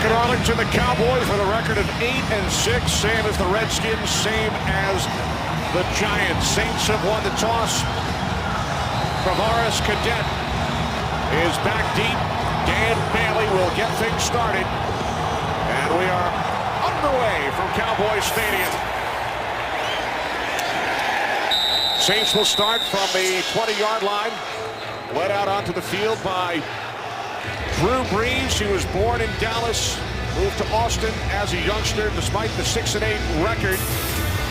in Arlington, the Cowboys with a record of 8-6, same as the Redskins, same as the Giants. Saints have won the toss. Travaris Cadet is back deep. Dan Bailey will get things started. And we are underway from Cowboys Stadium. Saints will start from the 20-yard line. Led out onto the field by Drew Brees. He was born in Dallas, moved to Austin as a youngster. Despite the 6-8 record,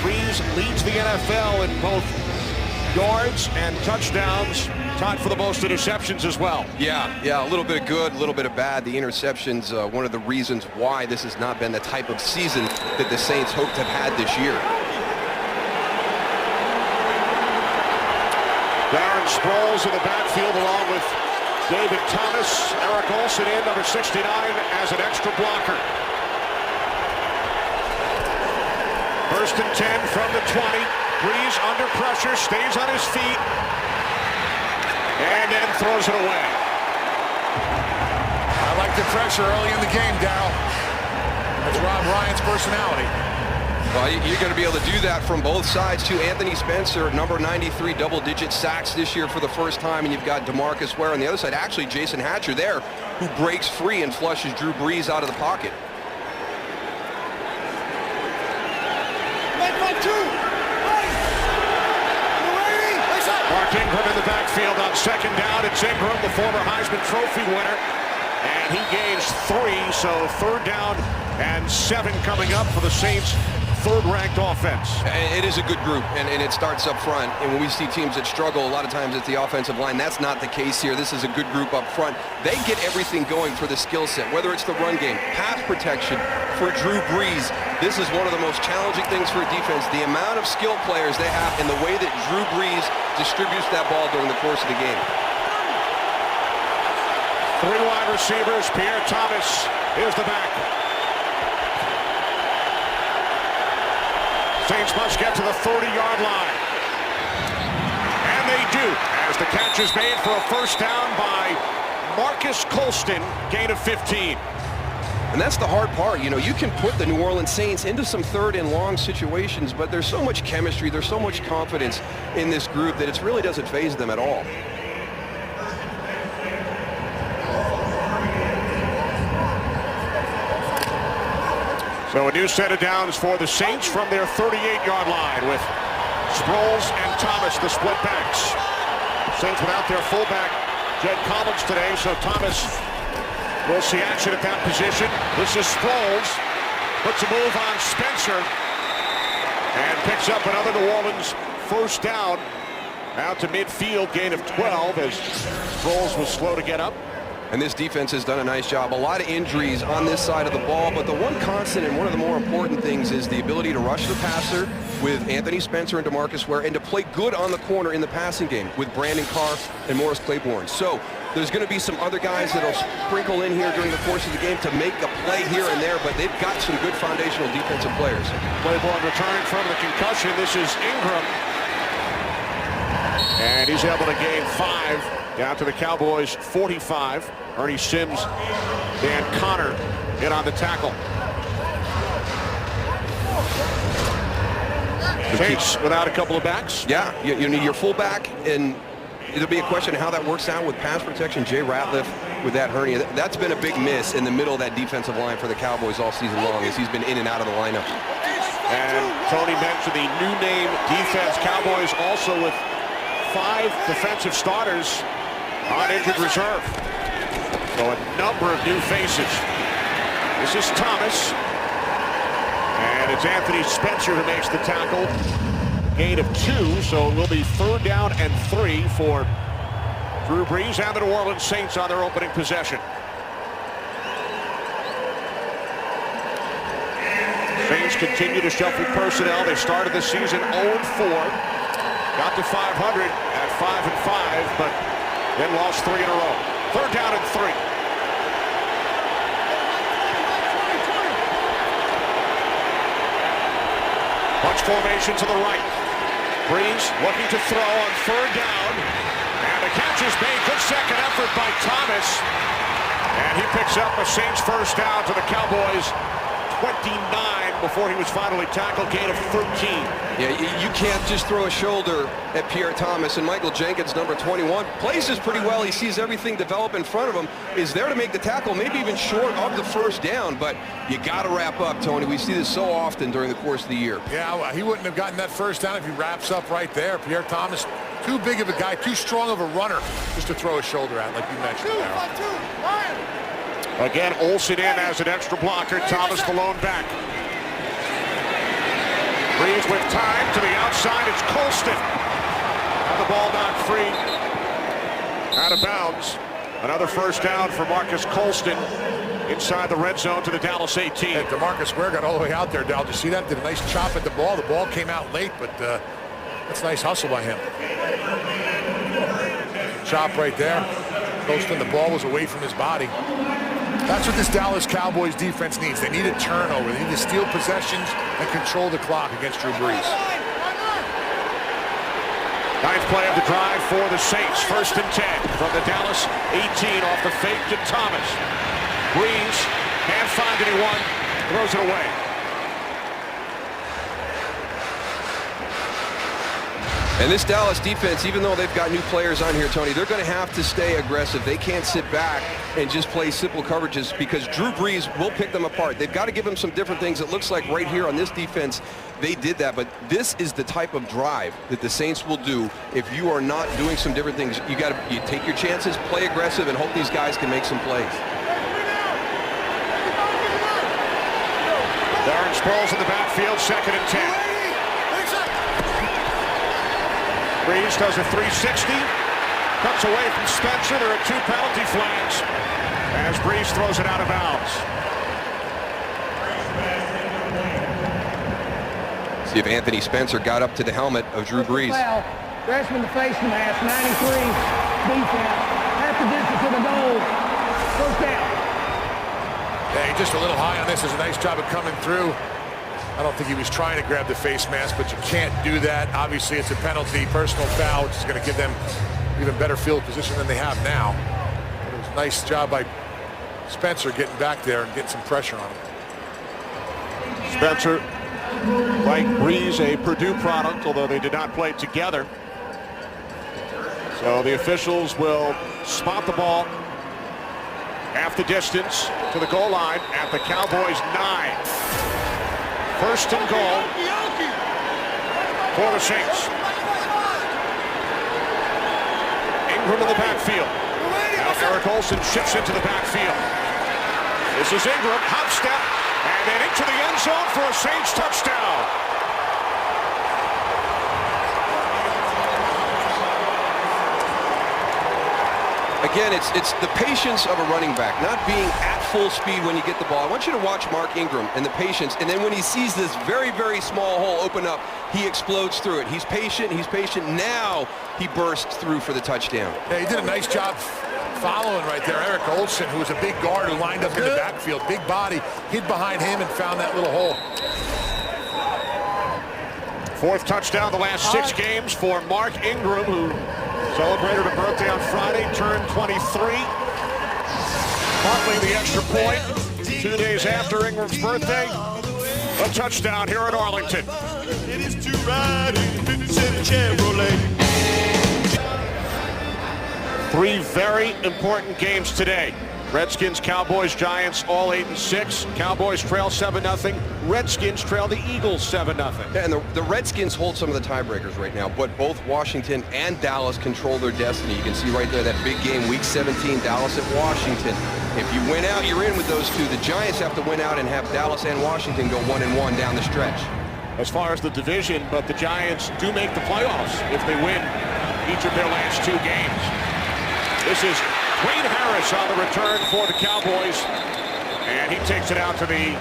Brees leads the NFL in both yards and touchdowns, tied for the most interceptions as well. Yeah, a little bit of good, a little bit of bad. The interceptions, one of the reasons why this has not been the type of season that the Saints hoped to have had this year. Darren Sproles in the backfield along with David Thomas. Eric Olsen in, number 69, as an extra blocker. First and 10 from the 20. Brees under pressure, stays on his feet, and then throws it away. I like the pressure early in the game, Darryl. That's Rob Ryan's personality. Well, you're going to be able to do that from both sides, too. Anthony Spencer, number 93, double-digit sacks this year for the first time, and you've got DeMarcus Ware on the other side. Actually, Jason Hatcher there, who breaks free and flushes Drew Brees out of the pocket. Mark Ingram in the backfield on second down. It's Ingram, the former Heisman Trophy winner, and he gains 3, so third down and 7 coming up for the Saints' third-ranked offense. It is a good group, and it starts up front. And when we see teams that struggle, a lot of times it's the offensive line. That's not the case here. This is a good group up front. They get everything going for the skill set, whether it's the run game, pass protection for Drew Brees. This is one of the most challenging things for a defense, the amount of skill players they have and the way that Drew Brees distributes that ball during the course of the game. 3 wide receivers. Pierre Thomas is the back. Saints must get to the 30-yard line. And they do, as the catch is made for a first down by Marcus Colston, gain of 15. And that's the hard part. You know, you can put the New Orleans Saints into some third and long situations, but there's so much chemistry, there's so much confidence in this group that it really doesn't faze them at all. So a new set of downs for the Saints from their 38-yard line with Sproles and Thomas, the split backs. Saints without their fullback, Jed Collins, today, so Thomas will see action at that position. This is Sproles, puts a move on Spencer, and picks up another New Orleans first down out to midfield, gain of 12 as Sproles was slow to get up. And this defense has done a nice job. A lot of injuries on this side of the ball, but the one constant and one of the more important things is the ability to rush the passer with Anthony Spencer and DeMarcus Ware, and to play good on the corner in the passing game with Brandon Carr and Morris Claiborne. So there's going to be some other guys that'll sprinkle in here during the course of the game to make a play here and there, but they've got some good foundational defensive players. Claiborne returning from the concussion. This is Ingram. And he's able to gain 5. Down to the Cowboys 45. Ernie Sims, Dan Connor in on the tackle. Saints without a couple of backs. Yeah, you need your fullback, and it'll be a question of how that works out with pass protection. Jay Ratliff with that hernia. That's been a big miss in the middle of that defensive line for the Cowboys all season long, as he's been in and out of the lineup. And Tony mentioned the new name defense. Cowboys also with 5 defensive starters on injured reserve. So a number of new faces. This is Thomas. And it's Anthony Spencer who makes the tackle. Gain of 2, so it will be third down and 3 for Drew Brees and the New Orleans Saints on their opening possession. Saints continue to shuffle personnel. They started the season 0-4. Got to 500 at 5-5, but then lost 3 in a row. Third down and 3. Bunch formation to the right. Brees looking to throw on third down. And the catch is made. Good second effort by Thomas. And he picks up a Saints first down to the Cowboys 29 before he was finally tackled, gain of 13. Yeah, you can't just throw a shoulder at Pierre Thomas. And Michael Jenkins, number 21, plays this pretty well. He sees everything develop in front of him, is there to make the tackle, maybe even short of the first down. But you got to wrap up, Tony. We see this so often during the course of the year. Yeah, well, he wouldn't have gotten that first down if he wraps up right there. Pierre Thomas, too big of a guy, too strong of a runner just to throw a shoulder at, like you mentioned. Again, Olsen in as an extra blocker. Thomas the lone back. Breeze with time to the outside. It's Colston. And the ball knocked free. Out of bounds. Another first down for Marcus Colston inside the red zone to the Dallas 18. And DeMarcus Ware got all the way out there, Dal. Did you see that? Did a nice chop at the ball. The ball came out late, but that's a nice hustle by him. Chop right there. Colston, the ball was away from his body. That's what this Dallas Cowboys defense needs. They need a turnover. They need to steal possessions and control the clock against Drew Brees. Ninth play of the drive for the Saints. 1st and 10 from the Dallas 18 off the fake to Thomas. Brees can't find anyone. Throws it away. And this Dallas defense, even though they've got new players on here, Tony, they're going to have to stay aggressive. They can't sit back and just play simple coverages because Drew Brees will pick them apart. They've got to give him some different things. It looks like right here on this defense, they did that. But this is the type of drive that the Saints will do if you are not doing some different things. You take your chances, play aggressive, and hope these guys can make some plays. Darren Sproles in the backfield, 2nd and 10. Brees does a 360, cuts away from Spencer. There are 2 penalty flags as Brees throws it out of bounds. See if Anthony Spencer got up to the helmet of Drew Brees. Foul. Freshman to face mask, 93, defense. Half the distance to the goal. First down. Hey, just a little high on this. Is a nice job of coming through. I don't think he was trying to grab the face mask, but you can't do that. Obviously, it's a penalty, personal foul, which is going to give them even better field position than they have now. But it was a nice job by Spencer getting back there and getting some pressure on him. Spencer, like Brees, a Purdue product, although they did not play together. So the officials will spot the ball half the distance to the goal line at the Cowboys 9. 1st and goal for the Saints. Ingram in the backfield. Now Eric Olsen shifts into the backfield. This is Ingram, hop step, and then into the end zone for a Saints touchdown. Again, it's the patience of a running back, not being at full speed when you get the ball. I want you to watch Mark Ingram and the patience, and then when he sees this very, very small hole open up, he explodes through it. He's patient, now he bursts through for the touchdown. Yeah, he did a nice job following right there. Eric Olsen, who was a big guard who lined up in the backfield, big body, hid behind him and found that little hole. 4th touchdown the last 6 games for Mark Ingram, who celebrated a birthday on Friday, turned 23. Marking the extra point 2 days after Ingram's birthday. A touchdown here in Arlington. It is to ride in Chevrolet. 3 very important games today. Redskins, Cowboys, Giants, all 8-6. Cowboys trail 7-0. Redskins trail the Eagles 7-0. Yeah, and the Redskins hold some of the tiebreakers right now, but both Washington and Dallas control their destiny. You can see right there that big game, Week 17, Dallas at Washington. If you win out, you're in with those 2. The Giants have to win out and have Dallas and Washington go 1-1 down the stretch. As far as the division, but the Giants do make the playoffs if they win each of their last 2 games. This is Wayne Harris on the return for the Cowboys, and he takes it out to the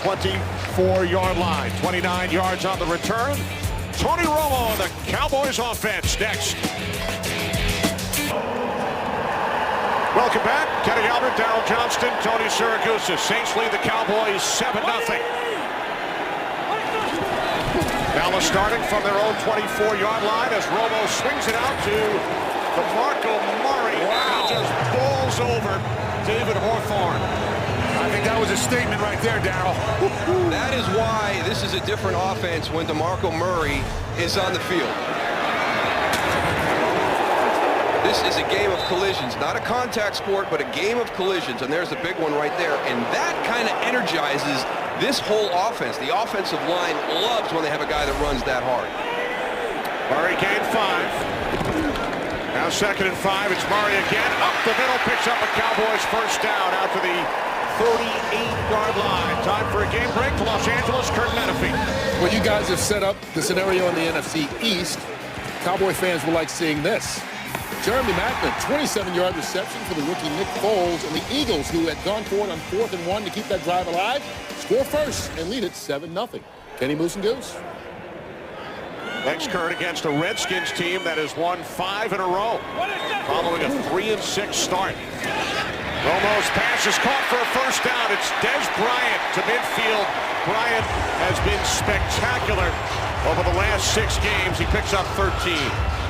24-yard line. 29 yards on the return. Tony Romo on the Cowboys offense next. Welcome back. Kenny Albert, Darryl Johnston, Tony Siragusa. Saints lead the Cowboys 7-0. Dallas starting from their own 24-yard line as Romo swings it out to DeMarco Murray. Wow. He just bowls falls over David Hawthorne. I think that was a statement right there, Darryl. That is why this is a different offense when DeMarco Murray is on the field. This is a game of collisions, not a contact sport, but a game of collisions, and there's a big one right there, and that kind of energizes this whole offense. The offensive line loves when they have a guy that runs that hard. Murray gained 5. Now 2nd and 5. It's Murray again. Up the middle, picks up a Cowboys first down out to the 38-yard line. Time for a game break to Los Angeles. Kurt Menefee. Well, you guys have set up the scenario in the NFC East. Cowboy fans will like seeing this. Jeremy Maclin, 27-yard reception for the rookie Nick Foles, and the Eagles, who had gone for it on 4th and 1 to keep that drive alive, score first and lead it 7-0. Kenny Moose and Goose. Thanks, Kurt, against a Redskins team that has won 5 in a row, following a 3-6 start. Romo's pass is caught for a first down. It's Des Bryant to midfield. Bryant has been spectacular over the last 6 games. He picks up 13.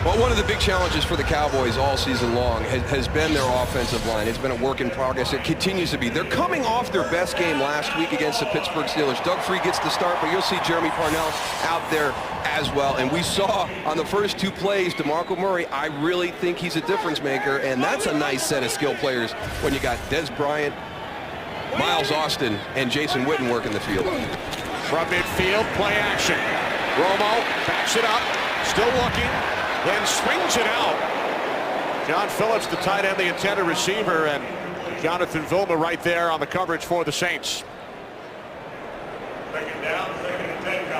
Well, one of the big challenges for the Cowboys all season long has been their offensive line. It's been a work in progress. It continues to be. They're coming off their best game last week against the Pittsburgh Steelers. Doug Free gets the start, but you'll see Jeremy Parnell out there as well. And we saw on the first 2 plays, DeMarco Murray, I really think he's a difference maker, and that's a nice set of skill players when you got Des Bryant, Miles Austin, and Jason Witten working the field. From midfield, play action. Romo backs it up, still looking, then swings it out. John Phillips, the tight end, the intended receiver, and Jonathan Vilma right there on the coverage for the Saints.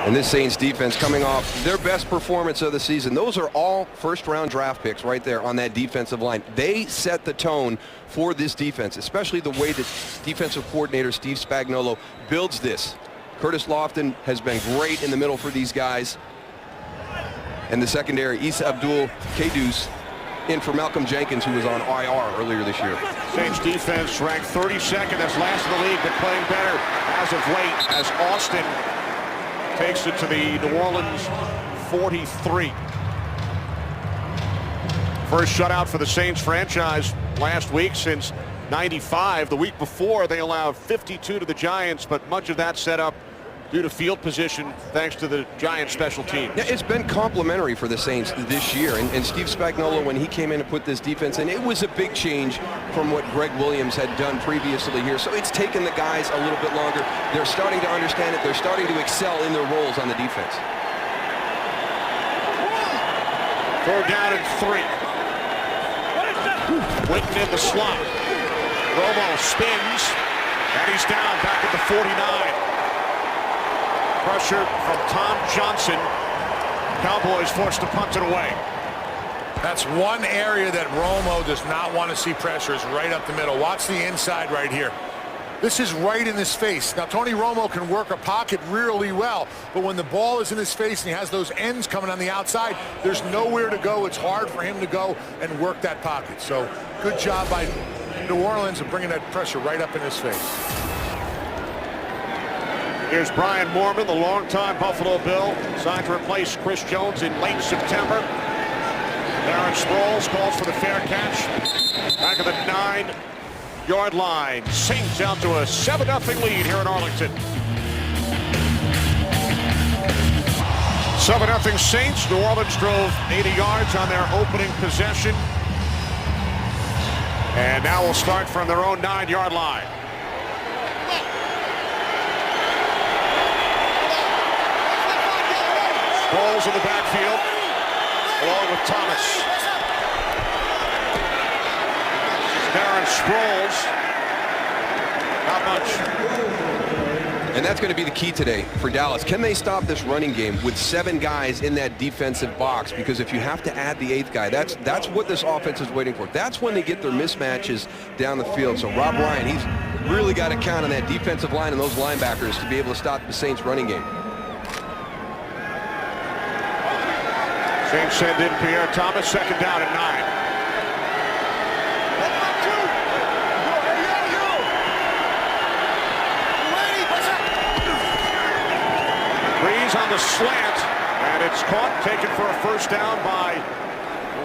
And this Saints defense coming off their best performance of the season. Those are all first-round draft picks right there on that defensive line. They set the tone for this defense, especially the way that defensive coordinator Steve Spagnuolo builds this. Curtis Lofton has been great in the middle for these guys. And the secondary, Issa Abdul-Kadous, in for Malcolm Jenkins, who was on IR earlier this year. Saints defense ranked 32nd. That's last in the league, but playing better as of late as Austin takes it to the New Orleans 43. First shutout for the Saints franchise last week since '95. The week before, they allowed 52 to the Giants, but much of that set up due to field position thanks to the Giants special teams. Yeah, it's been complimentary for the Saints this year, and Steve Spagnuolo, when he came in to put this defense in, it was a big change from what Greg Williams had done previously here. So it's taken the guys a little bit longer. They're starting to understand it. They're starting to excel in their roles on the defense. 4th down and 3. Witten in the slot. Romo spins, and he's down back at the 49. Pressure from Tom Johnson. Cowboys forced to punt it away. That's one area that Romo does not want to see pressure, is right up the middle. Watch the inside right here. This is right in his face. Now, Tony Romo can work a pocket really well, but when the ball is in his face and he has those ends coming on the outside, there's nowhere to go. It's hard for him to go and work that pocket. So good job by New Orleans of bringing that pressure right up in his face. Here's Brian Moorman, the longtime Buffalo Bill, signed to replace Chris Jones in late September. Darren Sproles calls for the fair catch. Back at the 9-yard line. Saints out to a 7-0 lead here in Arlington. 7-0 Saints. New Orleans drove 80 yards on their opening possession. And now we'll start from their own 9-yard line. Sproles in the backfield, along with Thomas. Darren Sproles. Not much. And that's going to be the key today for Dallas. Can they stop this running game with 7 guys in that defensive box? Because if you have to add the 8th guy, that's what this offense is waiting for. That's when they get their mismatches down the field. So Rob Ryan, he's really got to count on that defensive line and those linebackers to be able to stop the Saints running game. Saints send in Pierre Thomas, 2nd down and 9. Breeze on the slant, and it's caught, taken for a first down by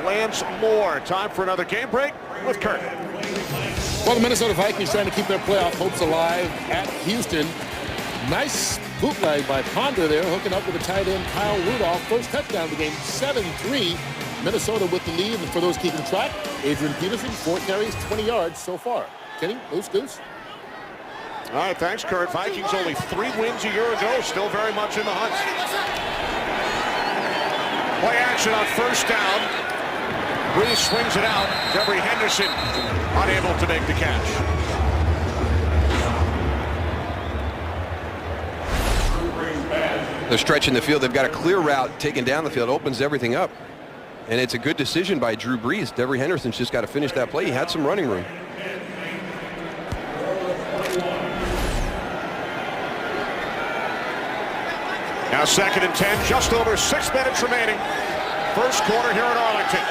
Lance Moore. Time for another game break with Kurt. Well, the Minnesota Vikings trying to keep their playoff hopes alive at Houston. Nice bootleg by Ponder there, hooking up with the tight end Kyle Rudolph. First touchdown of the game, 7-3. Minnesota with the lead. And for those keeping track, Adrian Peterson, 4 carries, 20 yards so far. Kenny, Goose. All right, thanks, Kurt. Vikings only 3 wins a year ago, still very much in the hunt. Play action on first down. Brees swings it out. Devery Henderson unable to make the catch. They're stretching the field. They've got a clear route taken down the field. Opens everything up. And it's a good decision by Drew Brees. Devery Henderson's just got to finish that play. He had some running room. Now 2nd and 10, just over 6 minutes remaining. First quarter here in Arlington.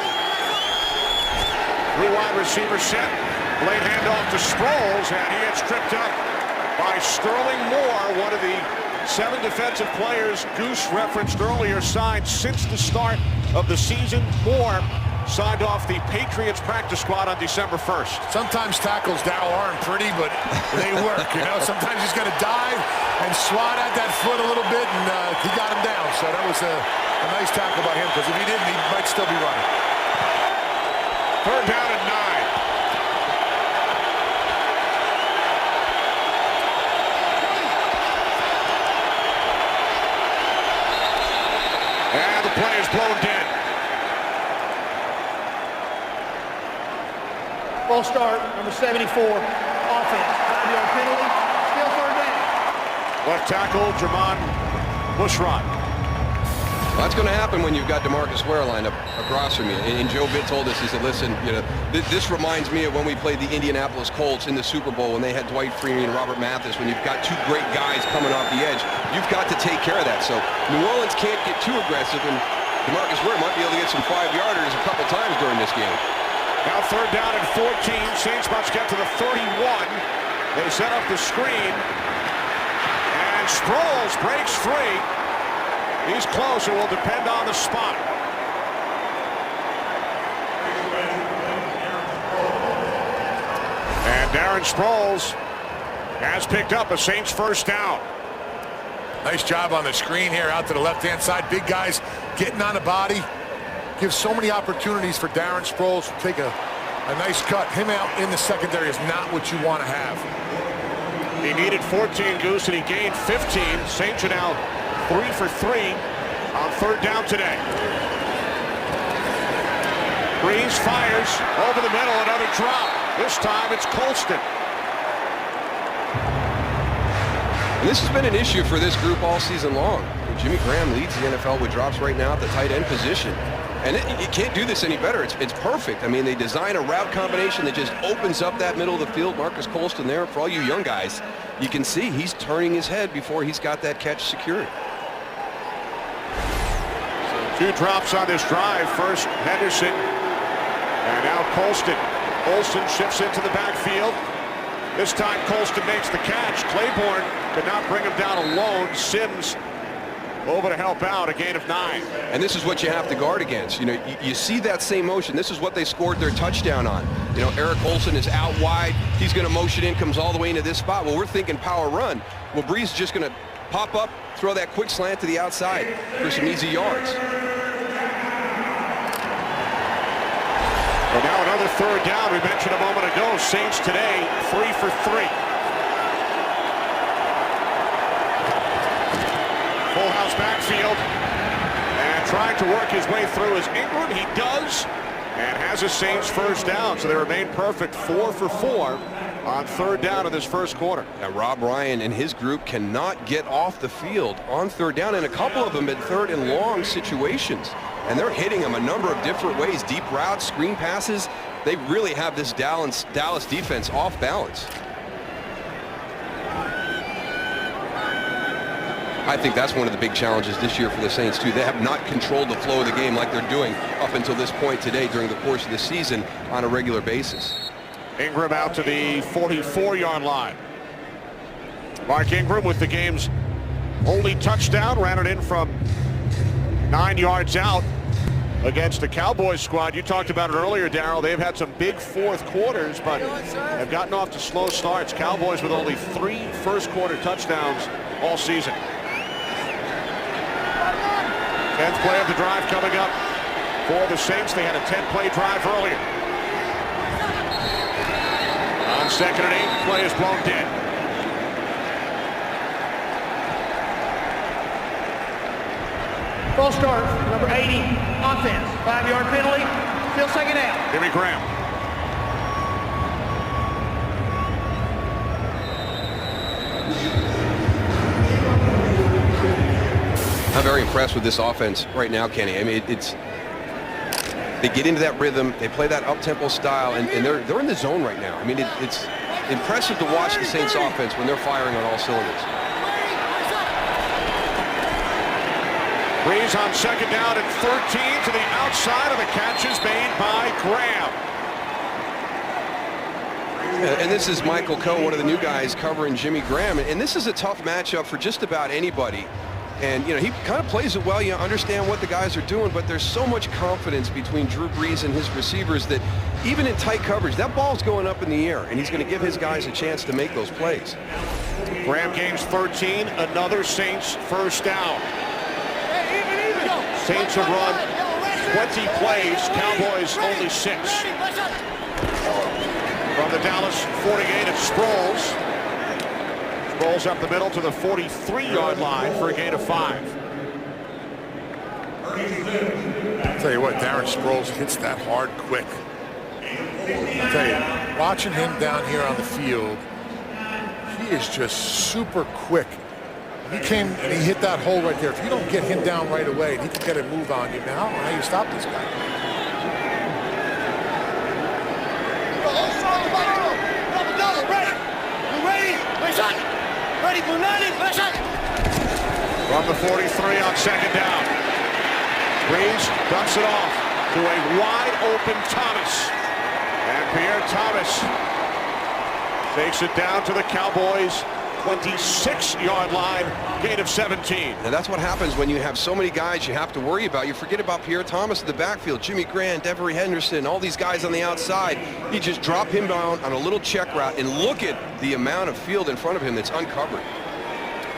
3 wide receivers set. Late handoff to Sproles, and he gets tripped up by Sterling Moore, one of the 7 defensive players Goose referenced earlier, signed since the start of the season. Moore signed off the Patriots practice squad on December 1st. Sometimes tackles, Darryl, aren't pretty, but they work, you know. Sometimes he's going to dive and swat at that foot a little bit, and he got him down. So that was a nice tackle by him, because if he didn't, he might still be running. 3rd down and 9. And the play is blown dead. Full start, number 74, offense. 5-yard penalty, still 3rd down. Left tackle, Jermon Bushrod. Well, that's going to happen when you've got DeMarcus Ware lined up across from you. And Joe Bitt told us, he said, listen, you know, this reminds me of when we played the Indianapolis Colts in the Super Bowl when they had Dwight Freeney and Robert Mathis. When you've got 2 great guys coming off the edge, you've got to take care of that. So New Orleans can't get too aggressive, and DeMarcus Ware might be able to get some 5-yarders a couple times during this game. Now 3rd down and 14. Saints must get to the 31. They set up the screen. And Sproles breaks free. He's close. It will depend on the spot. And Darren Sproles has picked up a Saints first down. Nice job on the screen here out to the left-hand side. Big guys getting on the body. Gives so many opportunities for Darren Sproles to take a nice cut. Him out in the secondary is not what you want to have. He needed 14, Goose, and he gained 15. Saints are now 3 for 3 on 3rd down today. Brees fires over the middle, another drop. This time it's Colston. And this has been an issue for this group all season long. Jimmy Graham leads the NFL with drops right now at the tight end position. And you can't do this any better. It's perfect. I mean, they design a route combination that just opens up that middle of the field. Marcus Colston there. For all you young guys, you can see he's turning his head before he's got that catch secured. 2 drops on this drive. First, Henderson. And now Colston. Olsen shifts into the backfield. This time, Colston makes the catch. Claiborne could not bring him down alone. Sims over to help out, a gain of 9. And this is what you have to guard against. You know, you see that same motion. This is what they scored their touchdown on. You know, Eric Olsen is out wide. He's going to motion in, comes all the way into this spot. Well, we're thinking power run. Well, Brees is just going to pop up, throw that quick slant to the outside for some easy yards. Well, now another 3rd down. We mentioned a moment ago, Saints today 3 for 3. Full house backfield, and trying to work his way through is Ingram. He does, and has a Saints first down, so they remain perfect. 4 for 4 on 3rd down in this first quarter. Now, Rob Ryan and his group cannot get off the field on 3rd down, and a couple of them in 3rd and long situations. And they're hitting them a number of different ways. Deep routes, screen passes. They really have this Dallas defense off balance. I think that's one of the big challenges this year for the Saints, too. They have not controlled the flow of the game like they're doing up until this point today during the course of the season on a regular basis. Ingram out to the 44-yard line. Mark Ingram with the game's only touchdown, ran it in from 9 yards out. against the Cowboys squad. You talked about it earlier, Darryl. They've had some big fourth quarters, but have gotten off to slow starts. Cowboys with only 3 first-quarter touchdowns all season. 10th play of the drive coming up for the Saints. They had a 10-play drive earlier. On 2nd and 8, play is blown dead. False start, number 80, offense. 5-yard penalty, still 2nd down. Jimmy Graham. I'm very impressed with this offense right now, Kenny. I mean, they get into that rhythm, they play that up-tempo style, and they're in the zone right now. I mean, it's impressive to watch the Saints offense when they're firing on all cylinders. Breeze on 2nd down and 13 to the outside of the catch is made by Graham. And this is Michael Coe, one of the new guys covering Jimmy Graham. And this is a tough matchup for just about anybody. And, you know, he kind of plays it well. You understand what the guys are doing, but there's so much confidence between Drew Brees and his receivers that even in tight coverage, that ball's going up in the air, and he's going to give his guys a chance to make those plays. Graham gains 13, another Saints first down. Saints have run 20 plays, Cowboys only 6. From the Dallas 48, it's Sproles. Sproles up the middle to the 43-yard line for a gain of 5. I'll tell you what, Darren Sproles hits that hard quick. I'll tell you, watching him down here on the field, he is just super quick. He came and he hit that hole right there. If you don't get him down right away, he can get a move on you. Now, how do you stop this guy? From the 43 on 2nd down. Brees dumps it off to a wide open Thomas. And Pierre Thomas takes it down to the Cowboys 26-yard line, gain of 17. And that's what happens when you have so many guys you have to worry about. You forget about Pierre Thomas in the backfield, Jimmy Grant, Devery Henderson, all these guys on the outside. You just drop him down on a little check route and look at the amount of field in front of him that's uncovered.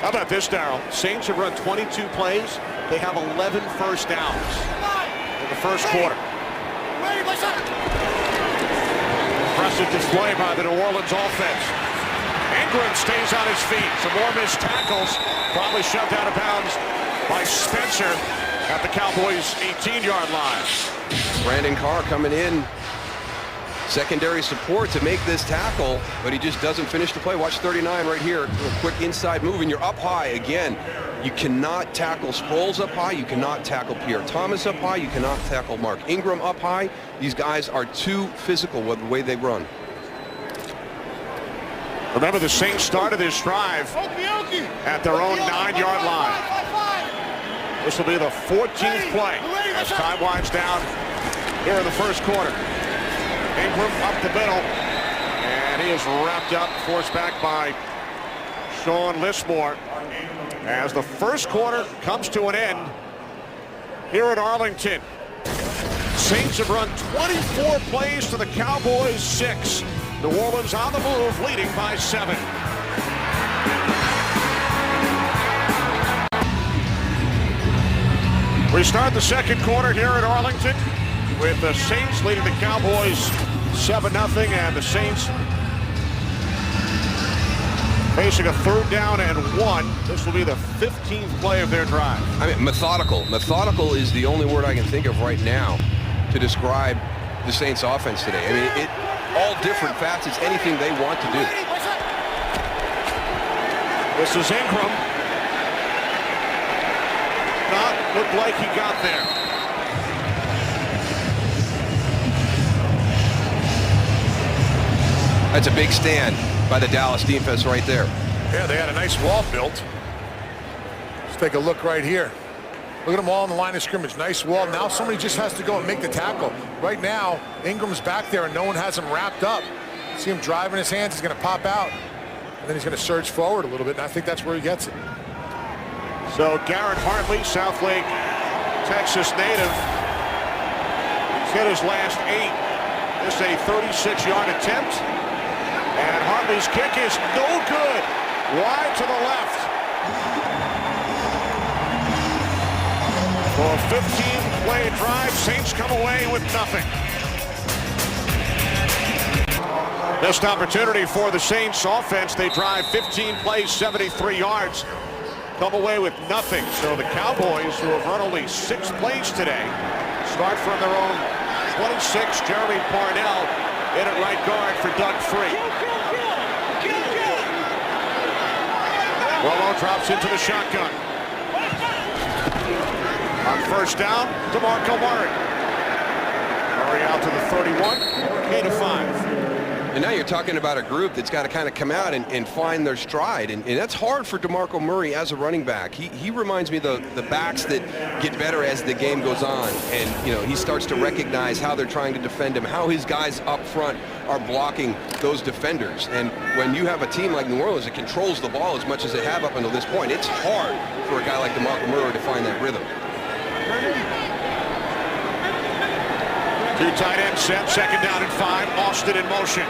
How about this, Darryl? Saints have run 22 plays. They have 11 first downs in the first quarter. Impressive display by the New Orleans offense. Ingram stays on his feet. Some more missed tackles. Probably shoved out of bounds by Spencer at the Cowboys' 18-yard line. Brandon Carr coming in. Secondary support to make this tackle, but he just doesn't finish the play. Watch 39 right here. A quick inside move, and you're up high again. You cannot tackle Sproles up high. You cannot tackle Pierre Thomas up high. You cannot tackle Mark Ingram up high. These guys are too physical with the way they run. Remember, the Saints started this drive at their own 9-yard line. This will be the 14th play as time winds down here in the first quarter. Ingram up the middle, and he is wrapped up, forced back by Sean Lismore as the first quarter comes to an end here at Arlington. Saints have run 24 plays to the Cowboys 6. New Orleans on the move, leading by 7. We start the second quarter here at Arlington with the Saints leading the Cowboys 7-0, and the Saints facing a 3rd down and 1. This will be the 15th play of their drive. I mean, methodical. Methodical is the only word I can think of right now to describe the Saints offense today. I mean, all different facets, anything they want to do. This is Ingram. Not looked like he got there. That's a big stand by the Dallas defense right there. Yeah, they had a nice wall built. Let's take a look right here. Look at them all on the line of scrimmage. Nice wall. Now somebody just has to go and make the tackle. Right now, Ingram's back there and no one has him wrapped up. See him driving his hands. He's going to pop out. And then he's going to surge forward a little bit, and I think that's where he gets it. So Garrett Hartley, Southlake, Texas native, hit his last 8. This is a 36-yard attempt. And Hartley's kick is no good. Wide to the left. For a 15-play drive, Saints come away with nothing. Missed opportunity for the Saints offense. They drive 15 plays, 73 yards. Come away with nothing. So the Cowboys, who have run only 6 plays today, start from their own 26. Jeremy Parnell in at right guard for Doug Free. Romo drops into the shotgun. On first down, DeMarco Murray. Murray out to the 31, gain of 5. And now you're talking about a group that's got to kind of come out and find their stride. And that's hard for DeMarco Murray as a running back. He reminds me of the backs that get better as the game goes on. And, you know, he starts to recognize how they're trying to defend him, how his guys up front are blocking those defenders. And when you have a team like New Orleans that controls the ball as much as they have up until this point, it's hard for a guy like DeMarco Murray to find that rhythm. 2 tight ends set, second down and 5. Austin in motion.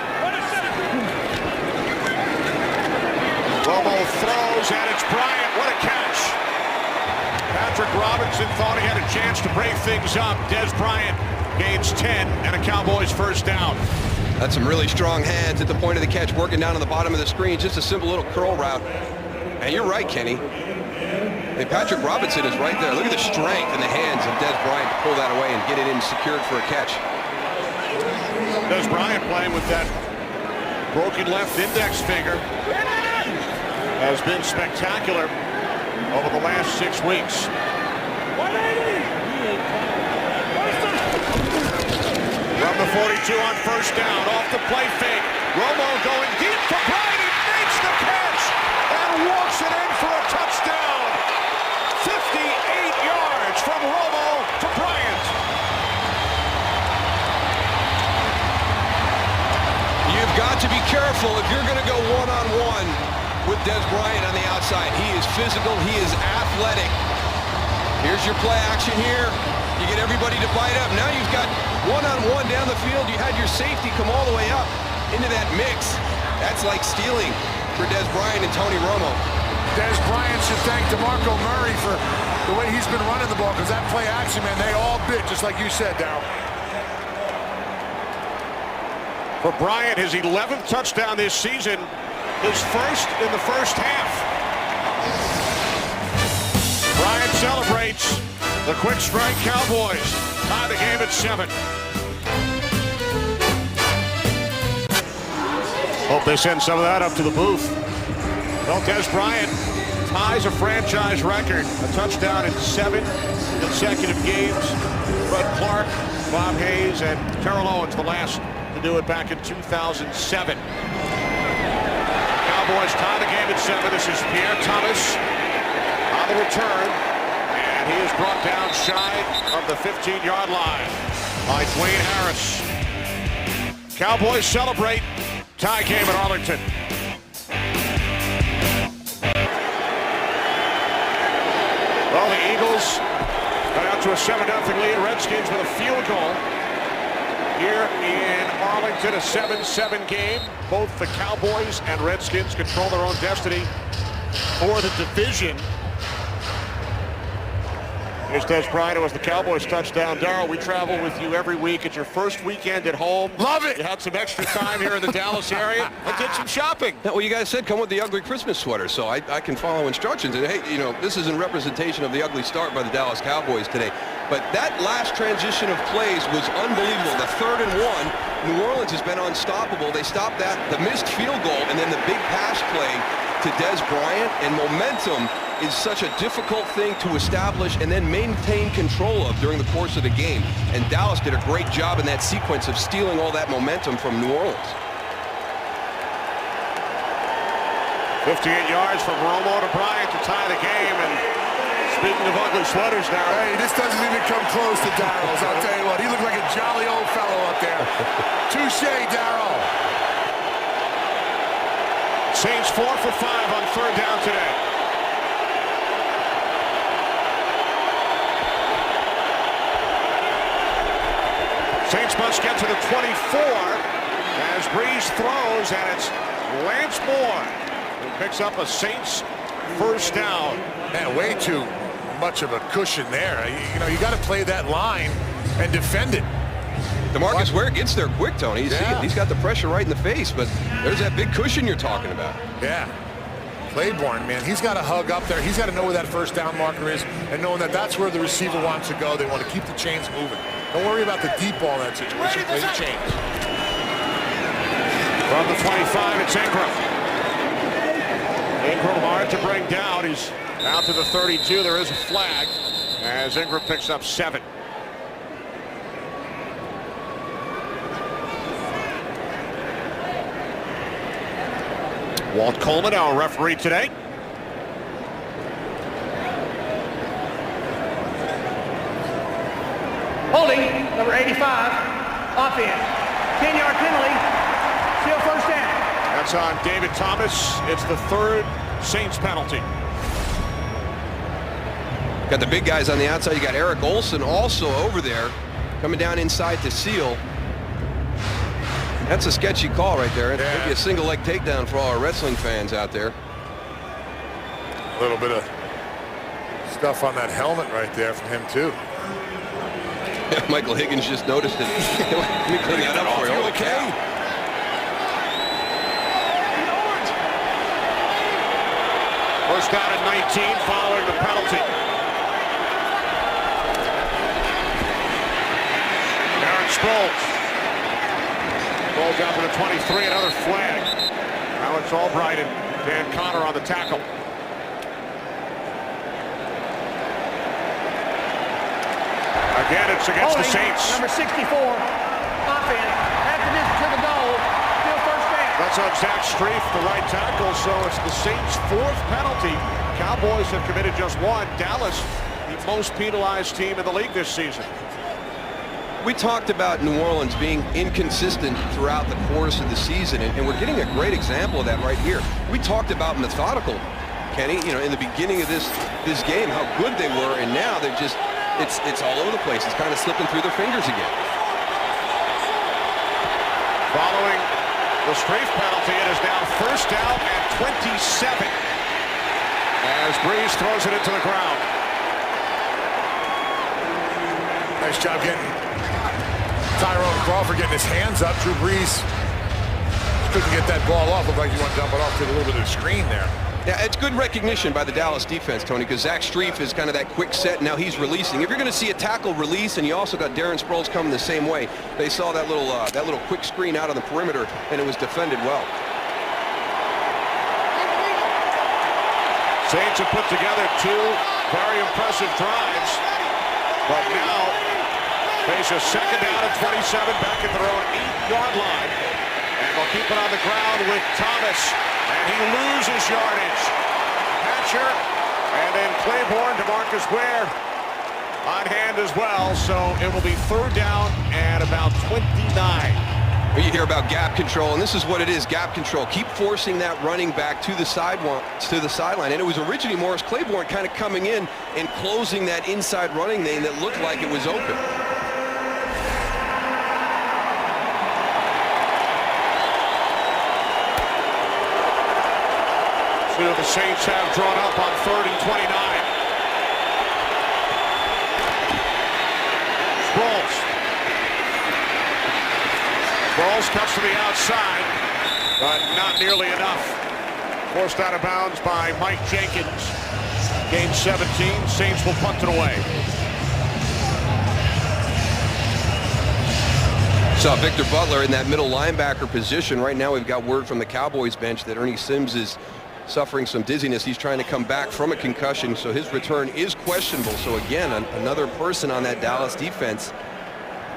Romo throws, and it's Bryant. What a catch. Patrick Robinson thought he had a chance to break things up. Des Bryant gains 10 and a Cowboys first down. That's some really strong hands at the point of the catch, working down on the bottom of the screen. Just a simple little curl route. And you're right, Kenny. And Patrick Robinson is right there. Look at the strength in the hands of Des Bryant to pull that away and get it in secured for a catch. Des Bryant playing with that broken left index finger has been spectacular over the last 6 weeks. From the 42 on first down, off the play fake. Romo going deep for Bryant. He makes the catch and walks it in for a touchdown. 58 yards from Romo to Bryant. You've got to be careful if you're going to go one-on-one with Des Bryant on the outside. He is physical. He is athletic. Here's your play action here. You get everybody to bite up. Now you've got one-on-one down the field. You had your safety come all the way up into that mix. That's like stealing for Des Bryant and Tony Romo. Des Bryant should thank DeMarco Murray for the way he's been running the ball, because that play action, man, they all bit, just like you said, Darryl. For Bryant, his 11th touchdown this season, his first in the first half. Bryant celebrates. The quick strike Cowboys tie the game at 7. Hope they send some of that up to the booth. Well, Des Bryant ties a franchise record, a touchdown in 7 consecutive games. Fred Clark, Bob Hayes, and Terrell Owens, the last to do it back in 2007. Cowboys tie the game at 7. This is Pierre Thomas on the return, and he is brought down shy of the 15-yard line by Dwayne Harris. Cowboys celebrate. Tie game at Arlington. Well, the Eagles got out to a 7-0 lead. Redskins with a field goal. Here in Arlington, a 7-7 game. Both the Cowboys and Redskins control their own destiny for the division. Here's Des Bryant. It was the Cowboys touchdown. Darryl, we travel with you every week. It's your first weekend at home. Love it. You had some extra time here in the Dallas area and did some shopping. Well, you guys said come with the ugly Christmas sweater, so I can follow instructions. And hey, you know, this is in representation of the ugly start by the Dallas Cowboys today. But that last transition of plays was unbelievable. The 3rd and 1, New Orleans has been unstoppable. They stopped that, the missed field goal, and then the big pass play to Des Bryant. And momentum is such a difficult thing to establish and then maintain control of during the course of the game. And Dallas did a great job in that sequence of stealing all that momentum from New Orleans. 58 yards from Romo to Bryant to tie the game. And speaking of ugly sweaters, Darryl. Hey, this doesn't even come close to Darryl's. I'll tell you what, he looked like a jolly old fellow up there. Touche, Darryl. Saints 4 for 5 on 3rd down today. Saints must get to the 24 as Breeze throws, and it's Lance Moore who picks up a Saints first down. Man, way too much of a cushion there. You know, you got to play that line and defend it. DeMarcus Ware gets there quick, Tony. He's got the pressure right in the face, but there's that big cushion you're talking about. Yeah. Claiborne, man, he's got to hug up there. He's got to know where that first down marker is, and knowing that that's where the receiver wants to go. They want to keep the chains moving. Don't worry about the deep ball in that situation. Play the chains. From the 25, it's Ingram. Ingram hard to bring down. He's out to the 32. There is a flag as Ingram picks up 7. Walt Coleman, our referee today. Holding, number 85, offense. 10-yard penalty, still first down. That's on David Thomas. It's the 3rd Saints penalty. Got the big guys on the outside. You got Eric Olson also over there, coming down inside to seal. That's a sketchy call right there. Yeah. Maybe a single leg takedown for all our wrestling fans out there. A little bit of stuff on that helmet right there from him, too. Michael Higgins just noticed it. Let me clean that up for you. Okay. First down at 19 following the penalty. Aaron Sproles. Rolls out to the 23, another flag. Alex Albright and Dan Connor on the tackle. Again, it's against the Saints. Number 64, offense, at the distance to the goal, still first down. That's on Zach Strief, the right tackle, so it's the Saints' 4th penalty. Cowboys have committed just 1. Dallas, the most penalized team in the league this season. We talked about New Orleans being inconsistent throughout the course of the season, and we're getting a great example of that right here. We talked about methodical, Kenny, you know, in the beginning of this game, how good they were, and now they're just, it's all over the place. It's kind of slipping through their fingers again. Following the Strief penalty, it is now first down at 27 as Breeze throws it into the ground. Nice job getting Tyrone Crawford getting his hands up. Drew Brees couldn't get that ball off. Looked like he wanted to dump it off to a little bit of the screen there. Yeah, it's good recognition by the Dallas defense, Tony, because Zach Strief is kind of that quick set. Now he's releasing. If you're going to see a tackle release, and you also got Darren Sproles coming the same way, they saw that little quick screen out on the perimeter, and it was defended well. Saints have put together 2 very impressive drives, but now face a second down at 27 back at their own 8-yard line. And they'll keep it on the ground with Thomas. And he loses yardage. Hatcher and then Claiborne, DeMarcus Ware on hand as well. So it will be 3rd down and about 29. You hear about gap control, and this is what it is, gap control. Keep forcing that running back to the sideline. And it was originally Morris Claiborne kind of coming in and closing that inside running lane that looked like it was open. So the Saints have drawn up on 3rd and 29. Sproles cuts to the outside, but not nearly enough. Forced out of bounds by Mike Jenkins. Gain 17. Saints will punt it away. Saw Victor Butler in that middle linebacker position. Right now we've got word from the Cowboys bench that Ernie Sims is suffering some dizziness. He's trying to come back from a concussion, so his return is questionable. So again, another person on that Dallas defense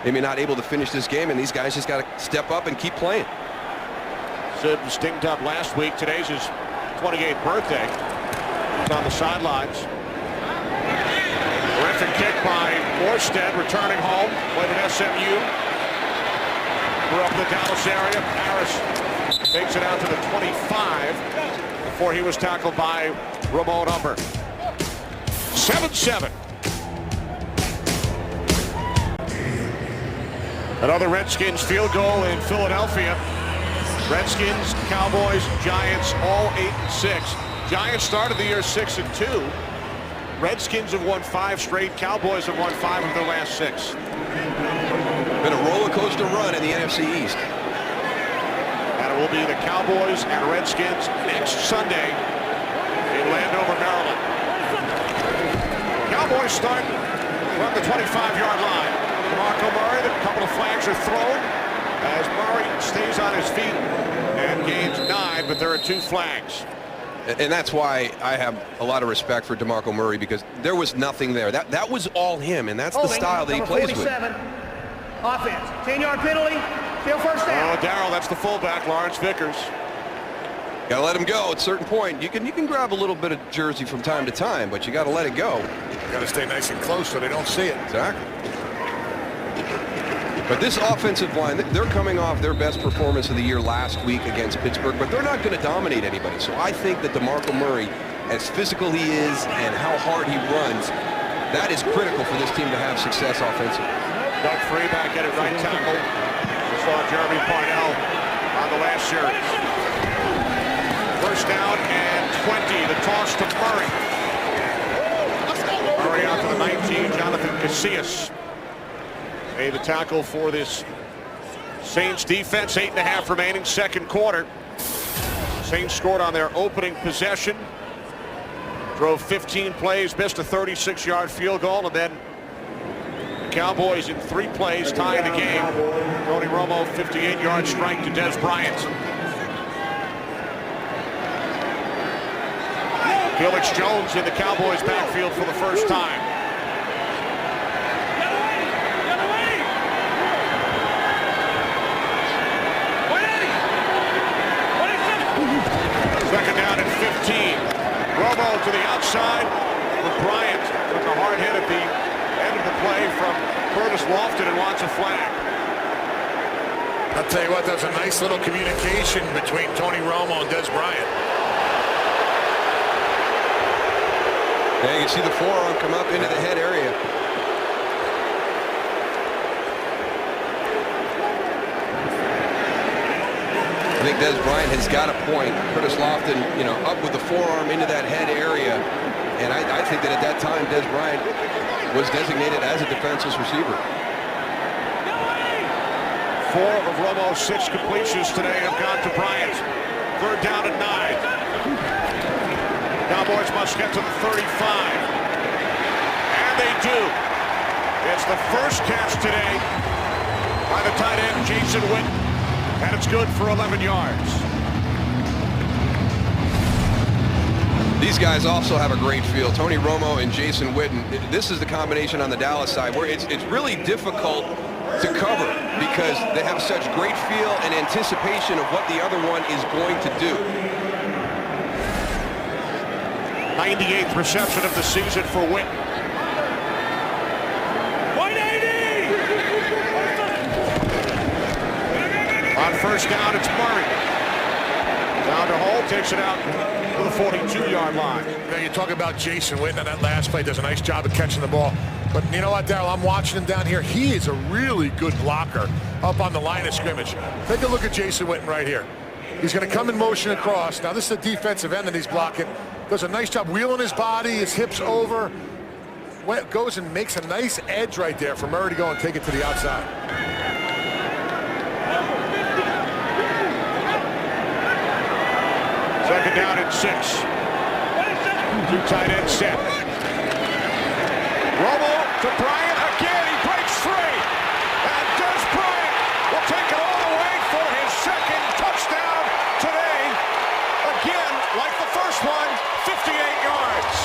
maybe not able to finish this game, and these guys just got to step up and keep playing. Sid was dinged up last week. Today's his 28th birthday. He's on the sidelines. Terrific kick by Morstead, returning home. Played at SMU. Grew up in the Dallas area. Harris takes it out to the 25 before he was tackled by Ramon Humber. 7-7. Another Redskins field goal in Philadelphia. Redskins, Cowboys, Giants, all 8-6. Giants started the year 6-2. Redskins have won 5 straight. Cowboys have won 5 of their last 6. Been a roller coaster run in the NFC East. And it will be the Cowboys and Redskins next Sunday in Landover, Maryland. Cowboys start from the 25-yard line. DeMarco Murray, a couple of flags are thrown as Murray stays on his feet and gains 9, but there are 2 flags. And that's why I have a lot of respect for DeMarco Murray, because there was nothing there. That was all him, and that's the style that he plays with. Offense, 10-yard penalty, still first down. Oh, Darrell, that's the fullback, Lawrence Vickers. Gotta let him go at a certain point. You can grab a little bit of jersey from time to time, but you gotta let it go. You gotta stay nice and close so they don't see it. Exactly. But this offensive line, they're coming off their best performance of the year last week against Pittsburgh, but they're not going to dominate anybody. So I think that DeMarco Murray, as physical he is and how hard he runs, that is critical for this team to have success offensively. Doug Free back at it right tackle. We saw Jeremy Parnell on the last series. First down and 20. The toss to Murray. Murray out to the 19. Jonathan Casillas made the tackle for this Saints defense. 8.5 remaining, second quarter. Saints scored on their opening possession. Drove 15 plays, missed a 36-yard field goal, and then the Cowboys in 3 plays tied the game. Tony Romo, 58-yard strike to Des Bryant. Felix Jones in the Cowboys backfield for the first time. Second down and 15. Romo to the outside with Bryant. Took a hard hit at the end of the play from Curtis Lofton and wants a flag. I'll tell you what, that was a nice little communication between Tony Romo and Des Bryant. Yeah, you can see the forearm come up into the head area. I think Des Bryant has got a point. Curtis Lofton, up with the forearm into that head area. And I think that at that time, Des Bryant was designated as a defenseless receiver. 4 of Romo's 6 completions today have gone to Bryant. Third down and 9. Cowboys must get to the 35. And they do. It's the first catch today by the tight end, Jason Witten. And it's good for 11 yards. These guys also have a great feel. Tony Romo and Jason Witten. This is the combination on the Dallas side where it's really difficult to cover because they have such great feel and anticipation of what the other one is going to do. 98th reception of the season for Witten. 180! On first down, it's Murray. Down to Hall, takes it out to the 42-yard line. You talk about Jason Witten on that last play, does a nice job of catching the ball. But you know what, Darrell, I'm watching him down here. He is a really good blocker up on the line of scrimmage. Take a look at Jason Witten right here. He's going to come in motion across. Now, this is a defensive end that he's blocking. Does a nice job wheeling his body, his hips over. Goes and makes a nice edge right there for Murray to go and take it to the outside. Second down and 6. 2 tight end set. Romo to Bryant again. He breaks free. And Des Bryant will take it all the way for his second touchdown today. Again, like the first one, 58 yards.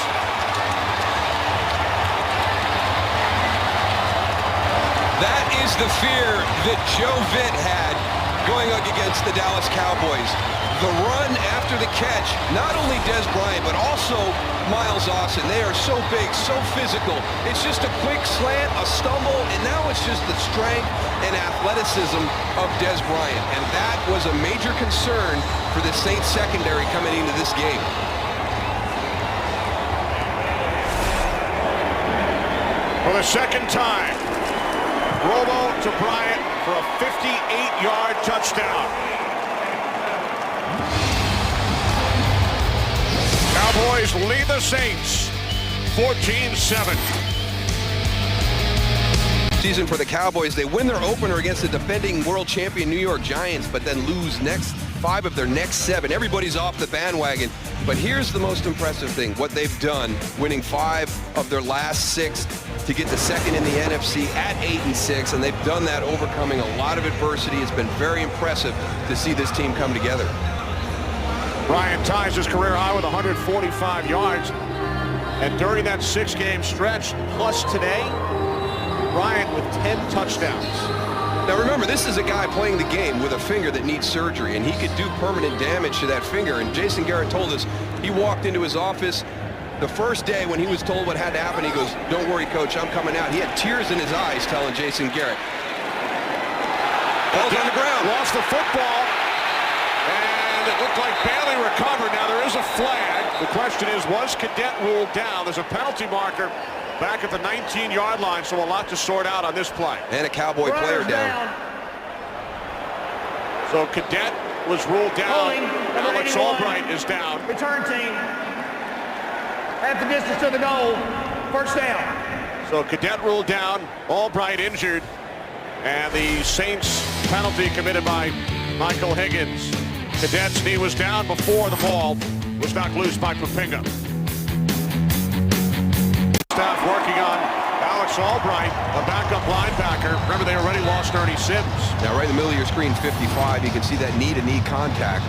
That is the fear that Joe Vitt had going up against the Dallas Cowboys. The run after the catch, not only Des Bryant, but also Miles Austin. They are so big, so physical. It's just a quick slant, a stumble, and now it's just the strength and athleticism of Des Bryant. And that was a major concern for the Saints secondary coming into this game. For the second time, Romo to Bryant. for a 58-yard touchdown. Cowboys lead the Saints 14-7. Season for the Cowboys. They win their opener against the defending world champion New York Giants, but then lose 5 of their next 7. Everybody's off the bandwagon. But here's the most impressive thing, what they've done, winning 5 of their last 6 to get to second in the NFC at 8-6, and they've done that overcoming a lot of adversity. It's been very impressive to see this team come together. Bryant ties his career high with 145 yards. And during that 6-game stretch, plus today, Bryant with 10 touchdowns. Now remember, this is a guy playing the game with a finger that needs surgery, and he could do permanent damage to that finger. And Jason Garrett told us he walked into his office the first day when he was told what had to happen. He goes, "Don't worry, coach, I'm coming out." He had tears in his eyes telling Jason Garrett. Ball's on the ground. Lost the football. And it looked like Bailey recovered. Now there is a flag. The question is, was Cadet ruled down? There's a penalty marker back at the 19-yard line, so a lot to sort out on this play. And a Cowboy player down. So Cadet was ruled down. Alex Albright is down. Return team. Half the distance to the goal. First down. So Cadet ruled down. Albright injured. And the Saints penalty committed by Michael Higgins. Cadet's knee was down before the ball was knocked loose by Papinga. Staff working on Alex Albright, a backup linebacker. Remember, they already lost Ernie Sims. Now, right in the middle of your screen, 55, you can see that knee-to-knee contact.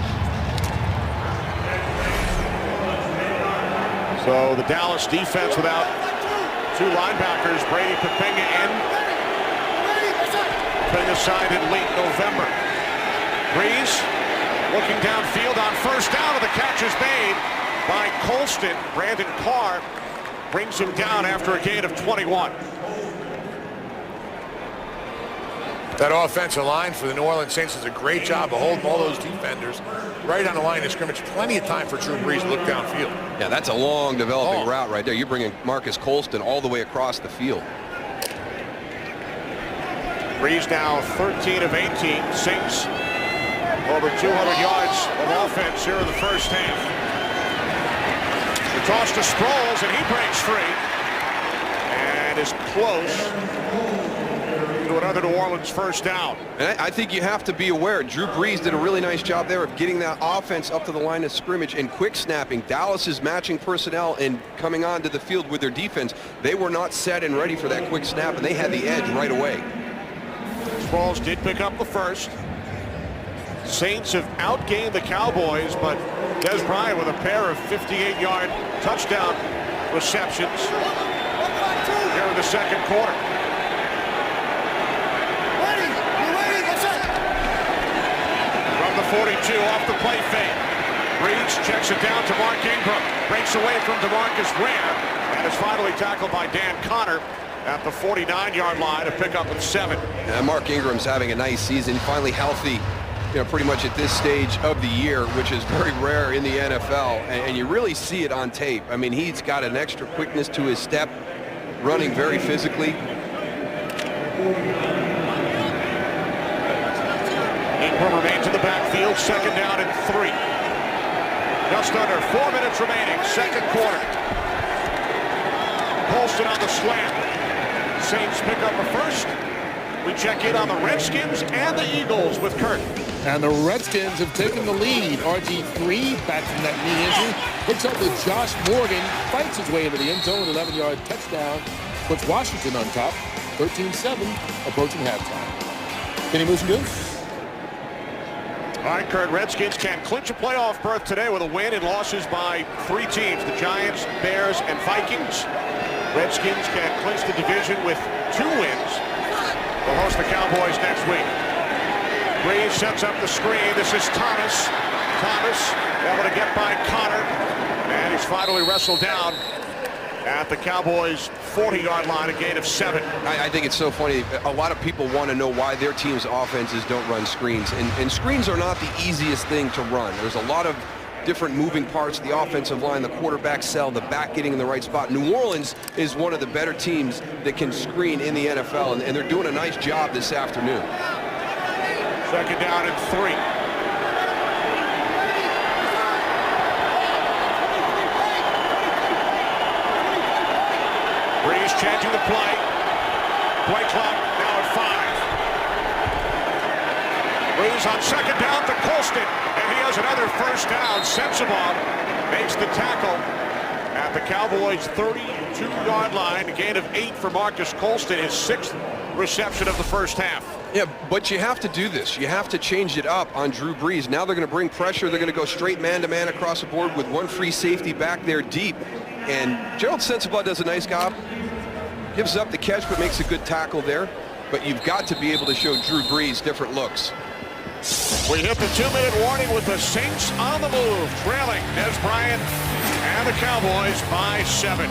So the Dallas defense without 2 linebackers, Brady Papinga in. Papinga signed in late November. Breeze looking downfield on first down, and the catch is made by Colston. Brandon Carr brings him down after a gain of 21. That offensive line for the New Orleans Saints does a great job of holding all those defenders right on the line of scrimmage. Plenty of time for Drew Brees to look downfield. Yeah, that's a long developing route right there. You're bringing Marcus Colston all the way across the field. Brees now 13 of 18. Saints over 200 yards of offense here in the first half. The toss to Sproles, and he breaks free and is close to another New Orleans first down. And I think you have to be aware, Drew Brees did a really nice job there of getting that offense up to the line of scrimmage and quick snapping. Dallas is matching personnel and coming onto the field with their defense. They were not set and ready for that quick snap, and they had the edge right away. Sproles did pick up the first. Saints have outgained the Cowboys, but Des Bryant with a pair of 58-yard touchdown receptions here in the second quarter. From the 42 off the play fake. Brees checks it down to Mark Ingram. Breaks away from DeMarcus Ware and is finally tackled by Dan Connor at the 49-yard line to pick up with 7. Mark Ingram's having a nice season, finally healthy, pretty much at this stage of the year, which is very rare in the NFL, and you really see it on tape. I mean, he's got an extra quickness to his step, running very physically. Ingram remains in the backfield, second down and 3. Just under 4 minutes remaining, second quarter. Colston on the slant. Saints pick up a first. We check in on the Redskins and the Eagles with Kurt. And the Redskins have taken the lead. RG3 back from that knee injury. Hooks up with Josh Morgan. Fights his way into the end zone. 11-yard touchdown. Puts Washington on top. 13-7 approaching halftime. Kenny Moose and Goose. All right, Kurt, Redskins can clinch a playoff berth today with a win and losses by 3 teams, the Giants, Bears, and Vikings. Redskins can clinch the division with 2 wins. They'll host the Cowboys next week. Brees sets up the screen. This is Thomas. Thomas able to get by Connor. And he's finally wrestled down at the Cowboys' 40-yard line, a gain of 7. I think it's so funny. A lot of people want to know why their team's offenses don't run screens. And screens are not the easiest thing to run. There's a lot of different moving parts, the offensive line, the quarterback cell, the back getting in the right spot. New Orleans is one of the better teams that can screen in the NFL, and they're doing a nice job this afternoon. Second down and 3. Breeze changing the play. Play clock now at 5. Breeze on second down to Colston, and he has another first down. Sensabaugh makes the tackle at the Cowboys' 32-yard line. A gain of 8 for Marcus Colston, his 6th reception of the first half. Yeah, but you have to do this. You have to change it up on Drew Brees. Now they're going to bring pressure. They're going to go straight man-to-man across the board with one free safety back there deep. And Gerald Sensabaugh does a nice job. Gives up the catch, but makes a good tackle there. But you've got to be able to show Drew Brees different looks. We hit the 2-minute warning with the Saints on the move, trailing Des Bryant and the Cowboys by 7.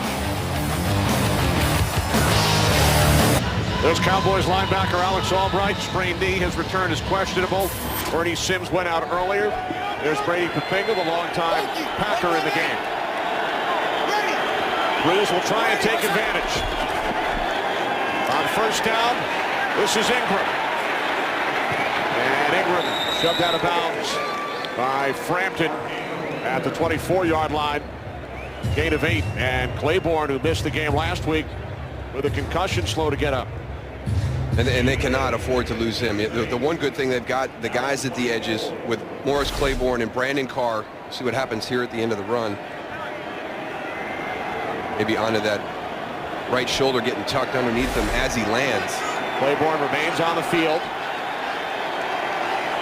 There's Cowboys linebacker Alex Albright. Sprained knee, his return is questionable. Bernie Sims went out earlier. There's Brady Papinga, the longtime Packer in the game. Breeze will try and take advantage. On first down, this is Ingram. And Ingram shoved out of bounds by Frampton at the 24-yard line. Gain of 8. And Claiborne, who missed the game last week with a concussion, slow to get up. And they cannot afford to lose him. The one good thing they've got, the guys at the edges with Morris Claiborne and Brandon Carr. See what happens here at the end of the run. Maybe onto that right shoulder getting tucked underneath him as he lands. Claiborne remains on the field.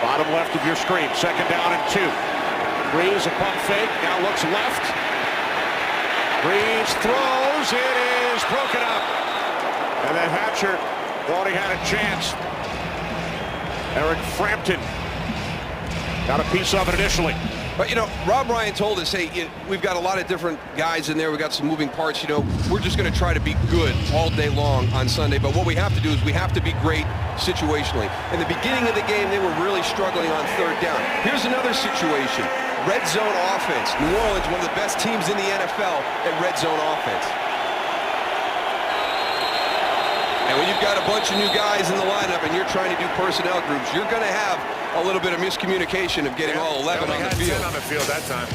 Bottom left of your screen. Second down and 2. Breeze a pump fake. Now looks left. Breeze throws. It is broken up. And then Hatcher thought he had a chance. Eric Frampton got a piece of it initially. But, you know, Rob Ryan told us, hey, we've got a lot of different guys in there. We've got some moving parts. You know, we're just going to try to be good all day long on Sunday. But what we have to do is we have to be great situationally. In the beginning of the game, they were really struggling on third down. Here's another situation. Red zone offense. New Orleans, one of the best teams in the NFL at red zone offense. And when you've got a bunch of new guys in the lineup and you're trying to do personnel groups, you're going to have a little bit of miscommunication of getting all 11 on the field. 10 on the field that time.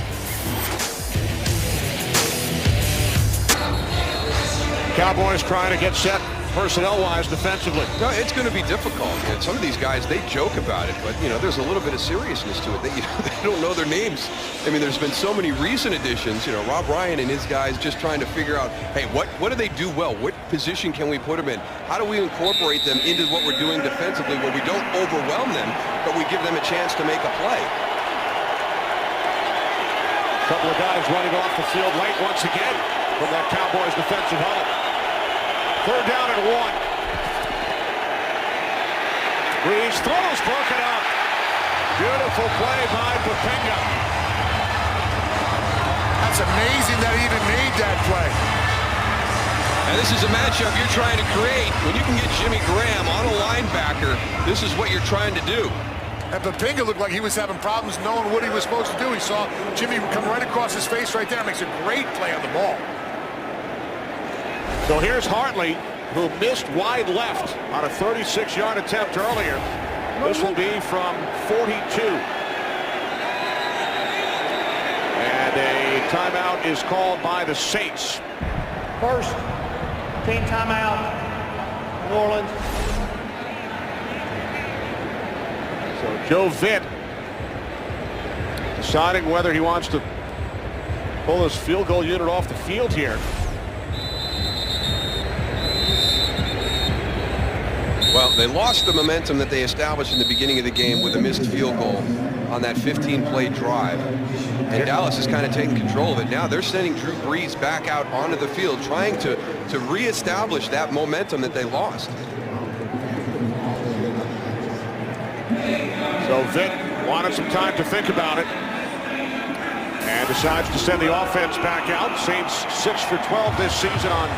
Cowboys trying to get set personnel-wise defensively. No, it's going to be difficult. And some of these guys, they joke about it, but, you know, there's a little bit of seriousness to it. They don't know their names. I mean, there's been so many recent additions. You know, Rob Ryan and his guys just trying to figure out, hey, what do they do well? What position can we put them in? How do we incorporate them into what we're doing defensively where we don't overwhelm them, but we give them a chance to make a play? A couple of guys running off the field late once again from that Cowboys defensive huddle. Third down and 1. Breeze throws, broken up. Beautiful play by Papinga. That's amazing that he even made that play. And this is a matchup you're trying to create. When you can get Jimmy Graham on a linebacker, this is what you're trying to do. And Papinga looked like he was having problems knowing what he was supposed to do. He saw Jimmy come right across his face right there. Makes a great play on the ball. So here's Hartley, who missed wide left on a 36-yard attempt earlier. This will be from 42. And a timeout is called by the Saints. First team timeout, New Orleans. So Joe Vitt deciding whether he wants to pull his field goal unit off the field here. Well, they lost the momentum that they established in the beginning of the game with a missed field goal on that 15-play drive. And Dallas is kind of taking control of it. Now they're sending Drew Brees back out onto the field, trying to reestablish that momentum that they lost. So Vitt wanted some time to think about it and decides to send the offense back out. Saints 6 for 12 this season on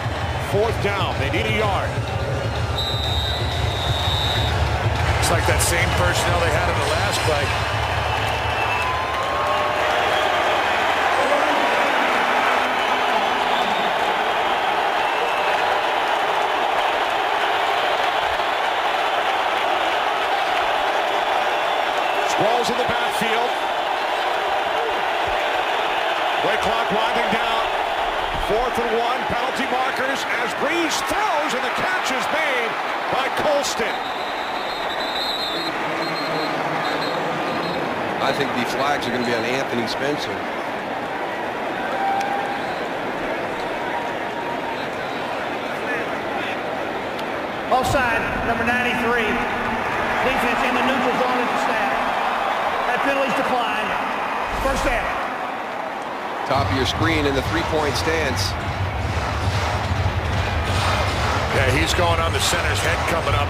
fourth down. They need a yard. It's like that same personnel they had in the last play. clock winding down. 4th and 1, penalty markers as Breeze throws, and the catch is made by Colston. I think the flags are going to be on Anthony Spencer. Offside, number 93. Defense in the neutral zone at the snap. That penalty's declined. First down. Top of your screen in the three-point stance. Yeah, he's going on the center's head coming up,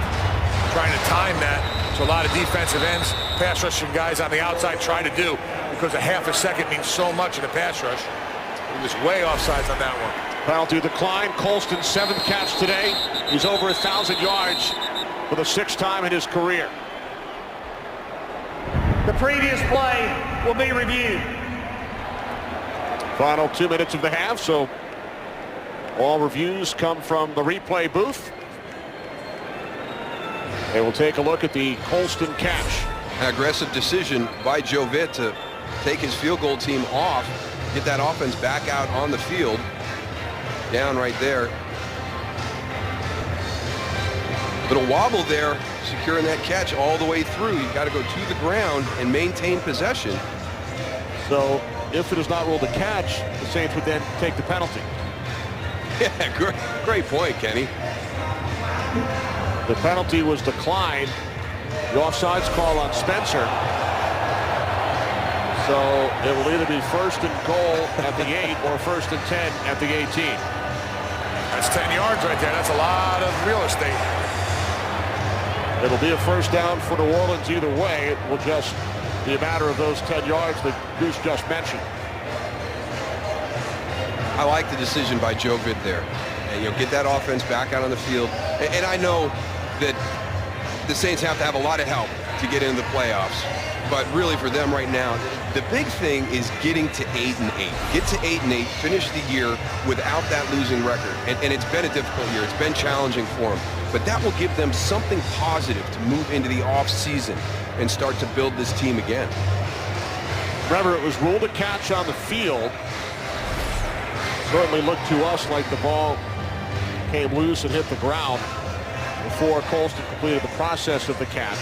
trying to time that. So a lot of defensive ends, pass rushing guys on the outside try to do, because a half a second means so much in a pass rush. He was way offsides on that one. Penalty decline. Colston's 7th catch today. He's over 1,000 yards for the 6th time in his career. The previous play will be reviewed. Final 2 minutes of the half, so all reviews come from the replay booth. And we'll take a look at the Colston catch. An aggressive decision by Joe Vitt to take his field goal team off, get that offense back out on the field. Down right there. Little wobble there, securing that catch all the way through. You've got to go to the ground and maintain possession. So if it is not ruled a catch, the Saints would then take the penalty. Yeah, great point, Kenny. The penalty was declined. The offsides call on Spencer. So it will either be 1st and goal at the 8 or 1st and 10 at the 18. That's 10 yards right there. That's a lot of real estate. It'll be a first down for New Orleans either way. It will just be a matter of those 10 yards that Goose just mentioned. I like the decision by Joe Vitt there. And you'll get that offense back out on the field. And I know that the Saints have to have a lot of help to get into the playoffs. But really for them right now, the big thing is getting to 8-8. Get to 8-8, finish the year without that losing record. And it's been a difficult year. It's been challenging for them. But that will give them something positive to move into the offseason and start to build this team again. Remember, it was ruled a catch on the field. Certainly looked to us like the ball came loose and hit the ground before Colston completed the process of the catch.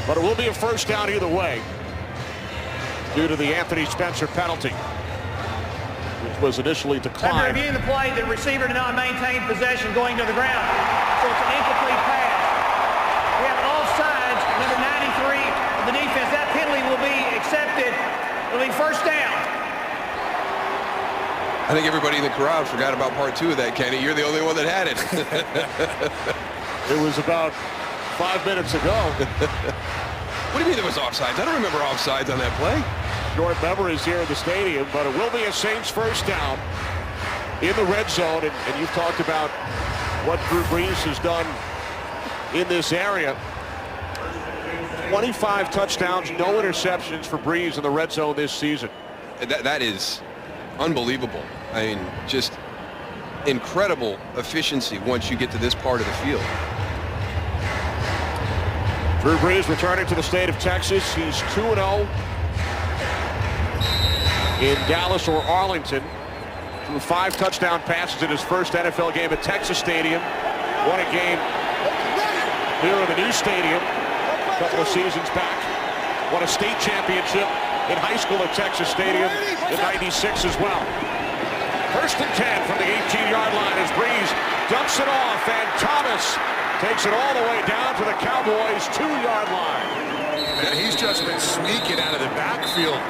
But it will be a first down either way due to the Anthony Spencer penalty, which was initially After declined. reviewing the play, the receiver did not maintain possession going to the ground. So it's an incomplete pass. We have offsides, number 93 of the defense. That penalty will be accepted. It'll be first down. I think everybody in the crowd forgot about part 2 of that, Kenny. You're the only one that had it. It was about 5 minutes ago. What do you mean there was offsides? I don't remember offsides on that play. Short memories here at the stadium, but it will be a Saints first down in the red zone. And you've talked about what Drew Brees has done in this area. 25 touchdowns, no interceptions for Brees in the red zone this season. That is unbelievable. I mean, just incredible efficiency once you get to this part of the field. Drew Brees returning to the state of Texas. He's 2-0 in Dallas or Arlington. Threw 5 touchdown passes in his first NFL game at Texas Stadium. Won a game here in the new stadium a couple of seasons back. Won a state championship in high school at Texas Stadium in '96 as well. 1st and 10 from the 18-yard line as Brees dumps it off, and Thomas takes it all the way down to the Cowboys' 2-yard line. And he's just been sneaking out of the backfield.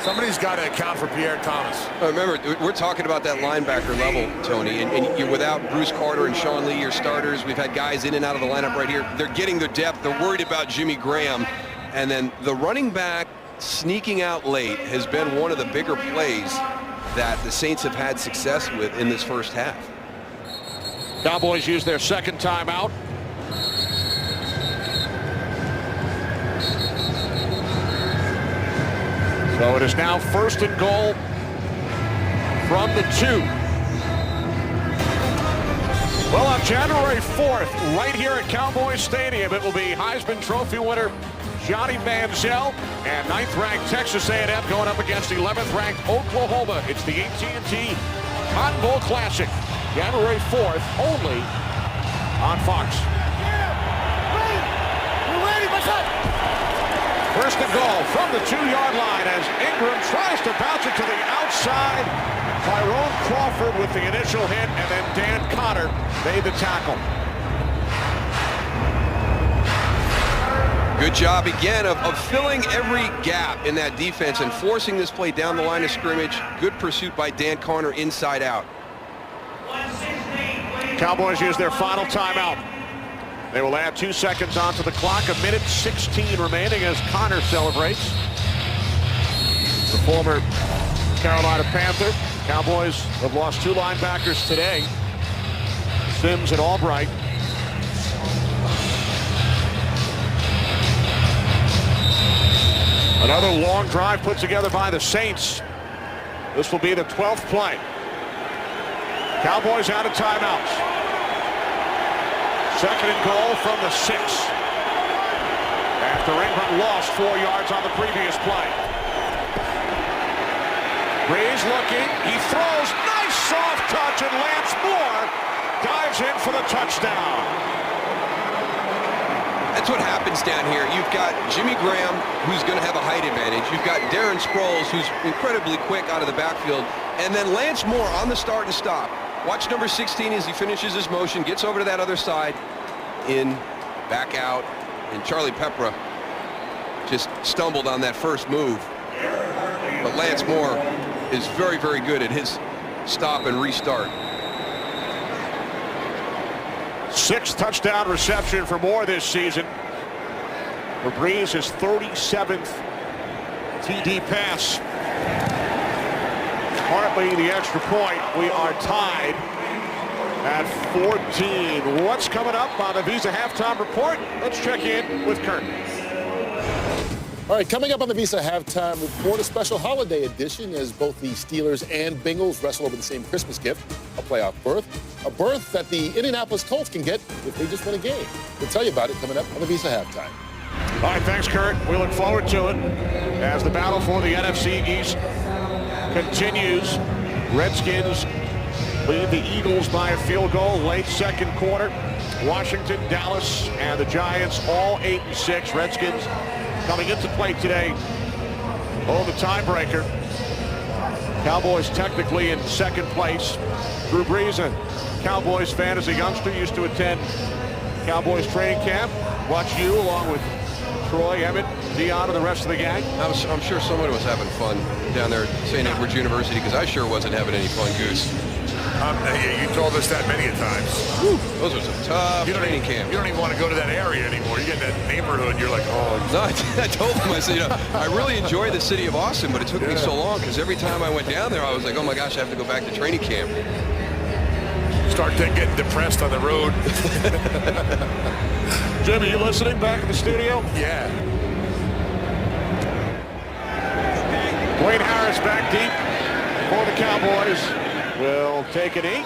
Somebody's got to account for Pierre Thomas. Remember, we're talking about that linebacker level, Tony, and you're without Bruce Carter and Sean Lee, your starters. We've had guys in and out of the lineup right here. They're getting their depth. They're worried about Jimmy Graham. And then the running back sneaking out late has been one of the bigger plays that the Saints have had success with in this first half. Cowboys use their second timeout. So it is now 1st and goal from the 2. Well, on January 4th, right here at Cowboys Stadium, it will be Heisman Trophy winner Johnny Manziel, and 9th-ranked Texas A&M going up against 11th-ranked Oklahoma. It's the AT&T Cotton Bowl Classic, January 4th, only on Fox. First and goal from the 2-yard line as Ingram tries to bounce it to the outside. Tyrone Crawford with the initial hit, and then Dan Connor made the tackle. Good job again of filling every gap in that defense and forcing this play down the line of scrimmage. Good pursuit by Dan Connor inside out. Cowboys use their final timeout. They will add 2 seconds onto the clock. 1:16 remaining as Connor celebrates. The former Carolina Panther. Cowboys have lost 2 linebackers today, Sims and Albright. Another long drive put together by the Saints. This will be the 12th play. Cowboys out of timeouts. Second and goal from the 6. After Ingram lost 4 yards on the previous play. Breeze looking, he throws, nice soft touch, and Lance Moore dives in for the touchdown. That's what happens down here. You've got Jimmy Graham, who's going to have a height advantage. You've got Darren Sproles, who's incredibly quick out of the backfield. And then Lance Moore on the start and stop. Watch number 16 as he finishes his motion, gets over to that other side, in, back out, and Charlie Peppra just stumbled on that first move. But Lance Moore is very, very good at his stop and restart. 6th touchdown reception for Moore this season. For Breeze, his 37th TD pass. Partly the extra point. We are tied at 14. What's coming up on the Visa halftime report? Let's check in with Kurt. All right, coming up on the Visa halftime report, a special holiday edition as both the Steelers and Bengals wrestle over the same Christmas gift, a playoff berth. A berth that the Indianapolis Colts can get if they just win a game. We'll tell you about it coming up on the Visa halftime. All right, thanks, Kurt. We look forward to it as the battle for the NFC East continues. Redskins lead the Eagles by a field goal late second quarter. Washington, Dallas, and the Giants all 8-6. Redskins coming into play today. Oh, the tiebreaker. Cowboys technically in second place. Drew Brees, a Cowboys fan as a youngster, used to attend Cowboys training camp. Watch you along with Troy, Emmett, Dion, and the rest of the gang. I'm sure someone was having fun down there at St. Edward's University, because I sure wasn't having any fun, Goose. You told us that many a times. Whew, those were some tough training camps. You don't even want to go to that area anymore. You get in that neighborhood, you're like, oh. No, I told them, I said, I really enjoy the city of Austin, but it took me so long, because every time I went down there, I was like, oh my gosh, I have to go back to training camp. Start getting depressed on the road. Jim, are you listening back in the studio? Yeah. Dwayne Harris back deep for the Cowboys. Will take an 8.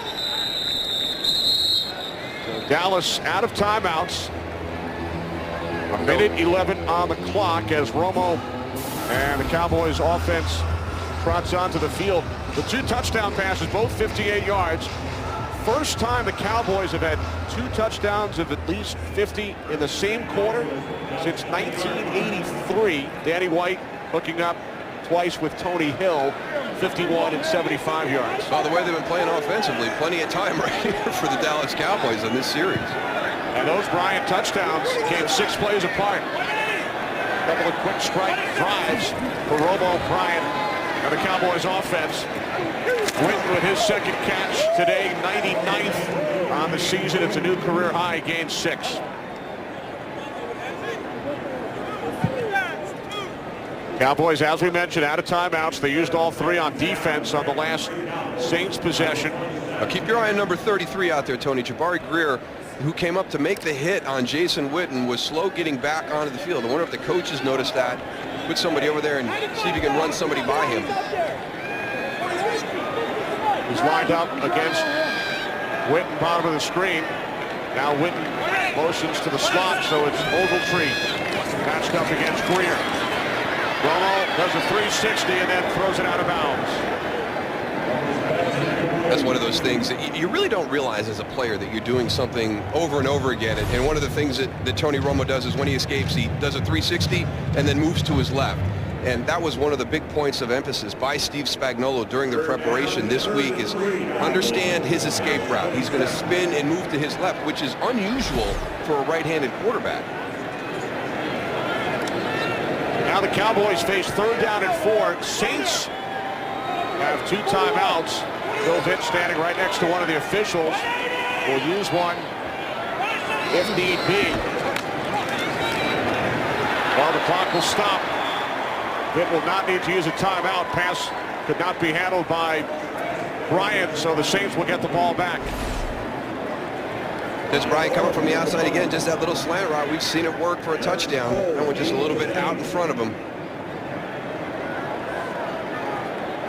So Dallas out of timeouts. 1:11 on the clock as Romo and the Cowboys offense trots onto the field. The 2 touchdown passes, both 58 yards. First time the Cowboys have had 2 touchdowns of at least 50 in the same quarter since 1983. Danny White hooking up twice with Tony Hill, 51 and 75 yards. By the way, they've been playing offensively. Plenty of time right here for the Dallas Cowboys in this series. And those Bryant touchdowns came 6 plays apart. A couple of quick strike drives for Romo, Bryant, and the Cowboys offense. Witten with his second catch today, 99th on the season. It's a new career high, gain 6. Cowboys, as we mentioned, out of timeouts. They used all 3 on defense on the last Saints possession. Now keep your eye on number 33 out there, Tony. Jabari Greer, who came up to make the hit on Jason Witten, was slow getting back onto the field. I wonder if the coaches noticed that. Put somebody over there and see if you can run somebody by him. He's lined up against Witten, bottom of the screen. Now Witten motions to the slot, so it's Ogletree matched up against Greer. Romo does a 360 and then throws it out of bounds. That's one of those things that you really don't realize as a player, that you're doing something over and over again. And one of the things that Tony Romo does is when he escapes, he does a 360 and then moves to his left. And that was one of the big points of emphasis by Steve Spagnuolo during the preparation this week, is understand his escape route. He's going to spin and move to his left, which is unusual for a right-handed quarterback. Now the Cowboys face 3rd down and 4. Saints have 2 timeouts. Bill Vitt standing right next to one of the officials. Will use one if need be. Well, the clock will stop. Vitt will not need to use a timeout. Pass could not be handled by Bryant, so the Saints will get the ball back. There's Bryant coming from the outside again, just that little slant route. We've seen it work for a touchdown, and we're just a little bit out in front of him.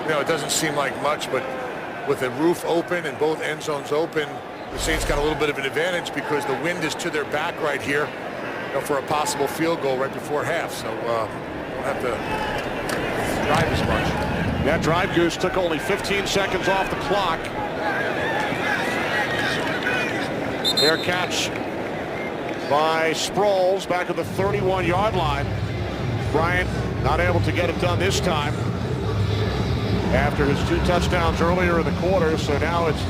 You know, it doesn't seem like much, but with the roof open and both end zones open, the Saints got a little bit of an advantage because the wind is to their back right here, you know, for a possible field goal right before half. So don't have to drive as much. That drive, Goose, took only 15 seconds off the clock. Fair catch by Sproles back at the 31-yard line. Bryant not able to get it done this time after his 2 touchdowns earlier in the quarter. So now it's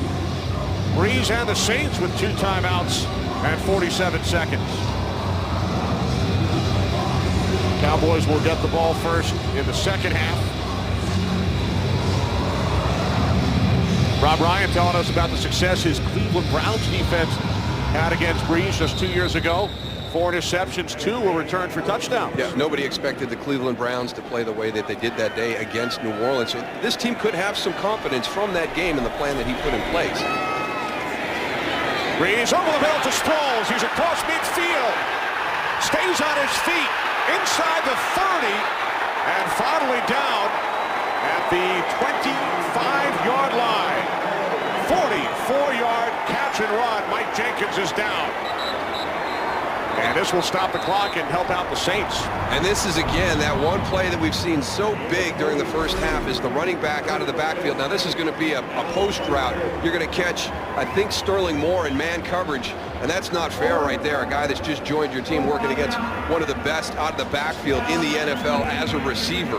Breeze and the Saints with 2 timeouts and 47 seconds. Cowboys will get the ball first in the second half. Rob Ryan telling us about the success his Cleveland Browns defense had against Breeze just 2 years ago. 4 interceptions, 2 were returned for touchdowns. Yeah, nobody expected the Cleveland Browns to play the way that they did that day against New Orleans. So this team could have some confidence from that game and the plan that he put in place. Breeze over the middle to Sproles. He's across midfield. Stays on his feet inside the 30 and finally down at the 25-yard line. 44-yard catch and run. Mike Jenkins is down. And this will stop the clock and help out the Saints. And this is, again, that one play that we've seen so big during the first half is the running back out of the backfield. Now, this is going to be a post route. You're going to catch, I think, Sterling Moore in man coverage, and that's not fair right there. A guy that's just joined your team working against one of the best out of the backfield in the NFL as a receiver.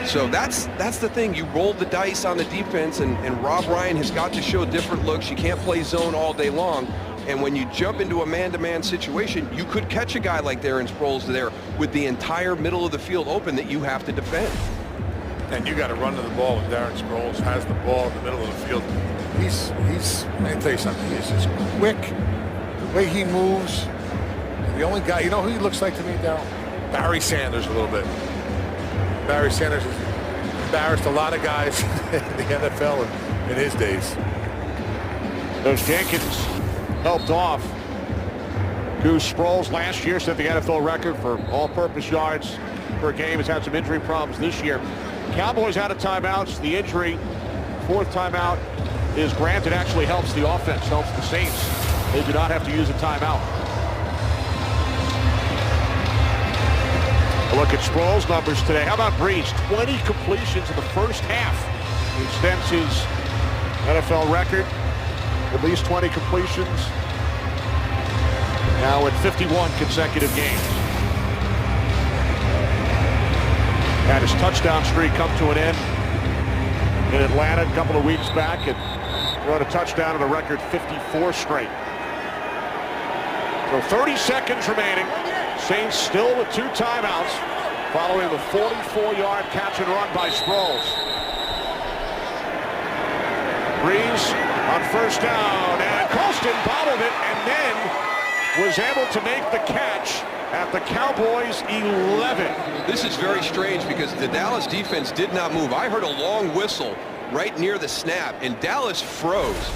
So that's the thing. You rolled the dice on the defense, and Rob Ryan has got to show different looks. You can't play zone all day long. And when you jump into a man-to-man situation, you could catch a guy like Darren Sproles there with the entire middle of the field open that you have to defend. And you got to run to the ball when Darren Sproles has the ball in the middle of the field. He's let me tell you something. He's just quick. The way he moves. The only guy, you know who he looks like to me, Darryl? Barry Sanders a little bit. Barry Sanders has embarrassed a lot of guys in the NFL in his days. Those Jenkins helped off. Goose Sproles last year set the NFL record for all-purpose yards per game. Has had some injury problems this year. Cowboys out of timeouts. The injury, 4th timeout, is granted. Actually helps the offense, helps the Saints. They do not have to use a timeout. A look at Sproles' numbers today. How about Breeze? 20 completions in the first half. He extends his NFL record. At least 20 completions. Now at 51 consecutive games. And his touchdown streak come to an end in Atlanta a couple of weeks back, and wrote a touchdown and a record 54 straight. So 30 seconds remaining. Saints still with 2 timeouts following the 44-yard catch and run by Sproles. Breeze on first down, and Colston bobbled it and then was able to make the catch at the Cowboys 11. This is very strange because the Dallas defense did not move. I heard a long whistle right near the snap, and Dallas froze.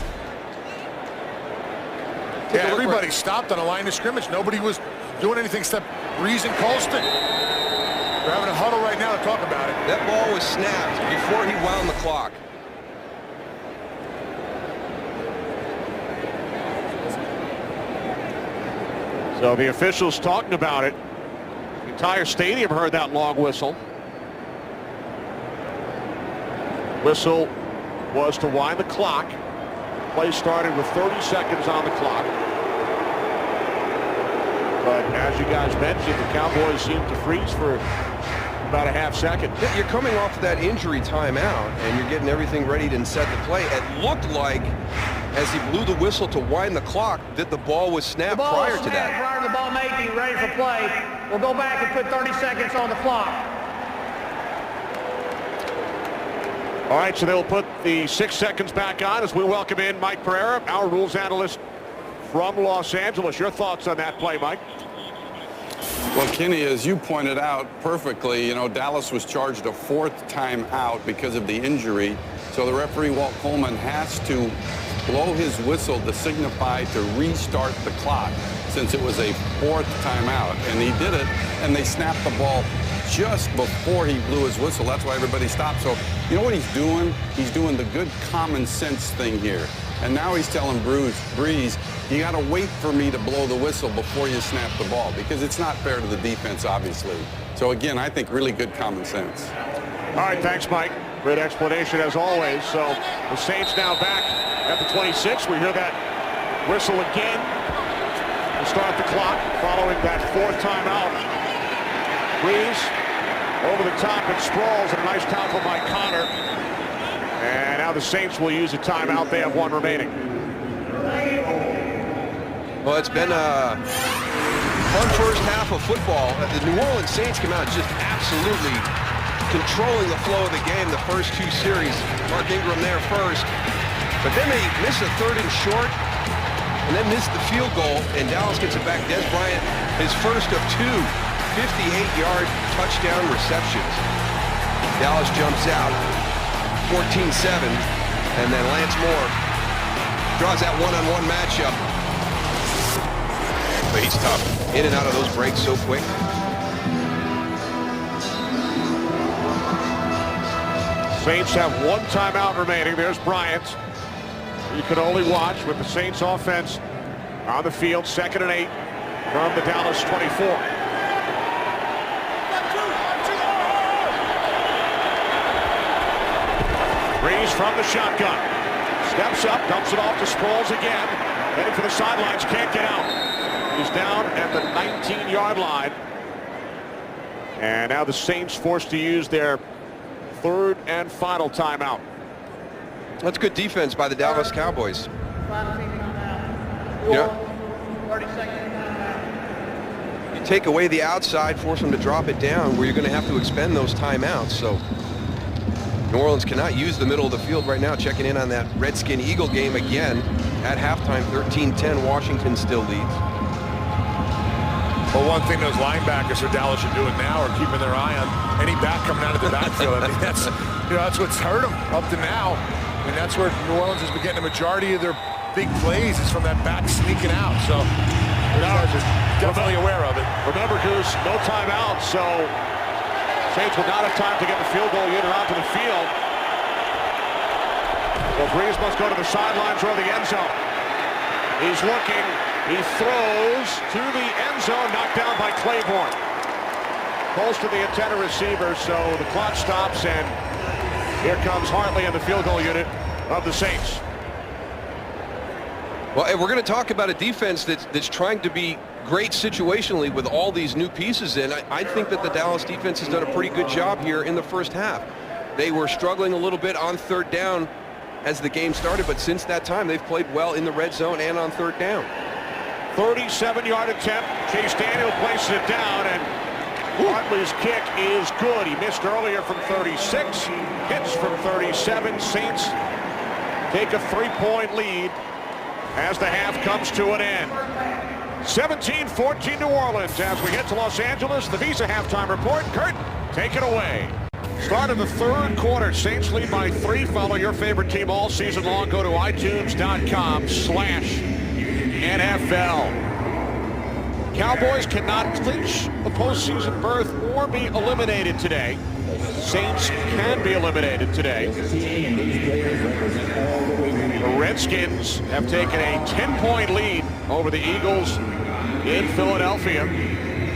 Yeah, everybody stopped on a line of scrimmage. Nobody was doing anything except Breeze and Colston. They're having a huddle right now to talk about it. That ball was snapped before he wound the clock. So the officials talking about it. entire stadium heard that long whistle. Whistle was to wind the clock. Play started with 30 seconds on the clock. But as you guys mentioned, the Cowboys seemed to freeze for about a half second. You're coming off of that injury timeout, and you're getting everything ready to set the play. It looked like, as he blew the whistle to wind the clock, that the ball was snapped prior to that. Prior to the ball making, ready for play. We'll go back and put 30 seconds on the clock. All right, so they'll put the 6 seconds back on as we welcome in Mike Pereira, our rules analyst from Los Angeles. Your thoughts on that play, Mike? Well, Kenny, as you pointed out perfectly, Dallas was charged a 4th time out because of the injury. So the referee, Walt Coleman, has to blow his whistle to signify to restart the clock since it was a 4th time out. And he did it, and they snapped the ball just before he blew his whistle. That's why everybody stopped. So you know what he's doing? He's doing the good common sense thing here. And now he's telling Breeze, you got to wait for me to blow the whistle before you snap the ball, because it's not fair to the defense, obviously. So again, I think really good common sense. All right, thanks, Mike. Great explanation as always. So the Saints now back at the 26. We hear that whistle again to start the clock following that 4th timeout. Breeze over the top and Sproles, and a nice tackle by Connor. And now the Saints will use a timeout. They have 1 remaining. Well, it's been a fun first half of football. The New Orleans Saints come out just absolutely controlling the flow of the game the first 2 series. Mark Ingram there first. But then they miss a 3rd and short, and then miss the field goal, and Dallas gets it back. Des Bryant, his first of 2 58-yard touchdown receptions. Dallas jumps out 14-7, and then Lance Moore draws that one-on-one matchup. But he's tough. In and out of those breaks so quick. Saints have 1 timeout remaining. There's Bryant. You can only watch with the Saints offense on the field. 2nd and 8 from the Dallas 24. Breeze from the shotgun. Steps up, dumps it off to Sproles again. Heading for the sidelines, can't get out. He's down at the 19-yard line. And now the Saints forced to use their 3rd and final timeout. That's good defense by the Dallas Cowboys. Yeah. 30 seconds. You take away the outside, force them to drop it down, where you're going to have to expend those timeouts. So New Orleans cannot use the middle of the field right now. Checking in on that Redskin-Eagle game again. At halftime, 13-10, Washington still leads. Well, one thing those linebackers for Dallas are doing now are keeping their eye on any back coming out of the backfield. I mean, that's what's hurt them up to now. And that's where New Orleans has been getting a majority of their big plays is from that back sneaking out. So those guys are definitely aware of it. Remember, there's no timeout, so Saints will not have time to get the field goal unit onto the field. Well, Breeze must go to the sidelines or the end zone. He's looking. He throws to the end zone, knocked down by Claiborne. Close to the intended receiver, so the clock stops, and here comes Hartley in the field goal unit of the Saints. Well, and we're going to talk about a defense that's trying to be great situationally with all these new pieces in. I think that the Dallas defense has done a pretty good job here in the first half. They were struggling a little bit on 3rd down as the game started, but since that time, they've played well in the red zone and on 3rd down. 37-yard attempt. Chase Daniel places it down, and Hartley's kick is good. He missed earlier from 36, hits from 37. Saints take a 3-point lead as the half comes to an end. 17-14 New Orleans as we get to Los Angeles. The Visa halftime report. Kurt, take it away. Start of the 3rd quarter. Saints lead by 3. Follow your favorite team all season long. Go to iTunes.com/NFL. Cowboys cannot clinch a postseason berth or be eliminated today. Saints can be eliminated today. The Redskins have taken a 10-point lead over the Eagles in Philadelphia.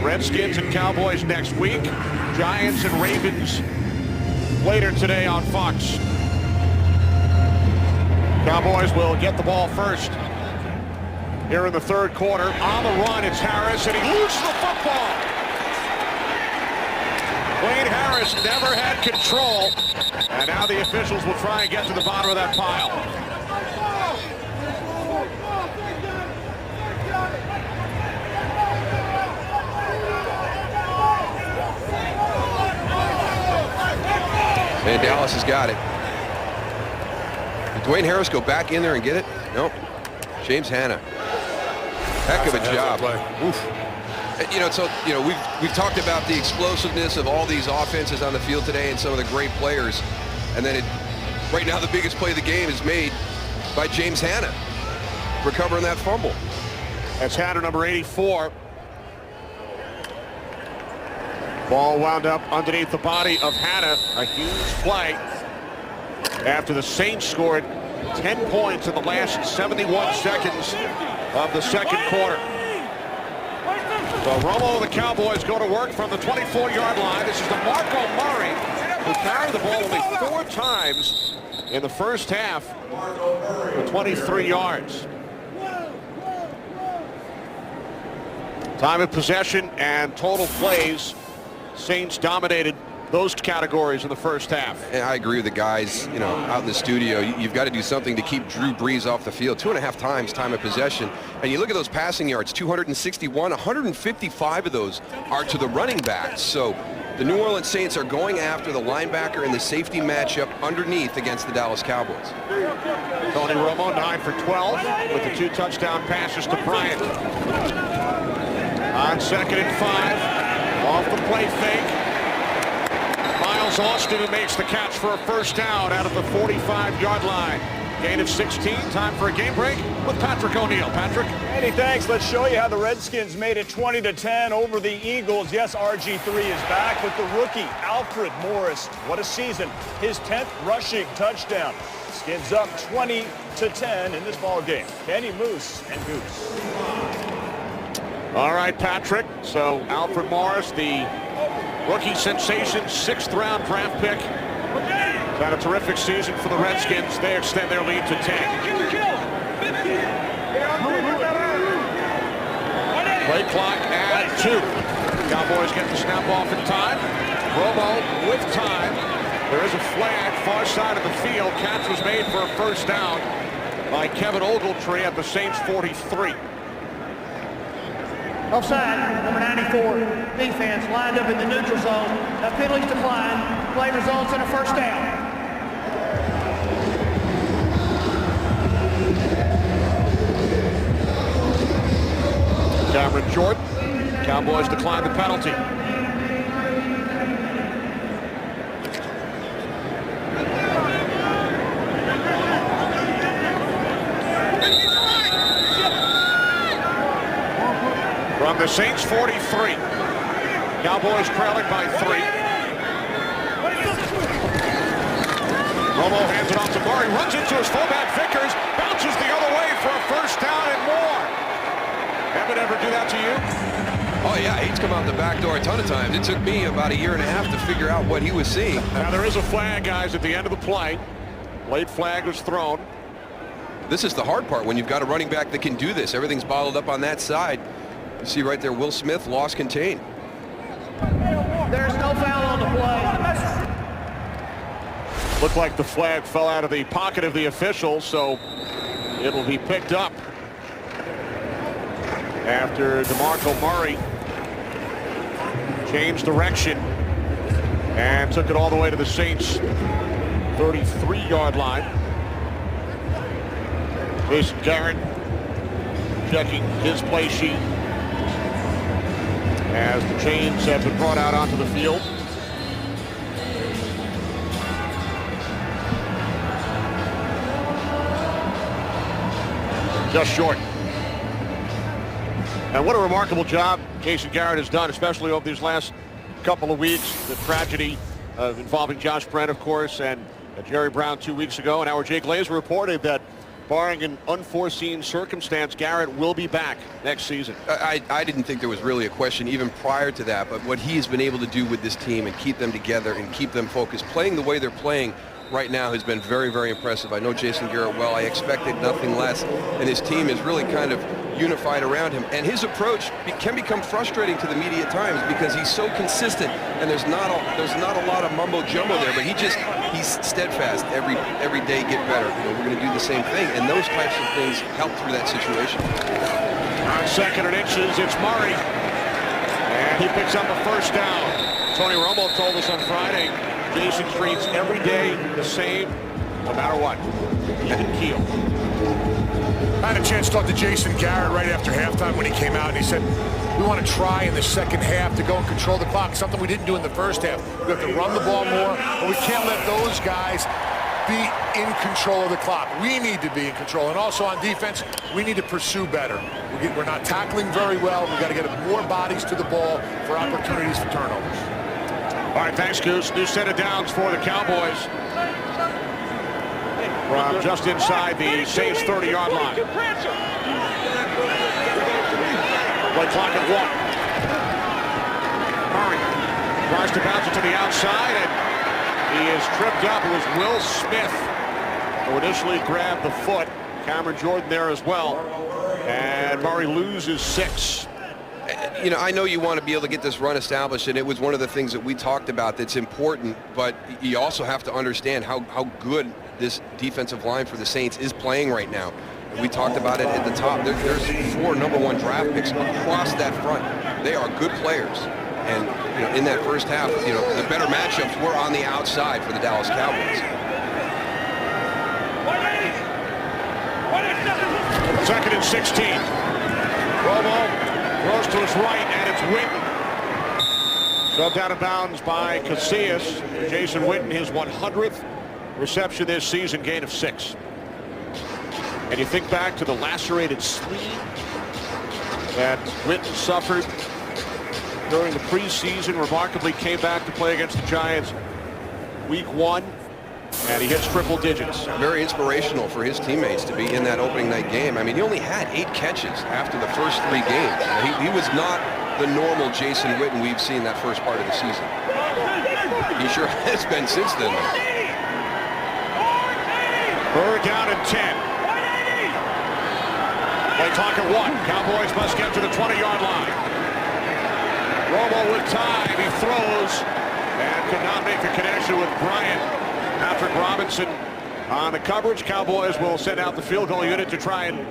Redskins and Cowboys next week. Giants and Ravens later today on Fox. Cowboys will get the ball first here in the third quarter. On the run, it's Harris, and he loses the football. Wayne Harris never had control, and now the officials will try and get to the bottom of that pile. And Dallas has got it. Did Dwayne Harris go back in there and get it? Nope. James Hanna. Heck of a job. You know, so we've talked about the explosiveness of all these offenses on the field today and some of the great players, and then right now the biggest play of the game is made by James Hanna, recovering that fumble. That's Hanna, number 84. Ball wound up underneath the body of Hanna. A huge play after the Saints scored 10 points in the last 71 seconds of the second quarter. So Romo and the Cowboys go to work from the 24-yard line. This is DeMarco Murray, who carried the ball only 4 times in the first half for 23 yards. Time of possession and total plays, Saints dominated those categories in the first half. And I agree with the guys, out in the studio. You've got to do something to keep Drew Brees off the field. 2.5 times time of possession. And you look at those passing yards, 261, 155 of those are to the running backs. So the New Orleans Saints are going after the linebacker and the safety matchup underneath against the Dallas Cowboys. Tony Romo, 9 for 12 with the 2 touchdown passes to Bryant. On 2nd and 5, off the play fake. Miles Austin, who makes the catch for a first down out of the 45-yard line. Gain of 16. Time for a game break with Patrick O'Neill. Patrick. Eddie, thanks. Let's show you how the Redskins made it 20-10 over the Eagles. Yes, RG3 is back with the rookie, Alfred Morris. What a season. His 10th rushing touchdown. Skins up 20-10 in this ball game. Kenny Moose and Goose. All right, Patrick. So Alfred Morris, the rookie sensation, 6th round draft pick. Had a terrific season for the Redskins. They extend their lead to 10. Play clock at 2. Cowboys get the snap off in time. Romo with time. There is a flag far side of the field. Catch was made for a first down by Kevin Ogletree at the Saints 43. Offside, number 94, defense lined up in the neutral zone. Now penalties decline. Play results in a first down. Cameron Jordan. Cowboys decline the penalty. From the Saints 43. Cowboys trailing by 3. Romo hands it off to Murray, runs into his fullback Vickers, bounces the other way for a first down and more. Ever do that to you? Oh, yeah, he's come out the back door a ton of times. It took me about a year and a half to figure out what he was seeing. Now there is a flag, guys, at the end of the play. Late flag was thrown. This is the hard part when you've got a running back that can do this. Everything's bottled up on that side. You see right there, Will Smith, lost contain. There's no foul on the play. Looked like the flag fell out of the pocket of the official, so it'll be picked up after DeMarco Murray changed direction and took it all the way to the Saints 33-yard line. Jason Garrett checking his play sheet as the chains have been brought out onto the field. Just short. And what a remarkable job Jason Garrett has done, especially over these last couple of weeks. The tragedy involving Josh Brent, of course, and Jerry Brown 2 weeks ago. And our Jay Glazer reported that barring an unforeseen circumstance, Garrett will be back next season. I didn't think there was really a question even prior to that, but what he has been able to do with this team and keep them together and keep them focused, playing the way they're playing right now has been very, very impressive. I know Jason Garrett well. I expected nothing less, and his team is really kind of unified around him. And his approach can become frustrating to the media at times because he's so consistent, and there's not a lot of mumbo jumbo there. But he's steadfast. Every day get better. We're going to do the same thing, and those types of things help through that situation. On 2nd and inches, it's Murray, and he picks up a first down. Tony Romo told us on Friday, Jason treats every day the same, no matter what. Even keel. I had a chance to talk to Jason Garrett right after halftime when he came out, and he said, we want to try in the second half to go and control the clock, something we didn't do in the first half. We have to run the ball more, but we can't let those guys be in control of the clock. We need to be in control, and also on defense, we need to pursue better. We're not tackling very well. We've got to get more bodies to the ball for opportunities for turnovers. All right, thanks, Goose. New set of downs for the Cowboys. From just inside the Saints 30-yard line. Play clock at 1. Murray tries to bounce it to the outside, and he is tripped up. It was Will Smith who initially grabbed the foot. Cameron Jordan there as well. And Murray loses 6. I know you want to be able to get this run established, and it was one of the things that we talked about that's important, but you also have to understand how good this defensive line for the Saints is playing right now. We talked about it at the top. There's 4 number-1 draft picks across that front. They are good players. And in that first half, the better matchups were on the outside for the Dallas Cowboys. 2nd and 16. Romo throws to his right, and it's Witten. Shoved out of bounds by Casillas. Jason Witten, his 100th reception this season, gain of 6. And you think back to the lacerated sleeve that Witten suffered during the preseason, remarkably came back to play against the Giants week 1, and he hits triple digits. Very inspirational for his teammates to be in that opening night game. I mean, he only had 8 catches after the first 3 games. He was not the normal Jason Witten we've seen that first part of the season. He sure has been since then, though. Bird down at 10. Play clock at 1. Cowboys must get to the 20-yard line. Romo with time. He throws and could not make the connection with Bryant. Patrick Robinson on the coverage. Cowboys will send out the field goal unit to try and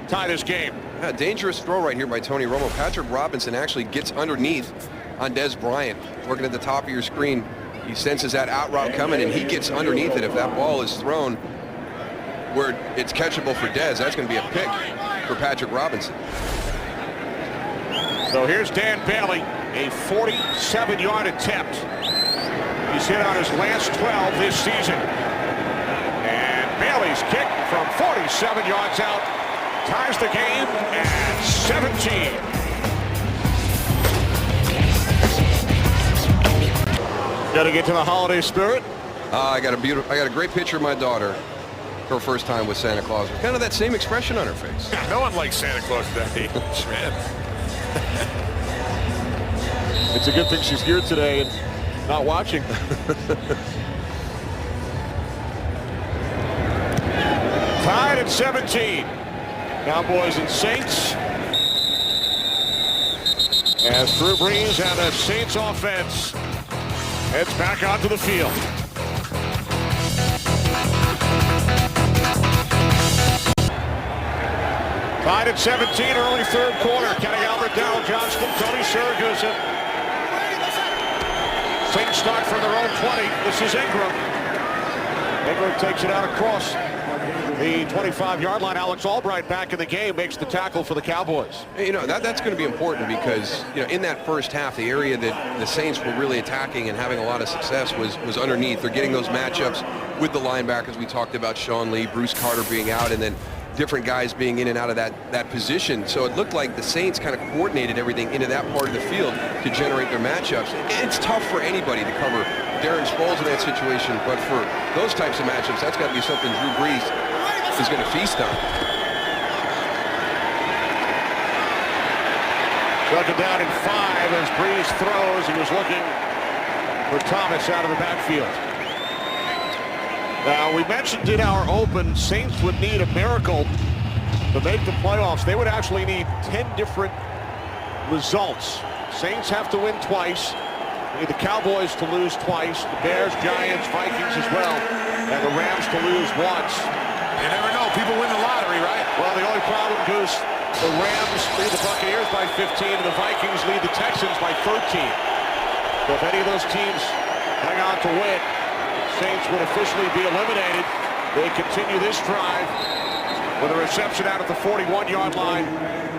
tie this game. A dangerous throw right here by Tony Romo. Patrick Robinson actually gets underneath on Des Bryant. Working at the top of your screen, he senses that out route coming, and he gets underneath it. If that ball is thrown where it's catchable for Des, that's going to be a pick for Patrick Robinson. So here's Dan Bailey, a 47-yard attempt. He's hit on his last 12 this season. And Bailey's kick from 47 yards out ties the game at 17. Got to get to the holiday spirit. I got a great picture of my daughter, her first time with Santa Claus. Kind of that same expression on her face. No one likes Santa Claus at that age, man. It's a good thing she's here today and not watching. Tied at 17. Cowboys and Saints. As Drew Brees and the Saints offense heads back onto the field. Tied at 17, early 3rd quarter. Kenny Albert, Darryl Johnston, Tony Siragusa. Saints start from their own 20. This is Ingram. Ingram takes it out across the 25-yard line. Alex Albright back in the game, makes the tackle for the Cowboys. That's going to be important because, in that first half, the area that the Saints were really attacking and having a lot of success was underneath. They're getting those matchups with the linebackers. We talked about Sean Lee, Bruce Carter being out, and then different guys being in and out of that position. So it looked like the Saints kind of coordinated everything into that part of the field to generate their matchups. It's tough for anybody to cover Darren Sproles in that situation, but for those types of matchups, that's got to be something Drew Brees is going to feast on. Second down and 5 as Breeze throws. He was looking for Thomas out of the backfield. Now, we mentioned in our open, Saints would need a miracle to make the playoffs. They would actually need 10 different results. Saints have to win twice. They need the Cowboys to lose twice, the Bears, Giants, Vikings as well, and the Rams to lose once. You never know. People win the lottery, right? Well, the only problem, Goose, the Rams lead the Buccaneers by 15, and the Vikings lead the Texans by 13. So if any of those teams hang on to win, Saints would officially be eliminated. They continue this drive with a reception out at the 41-yard line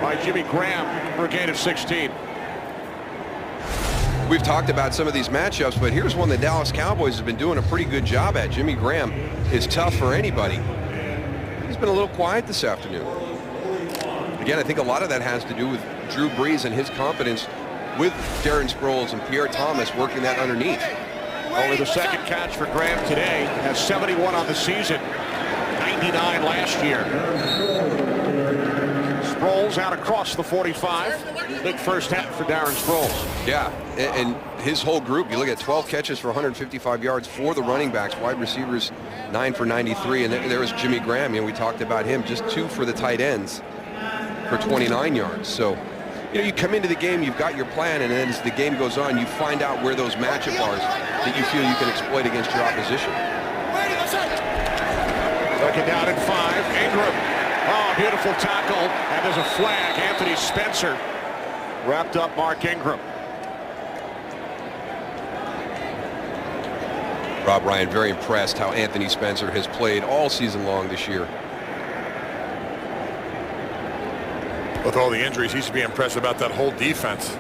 by Jimmy Graham for a gain of 16. We've talked about some of these matchups, but here's one the Dallas Cowboys have been doing a pretty good job at. Jimmy Graham is tough for anybody. He's been a little quiet this afternoon. Again, I think a lot of that has to do with Drew Brees and his confidence with Darren Sproles and Pierre Thomas working that underneath. Only the second catch for Graham today. Has 71 on the season. 99 last year. Sproles out across the 45. Big first half for Darren Sproles. Yeah, and his whole group, you look at 12 catches for 155 yards for the running backs, wide receivers 9 for 93, and there was Jimmy Graham. You know, we talked about him, just 2 for the tight ends for 29 yards. So, you know, you come into the game, you've got your plan, and then as the game goes on, you find out where those matchup are that you feel you can exploit against your opposition. Second down and 5. Ingram. Oh, beautiful tackle. And there's a flag. Anthony Spencer wrapped up Mark Ingram. Rob Ryan very impressed how Anthony Spencer has played all season long this year. With all the injuries, he should be impressed about that whole defense.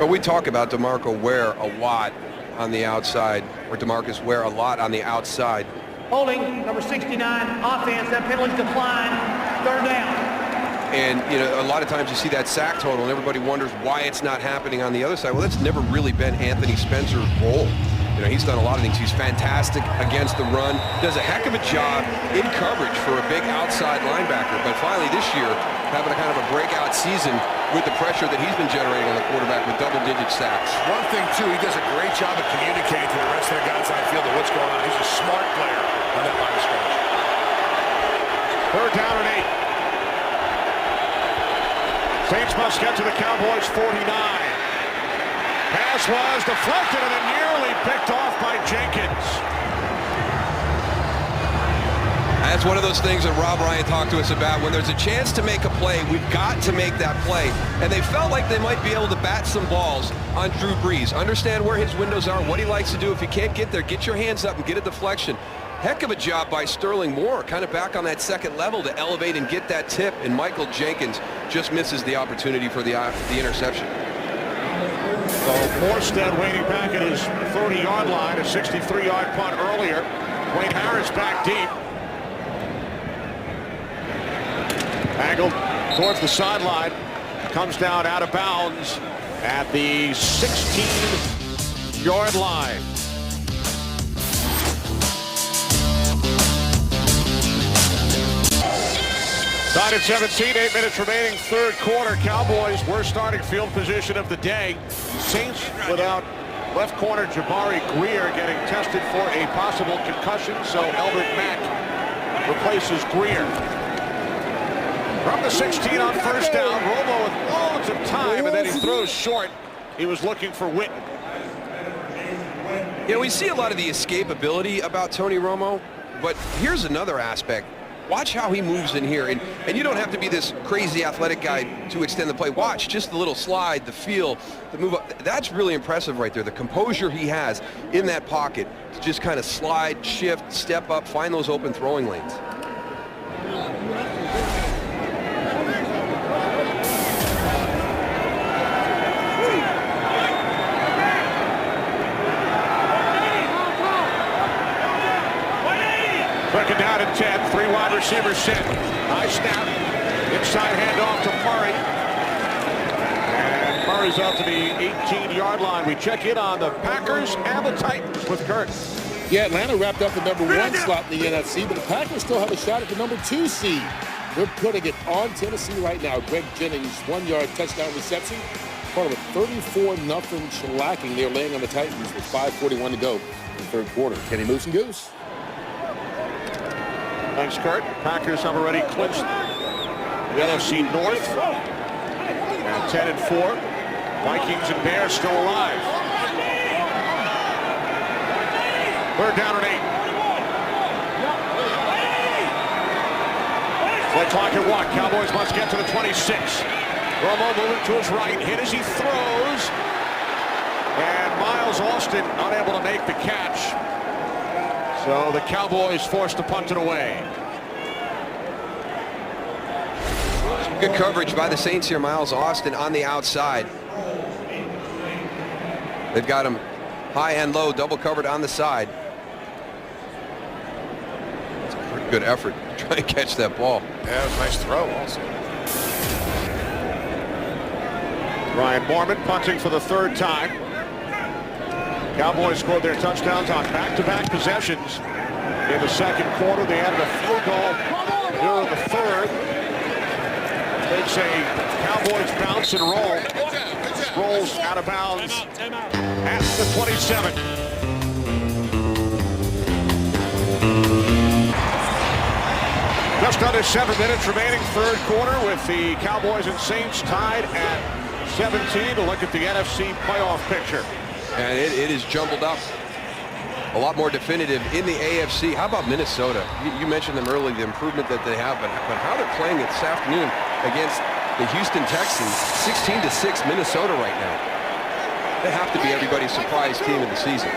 But we talk about DeMarco Ware a lot on the outside, or DeMarcus Ware a lot on the outside. Holding, number 69, offense. That penalty's declined. Third down. And, you know, a lot of times you see that sack total and everybody wonders why it's not happening on the other side. Well, that's never really been Anthony Spencer's role. You know, he's done a lot of things. He's fantastic against the run, does a heck of a job in coverage for a big outside linebacker. But finally this year, having a kind of a breakout season with the pressure that he's been generating on the quarterback with double-digit sacks. One thing, too, he does a great job of communicating to the rest of the guys on the field of what's going on. He's a smart player on that line of scrimmage. Third down and 8. Saints must get to the Cowboys 49. Pass was deflected and then nearly picked off by Jenkins. That's one of those things that Rob Ryan talked to us about. When there's a chance to make a play, we've got to make that play. And they felt like they might be able to bat some balls on Drew Brees. Understand where his windows are, what he likes to do. If you can't get there, get your hands up and get a deflection. Heck of a job by Sterling Moore, kind of back on that second level to elevate and get that tip. And Michael Jenkins just misses the opportunity for the interception. So Morstead waiting back at his 30-yard line, a 63-yard punt earlier. Wayne Harris back deep. Angled towards the sideline. Comes down out of bounds at the 16-yard line. Tied at 17, 8 minutes remaining, third quarter. Cowboys, worst starting field position of the day. Saints without left corner Jabari Greer getting tested for a possible concussion, so Elbert Mack replaces Greer. From the 16 on first down, Romo with loads of time, and then he throws short. He was looking for Witten. Yeah, we see a lot of the escapability about Tony Romo, but here's another aspect. Watch how he moves in here, and you don't have to be this crazy athletic guy to extend the play. Watch just the little slide, the feel, the move up. That's really impressive right there. The composure he has in that pocket to just kind of slide, shift, step up, find those open throwing lanes. Second down and 10, 3 wide receivers set. High snap, inside handoff to Murray. And Murray's up to the 18-yard line. We check in on the Packers and the Titans with Kurt. Yeah, Atlanta wrapped up the #1 slot in the NFC, but the Packers still have a shot at the #2 seed. They're putting it on Tennessee right now. Greg Jennings, 1-yard touchdown reception. Part of a 34-0 shellacking they're laying on the Titans with 5:41 to go in the third quarter. Kenny Moose and Goose. Thanks, Kurt. Packers have already clinched the NFC North at 10-4. Vikings and Bears still alive. Third down and 8. Play clock at 1. Cowboys must get to the 26. Romo moving to his right, hit as he throws. And Miles Austin unable to make the catch. So the Cowboys forced to punt it away. Good coverage by the Saints here. Miles Austin on the outside. They've got him high and low, double covered on the side. It's a pretty good effort to try and catch that ball. Yeah, it was a nice throw also. Ryan Mormon punting for the third time. Cowboys scored their touchdowns on back-to-back possessions in the second quarter. They added a field goal here in the third. Takes a Cowboys bounce and roll. Rolls out of bounds at the 27. Just under 7 minutes remaining, third quarter, with the Cowboys and Saints tied at 17 to look at the NFC playoff picture. And it is jumbled up. A lot more definitive in the AFC. How about Minnesota? You mentioned them earlier, the improvement that they have, but how they're playing it this afternoon against the Houston Texans. 16-6 Minnesota right now. They have to be everybody's surprise team of the season.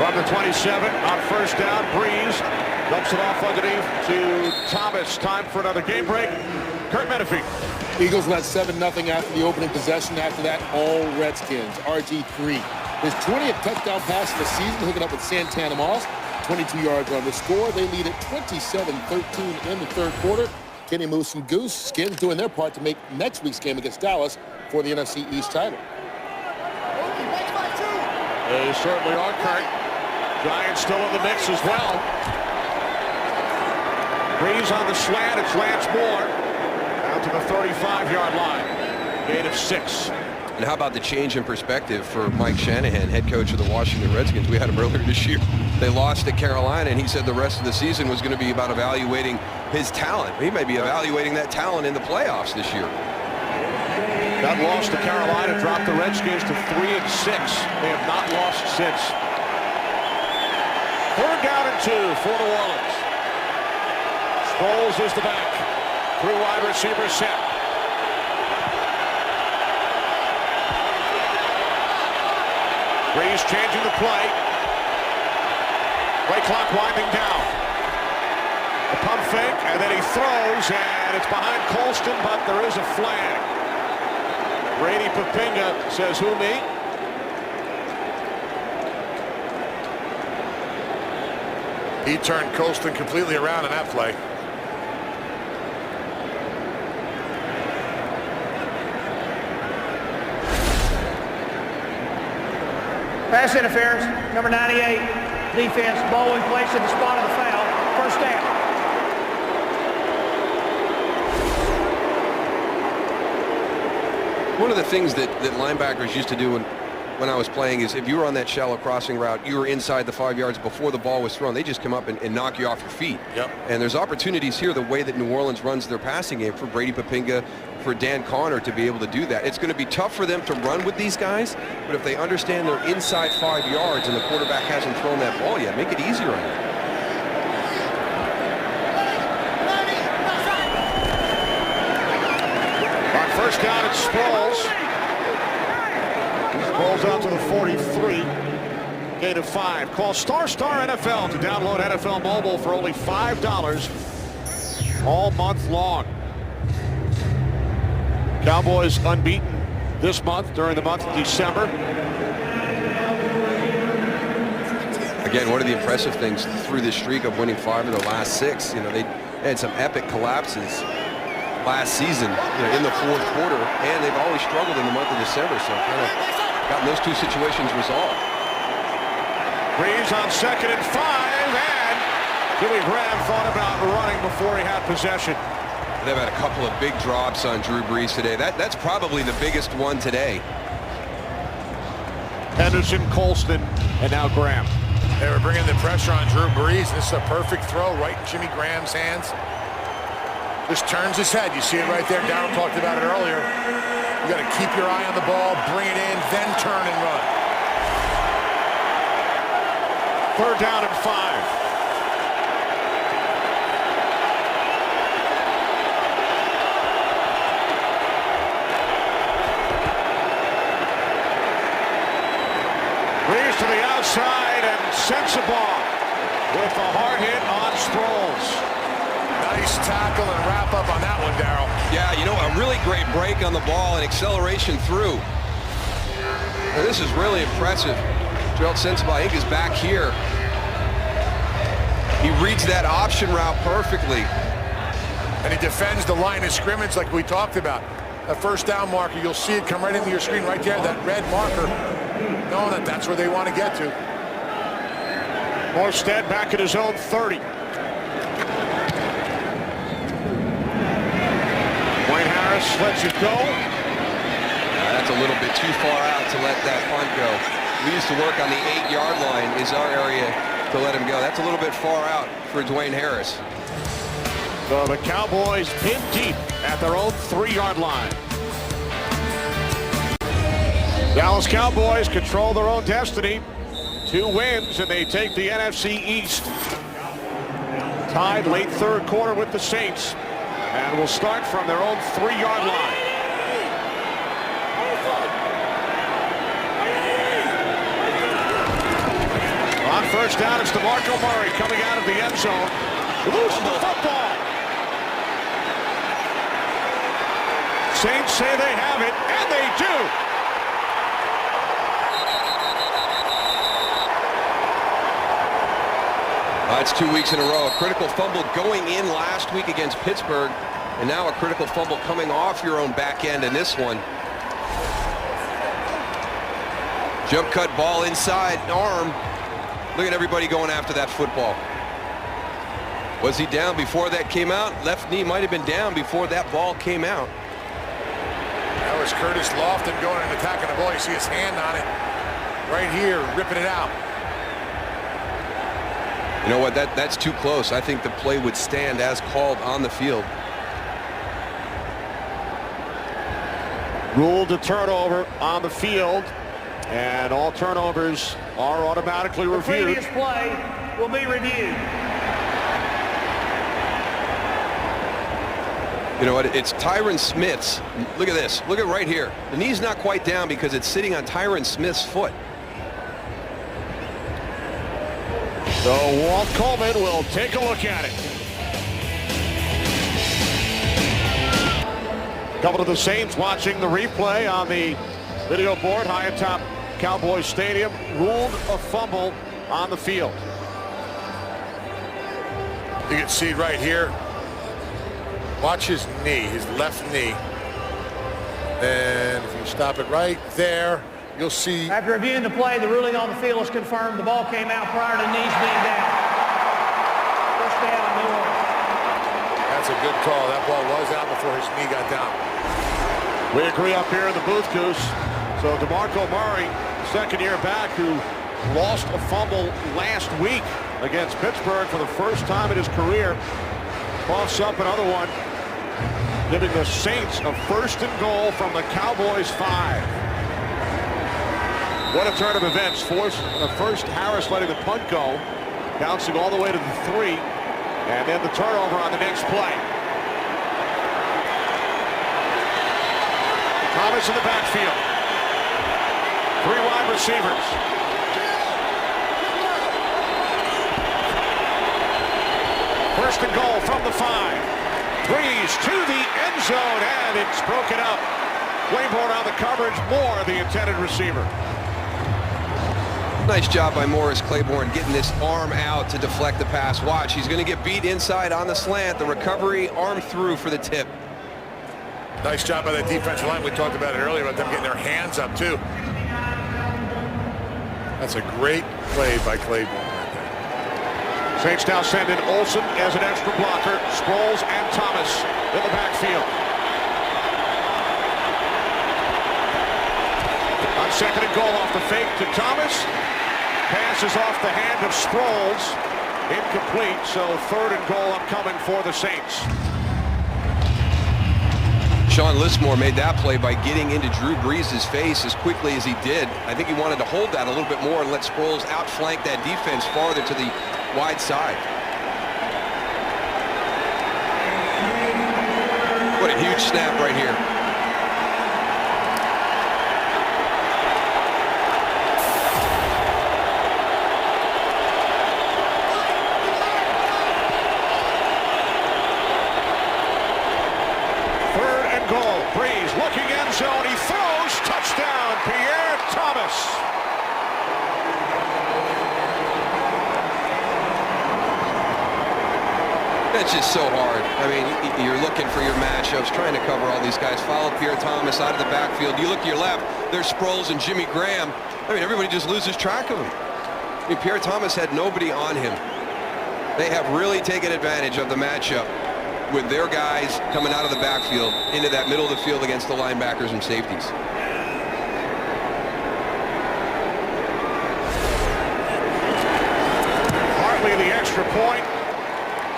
From the 27 on first down, Breeze dumps it off underneath to Thomas. Time for another game break. Kurt Menefee. Eagles led 7-0 after the opening possession. After that, all Redskins. RG3. His 20th touchdown pass of the season, hooking up with Santana Moss. 22 yards on the score. They lead at 27-13 in the third quarter. Kenny Moose and Goose Skins doing their part to make next week's game against Dallas for the NFC East title. They certainly are, Kurt. Giants still in the mix as well. Breeze on the slant. It's Lance Moore. Down to the 35-yard line. Gain of 6. And how about the change in perspective for Mike Shanahan, head coach of the Washington Redskins? We had him earlier this year. They lost at Carolina, and he said the rest of the season was going to be about evaluating his talent. He may be evaluating that talent in the playoffs this year. That loss to Carolina dropped the Redskins to 3-6. They have not lost since. Third down and 2 for New Orleans. Sproles is the back. Three wide receiver set. Breeze changing the play. Play clock winding down. A pump fake, and then he throws, and it's behind Colston, but there is a flag. Brady Papinga says, who, me? He turned Colston completely around in that play. Pass interference, number 98, defense, ball in place at the spot of the foul, first down. One of the things that linebackers used to do when I was playing is if you were on that shallow crossing route, you were inside the 5 yards before the ball was thrown. They just come up and knock you off your feet. Yep. And there's opportunities here, the way that New Orleans runs their passing game, for Brady Papinga, for Dan Connor to be able to do that. It's going to be tough for them to run with these guys, but if they understand they're inside 5 yards and the quarterback hasn't thrown that ball yet, make it easier on them. On first down, it's Sproles. Sproles out to the 43. Gain of 5. Call Star NFL to download NFL Mobile for only $5 all month long. Cowboys unbeaten this month during the month of December. Again, one of the impressive things through this streak of winning 5 of their last 6, they had some epic collapses last season, in the fourth quarter, and they've always struggled in the month of December. So kind of gotten those two situations resolved. Breeze on 2nd and 5, and Jimmy Graham thought about running before he had possession. They've had a couple of big drops on Drew Brees today. That's probably the biggest one today. Henderson, Colston, and now Graham. They were bringing the pressure on Drew Brees. This is a perfect throw right in Jimmy Graham's hands. Just turns his head. You see it right there. Darryl talked about it earlier. You got to keep your eye on the ball, bring it in, then turn and run. 3rd down and 5. Breeze to the outside and sends the ball with a hard hit on Sproles. Nice tackle and wrap up on that one, Darryl. Yeah, you know, a really great break on the ball and acceleration through. Now, this is really impressive. Gerald Sensabaugh, I think, is back here. He reads that option route perfectly. And he defends the line of scrimmage like we talked about. That 1st down marker, you'll see it come right into your screen right there, that red marker, knowing that that's where they want to get to. Morstead back at his own 30. Wayne Harris lets it go. That's a little bit too far out to let that punt go. We used to work on the 8-yard line is our area to let him go. That's a little bit far out for Dwayne Harris. So the Cowboys pin deep at their own 3-yard line. Dallas Cowboys control their own destiny. 2 wins and they take the NFC East. Tied late 3rd quarter with the Saints and will start from their own 3-yard line. On 1st down, it's DeMarco Murray coming out of the end zone. Losing the football. Saints say they have it, and they do. It's 2 weeks in a row. A critical fumble going in last week against Pittsburgh, and now a critical fumble coming off your own back end in this one. Jump cut ball inside, arm. Look at everybody going after that football. Was he down before that came out? Left knee might have been down before that ball came out. That was Curtis Lofton going and attacking the ball. You see his hand on it right here, ripping it out. You know what? That's too close. I think the play would stand as called on the field. Ruled a turnover on the field, and all turnovers are automatically The reviewed. previous play will be reviewed. You know what? It's Tyron Smith's. Look at this. Look at right here. The knee's not quite down because it's sitting on Tyron Smith's foot. So Walt Coleman will take a look at it. A couple of the Saints watching the replay on the video board high atop Cowboys Stadium. Ruled a fumble on the field. You can see right here. Watch his knee, his left knee. And if you stop it right there, you'll see. After reviewing the play, the ruling on the field is confirmed. The ball came out prior to knees being down. 1st down, New Orleans. That's a good call. That ball was out before his knee got down. We agree up here in the booth, Goose. So DeMarco Murray, 2nd year back, who lost a fumble last week against Pittsburgh for the first time in his career, coughs up another one, giving the Saints a 1st and goal from the Cowboys 5. What a turn of events. First Harris letting the punt go, bouncing all the way to the 3, and then the turnover on the next play. Thomas in the backfield. 3 wide receivers. First and goal from the 5. Breeze to the end zone, and it's broken up. Claiborne on the coverage, Moore the intended receiver. Nice job by Morris Claiborne getting this arm out to deflect the pass. Watch, he's going to get beat inside on the slant. The recovery, arm through for the tip. Nice job by the defensive line. We talked about it earlier about them getting their hands up too. That's a great play by Claiborne right there. Saints now send in Olsen as an extra blocker. Sproles and Thomas in the backfield. On second and goal, off the fake to Thomas. Pass is off the hand of Sproles. Incomplete, so third and goal upcoming for the Saints. Sean Lismore made that play by getting into Drew Brees' face as quickly as he did. I think he wanted to hold that a little bit more and let Sproles outflank that defense farther to the wide side. What a huge snap right here. Breeze looking end zone. He throws. Touchdown, Pierre Thomas. It's just so hard. I mean, you're looking for your matchups, trying to cover all these guys. Follow Pierre Thomas out of the backfield. You look to your left, there's Sproles and Jimmy Graham. I mean, everybody just loses track of him. I mean, Pierre Thomas had nobody on him. They have really taken advantage of the matchup with their guys coming out of the backfield into that middle of the field against the linebackers and safeties. Hartley the extra point.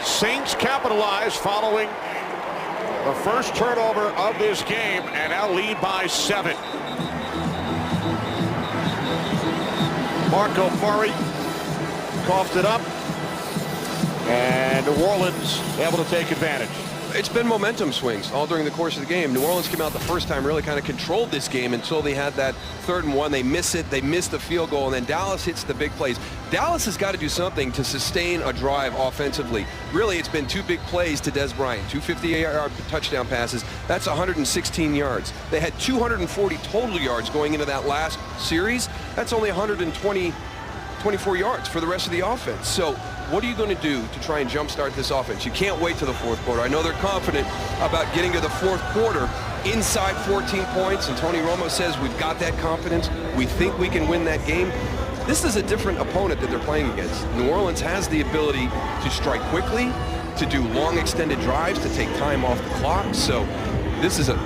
Saints capitalize following the first turnover of this game and now lead by 7. Marco Murray coughed it up. And New Orleans able to take advantage. It's been momentum swings all during the course of the game. New Orleans came out the first time, really kind of controlled this game until they had that 3rd and 1. They miss it. They miss the field goal, and then Dallas hits the big plays. Dallas has got to do something to sustain a drive offensively. Really, it's been 2 big plays to Des Bryant, 2 58-yard touchdown passes. That's 116 yards. They had 240 total yards going into that last series. That's only 24 yards for the rest of the offense. So what are you going to do to try and jumpstart this offense? You can't wait to the 4th quarter. I know they're confident about getting to the 4th quarter inside 14 points, and Tony Romo says we've got that confidence. We think we can win that game. This is a different opponent that they're playing against. New Orleans has the ability to strike quickly, to do long extended drives, to take time off the clock. So this is a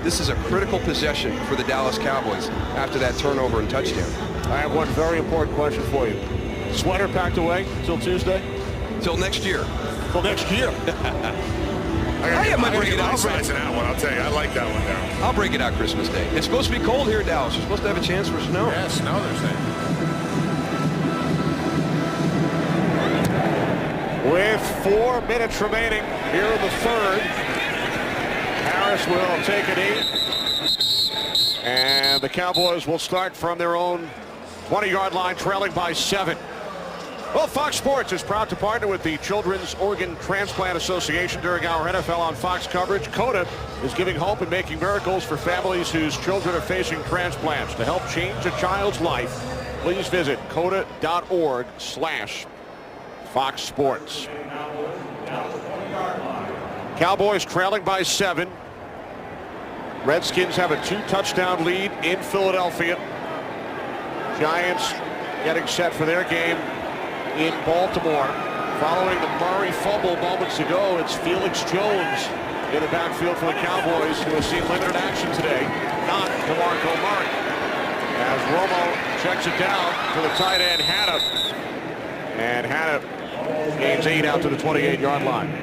critical possession for the Dallas Cowboys after that turnover and touchdown. I have one very important question for you. Sweater packed away till Tuesday? Till next year. Till next year. I might break it out. That one, I'll tell you. I like that one down. I'll break it out Christmas Day. It's supposed to be cold here in Dallas. You're supposed to have a chance for snow. Yeah, snow, they're saying. With 4 minutes remaining here in the 3rd, Harris will take a knee. And the Cowboys will start from their own 20-yard line, trailing by 7. Well, Fox Sports is proud to partner with the Children's Organ Transplant Association during our NFL on Fox coverage. CODA is giving hope and making miracles for families whose children are facing transplants. To help change a child's life, please visit coda.org/Fox Sports. Cowboys trailing by 7. Redskins have a 2-touchdown lead in Philadelphia. Giants getting set for their game in Baltimore. Following the Murray fumble moments ago, it's Felix Jones in the backfield for the Cowboys, who has seen limited action today. Not DeMarco Murray. As Romo checks it down to the tight end, Hanna. And Hanna gains 8 out to the 28-yard line.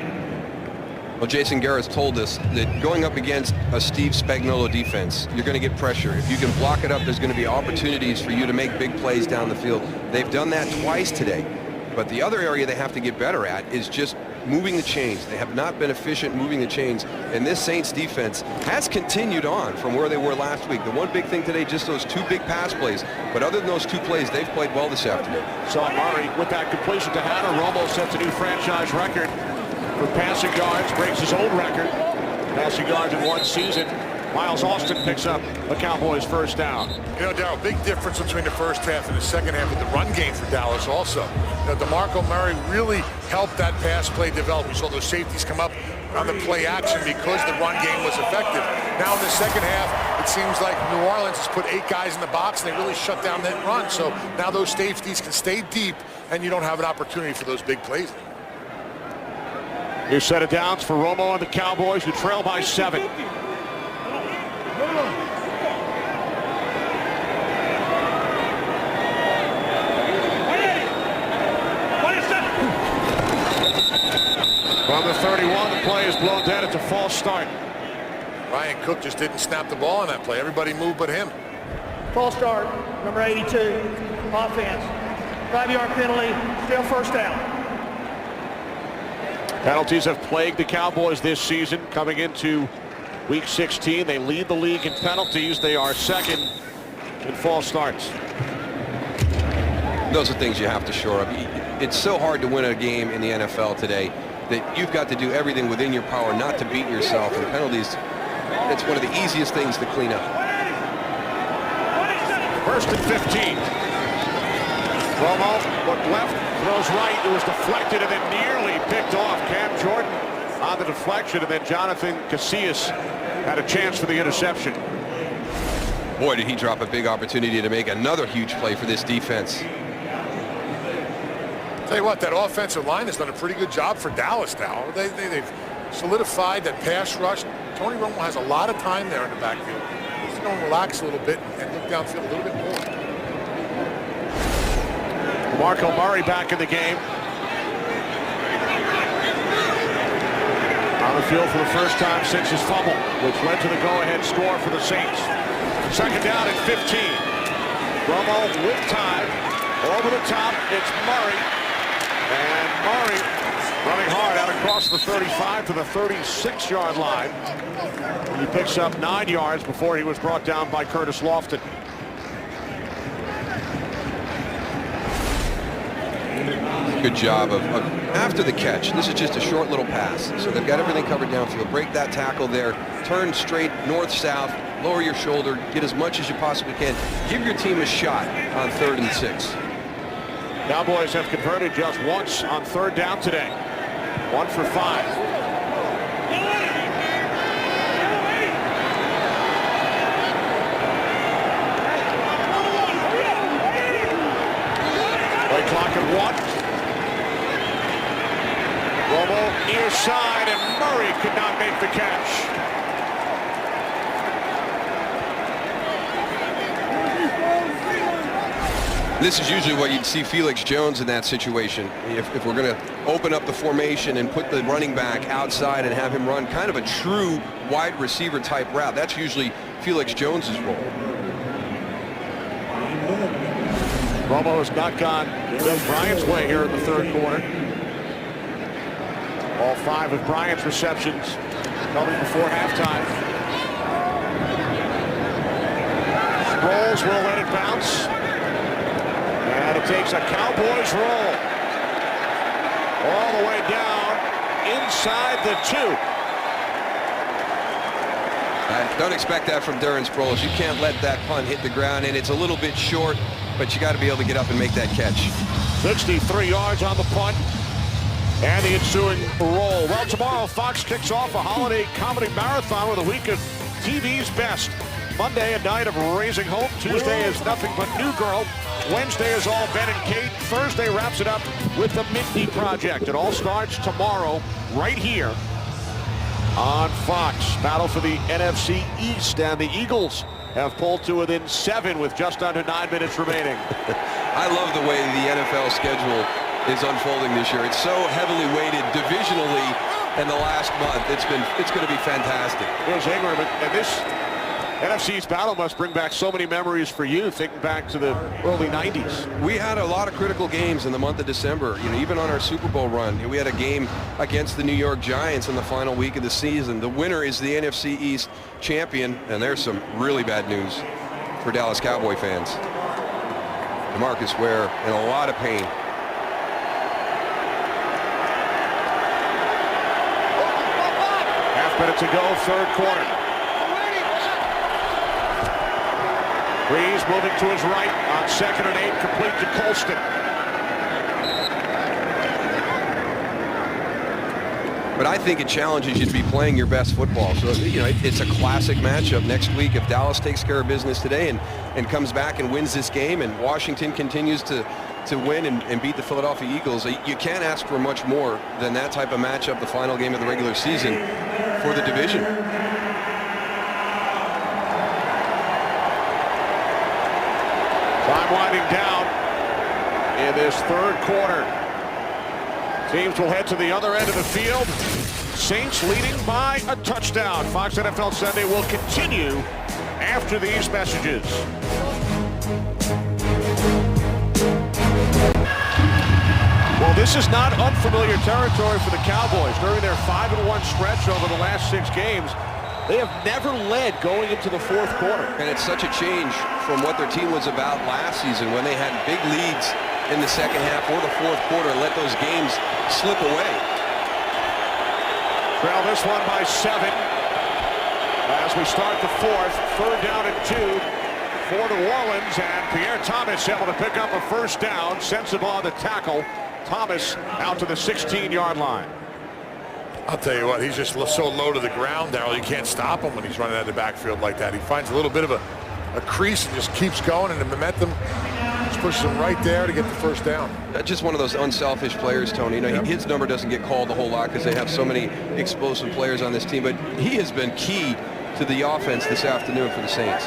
Well, Jason Garrett's told us that going up against a Steve Spagnuolo defense, you're going to get pressure. If you can block it up, there's going to be opportunities for you to make big plays down the field. They've done that twice today. But the other area they have to get better at is just moving the chains. They have not been efficient moving the chains. And this Saints defense has continued on from where they were last week. The one big thing today, just those 2 big pass plays. But other than those 2 plays, they've played well this afternoon. Saw Murray with that completion to Hanna. Romo sets a new franchise record for passing yards, breaks his own record. Passing yards in one season. Miles Austin picks up the Cowboys' first down. You know, Darryl, big difference between the first half and the second half of the run game for Dallas also. You know, DeMarco Murray really helped that pass play develop. We saw those safeties come up on the play action because the run game was effective. Now in the second half, it seems like New Orleans has put 8 guys in the box, and they really shut down that run. So now those safeties can stay deep, and you don't have an opportunity for those big plays. New set of downs for Romo and the Cowboys, who trail by 7. From the 31, the play is blown dead. It's a false start. Ryan Cook just didn't snap the ball on that play. Everybody moved but him. False start, number 82, offense. 5-yard penalty, still first down. Penalties have plagued the Cowboys this season. Coming into Week 16, they lead the league in penalties. They are second in false starts. Those are things you have to shore up. It's so hard to win a game in the NFL today that you've got to do everything within your power not to beat yourself. And penalties, it's one of the easiest things to clean up. First and 15. Romo looked left, throws right. It was deflected and then nearly picked off. Cam Jordan on the deflection, and then Jonathan Casillas had a chance for the interception. Boy, did he drop a big opportunity to make another huge play for this defense. Tell you what, that offensive line has done a pretty good job for Dallas now. They've solidified that pass rush. Tony Romo has a lot of time there in the backfield. He's going to relax a little bit and look downfield a little bit more. Marco Murray back in the game. On the field for the first time since his fumble, which led to the go-ahead score for the Saints. Second down at 15. Romo with time. Over the top, it's Murray. And Murray running hard out across the 35 to the 36-yard line. He picks up 9 yards before he was brought down by Curtis Lofton. Good job of after the catch. This is just a short little pass. So they've got everything covered downfield. Break that tackle there. Turn straight north-south. Lower your shoulder. Get as much as you possibly can. Give your team a shot on 3rd and 6. Cowboys have converted just once on 3rd down today. 1 for 5. Play clock at 1. Romo near side, and Murray could not make the catch. This is usually what you'd see Felix Jones in that situation. If we're going to open up the formation and put the running back outside and have him run kind of a true wide receiver type route, that's usually Felix Jones's role. Romo has not gone Bryant's way here in the 3rd quarter. All 5 of Bryant's receptions coming before halftime. Sproles will let it bounce. And it takes a Cowboys roll all the way down inside the 2. Don't expect that from Darren Sproles. You can't let that punt hit the ground, and it's a little bit short, but you got to be able to get up and make that catch. 63 yards on the punt and the ensuing roll. Well, tomorrow Fox kicks off a holiday comedy marathon with a week of TV's best. Monday, a night of Raising Hope. Tuesday is Nothing But New Girl. Wednesday is all Ben and Kate. Thursday wraps it up with the Mindy Project. It all starts tomorrow right here on Fox. Battle for the NFC East, and the Eagles have pulled to within 7 with just under 9 minutes remaining. I love the way the NFL schedule is unfolding this year. It's so heavily weighted divisionally in the last month. It's going to be fantastic. Here's Ingram, and this NFC East battle must bring back so many memories for you, thinking back to the early 90s. We had a lot of critical games in the month of December. You know, even on our Super Bowl run, we had a game against the New York Giants in the final week of the season. The winner is the NFC East champion, and there's some really bad news for Dallas Cowboy fans. DeMarcus Ware in a lot of pain. Half minute to go, 3rd quarter. Breeze moving to his right on 2nd and 8, complete to Colston. But I think it challenges you to be playing your best football. So, you know, it's a classic matchup next week. If Dallas takes care of business today and comes back and wins this game, and Washington continues to win and beat the Philadelphia Eagles, you can't ask for much more than that type of matchup, the final game of the regular season for the division. Time winding down in this third quarter. Teams will head to the other end of the field. Saints leading by a touchdown. Fox NFL Sunday will continue after these messages. Well, this is not unfamiliar territory for the Cowboys. During their 5-1 stretch over the last 6 games, they have never led going into the fourth quarter. And it's such a change from what their team was about last season when they had big leads in the second half or the fourth quarter and let those games slip away. Trail this one by 7 as we start the fourth. Third down and 2 for New Orleans, and Pierre Thomas able to pick up a first down. Sensible on the tackle. Thomas out to the 16-yard line. I'll tell you what, he's just so low to the ground, Darryl. You can't stop him when he's running out of the backfield like that. He finds a little bit of a crease and just keeps going, and the momentum just pushes him right there to get the first down. Just one of those unselfish players, Tony. You know, his number doesn't get called a whole lot because they have so many explosive players on this team, but he has been key to the offense this afternoon for the Saints.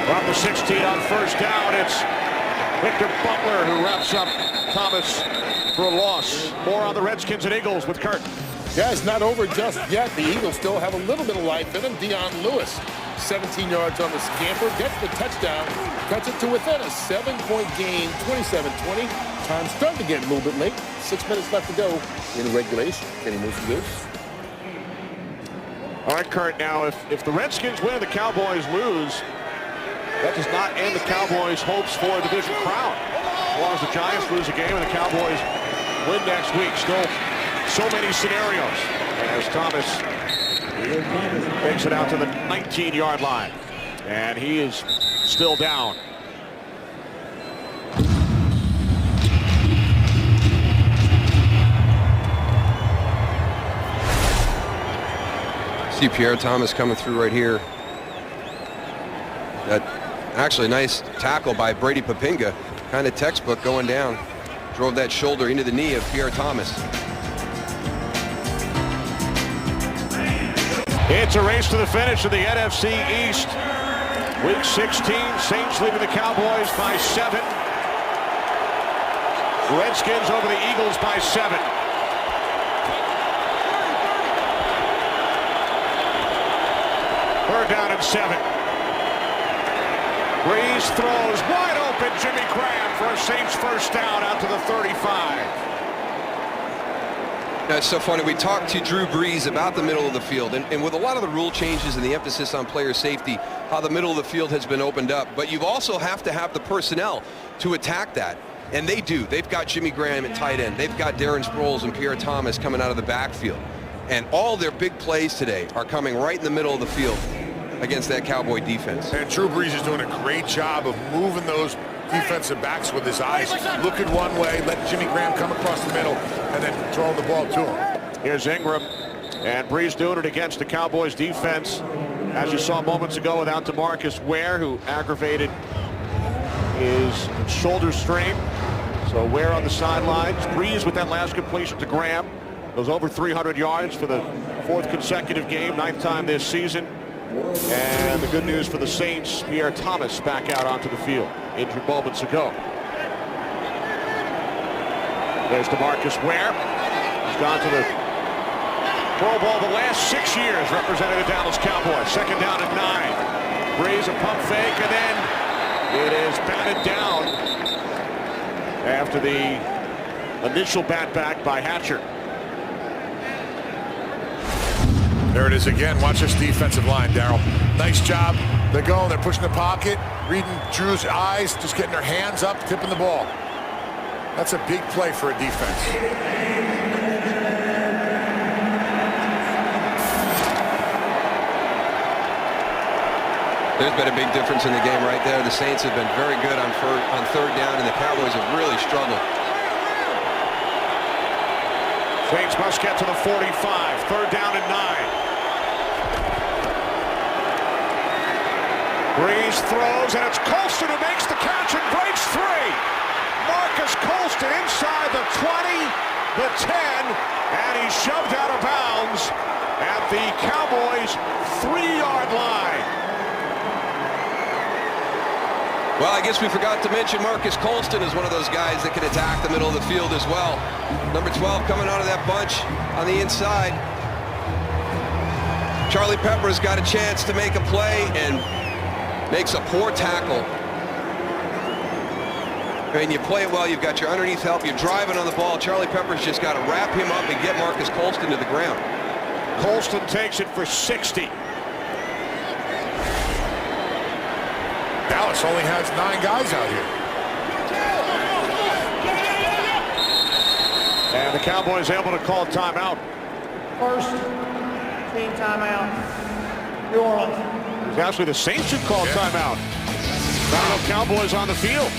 From the 16 on first down, it's Victor Butler who wraps up Thomas for a loss. More on the Redskins and Eagles with Kurt. Yeah, it's not over just yet. The Eagles still have a little bit of life in them. Dion Lewis, 17 yards on the scamper, gets the touchdown, cuts it to within a 7-point game, 27-20. Time's starting to get a little bit late. 6 minutes left to go in regulation. Kenny moves to this. All right, Kurt, now if the Redskins win and the Cowboys lose, that does not end the Cowboys' hopes for a division crown. As long as the Giants lose a game and the Cowboys win next week, still so many scenarios. As Thomas takes it out to the 19-yard line. And he is still down. See Pierre Thomas coming through right here. That actually nice tackle by Brady Papinga. Kind of textbook going down. Drove that shoulder into the knee of Pierre Thomas. It's a race to the finish of the NFC East. Week 16, Saints leading the Cowboys by 7. Redskins over the Eagles by 7. Third down and 7. Breeze throws wide open. Jimmy Graham for a Saints first down out to the 35. That's so funny. We talked to Drew Brees about the middle of the field, and with a lot of the rule changes and the emphasis on player safety, how the middle of the field has been opened up. But you also have to have the personnel to attack that, and they do. They've got Jimmy Graham at tight end. They've got Darren Sproles and Pierre Thomas coming out of the backfield. And all their big plays today are coming right in the middle of the field against that Cowboy defense. And Drew Brees is doing a great job of moving those defensive backs with his eyes. Looking one way, let Jimmy Graham come across the middle, and then throw the ball to him. Here's Ingram, and Brees doing it against the Cowboys defense. As you saw moments ago without DeMarcus Ware, who aggravated his shoulder strain. So Ware on the sidelines. Brees with that last completion to Graham. Goes over 300 yards for the 4th consecutive game, 9th time this season. And the good news for the Saints, Pierre Thomas back out onto the field. Injured moments ago. There's DeMarcus Ware. He's gone to the Pro Bowl the last 6 years, representing the Dallas Cowboys. 2nd down and 9. Brees a pump fake, and then it is batted down after the initial bat back by Hatcher. There it is again. Watch this defensive line, Darryl. Nice job. They're going, they're pushing the pocket, reading Drew's eyes, just getting their hands up, tipping the ball. That's a big play for a defense. There's been a big difference in the game right there. The Saints have been very good on third down, and the Cowboys have really struggled. Saints must get to the 45. Third down and 9. Breeze throws, and it's Colston who makes the catch and breaks free. Marcus Colston inside the 20, the 10, and he's shoved out of bounds at the Cowboys' 3-yard line. Well, I guess we forgot to mention Marcus Colston is one of those guys that can attack the middle of the field as well. Number 12 coming out of that bunch on the inside. Charlie Pepper's got a chance to make a play and makes a poor tackle. And you play it well, you've got your underneath help, you're driving on the ball. Charlie Pepper's just got to wrap him up and get Marcus Colston to the ground. Colston takes it for 60. Dallas only has 9 guys out here. And the Cowboys able to call timeout. First team timeout, New Orleans. It's actually the Saints who called timeout. Now Cowboys on the field.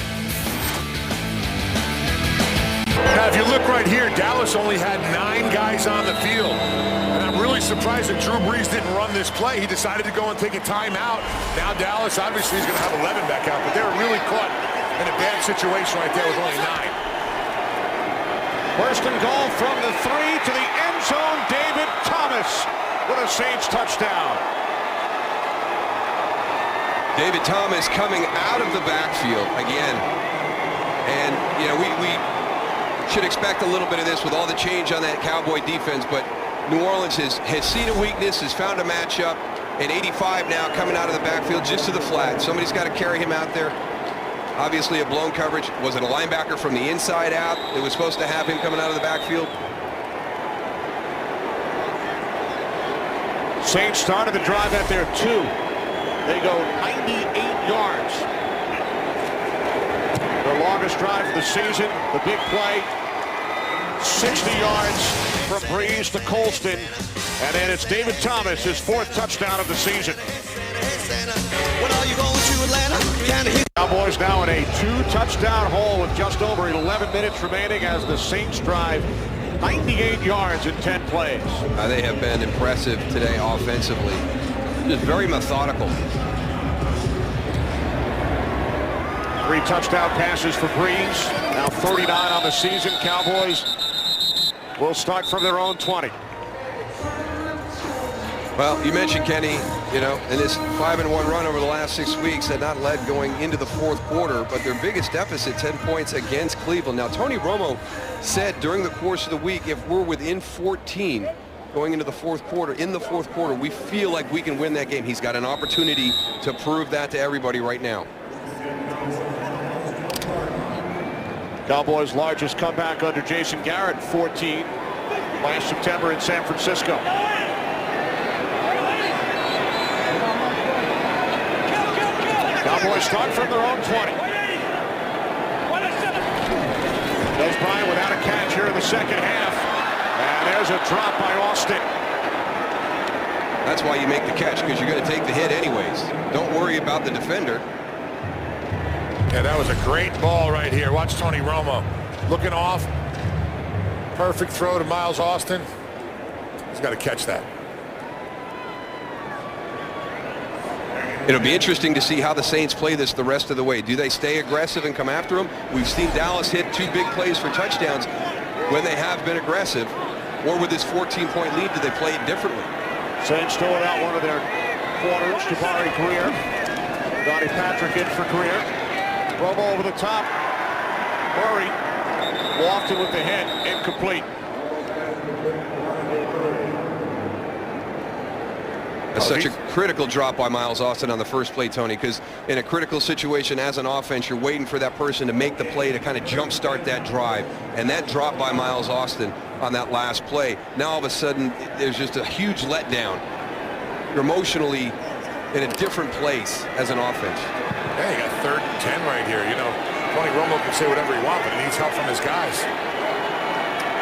Now, if you look right here, Dallas only had 9 guys on the field. And I'm really surprised that Drew Brees didn't run this play. He decided to go and take a timeout. Now Dallas obviously is going to have 11 back out, but they were really caught in a bad situation right there with only 9. First and goal from the 3 to the end zone. David Thomas with a Saints touchdown. David Thomas coming out of the backfield again. And, you know, we should expect a little bit of this with all the change on that Cowboy defense, but New Orleans has seen a weakness, has found a matchup, and 85 now coming out of the backfield just to the flat. Somebody's got to carry him out there. Obviously a blown coverage. Was it a linebacker from the inside out that was supposed to have him coming out of the backfield? Saints started the drive at their 2. They go 98 yards. Their longest drive of the season, the big play, 60 yards from Breeze to Colston, and then it's David Thomas, his 4th touchdown of the season. Cowboys now in a 2-touchdown hole with just over 11 minutes remaining as the Saints drive 98 yards in 10 plays. They have been impressive today offensively. Just very methodical. 3 touchdown passes for Breeze. Now 39 on the season. Cowboys will start from their own 20. Well, you mentioned, Kenny, you know, in this 5-1 run over the last 6 weeks had not led going into the 4th quarter, but their biggest deficit, 10 points against Cleveland. Now, Tony Romo said during the course of the week, if we're within 14 going into the 4th quarter, we feel like we can win that game. He's got an opportunity to prove that to everybody right now. Cowboys' largest comeback under Jason Garrett, 14 last September in San Francisco. Cowboys start from their own 20. Des Bryant without a catch here in the second half. And there's a drop by Austin. That's why you make the catch, because you're going to take the hit anyways. Don't worry about the defender. Yeah, that was a great ball right here. Watch Tony Romo looking off. Perfect throw to Miles Austin. He's got to catch that. It'll be interesting to see how the Saints play this the rest of the way. Do they stay aggressive and come after them? We've seen Dallas hit 2 big plays for touchdowns when they have been aggressive. Or with this 14-point lead, do they play it differently? Saints still without one of their corners, Jabari Greer. Donnie Patrick in for Greer. Romo over the top. Murray. Lofton with the hit. Incomplete. That's such a critical drop by Miles Austin on the first play, Tony, because in a critical situation as an offense, you're waiting for that person to make the play to kind of jumpstart that drive. And that drop by Miles Austin on that last play, now all of a sudden there's just a huge letdown. You're emotionally in a different place as an offense. Yeah, you got 3rd and 10 right here. You know, Tony Romo can say whatever he wants, but he needs help from his guys.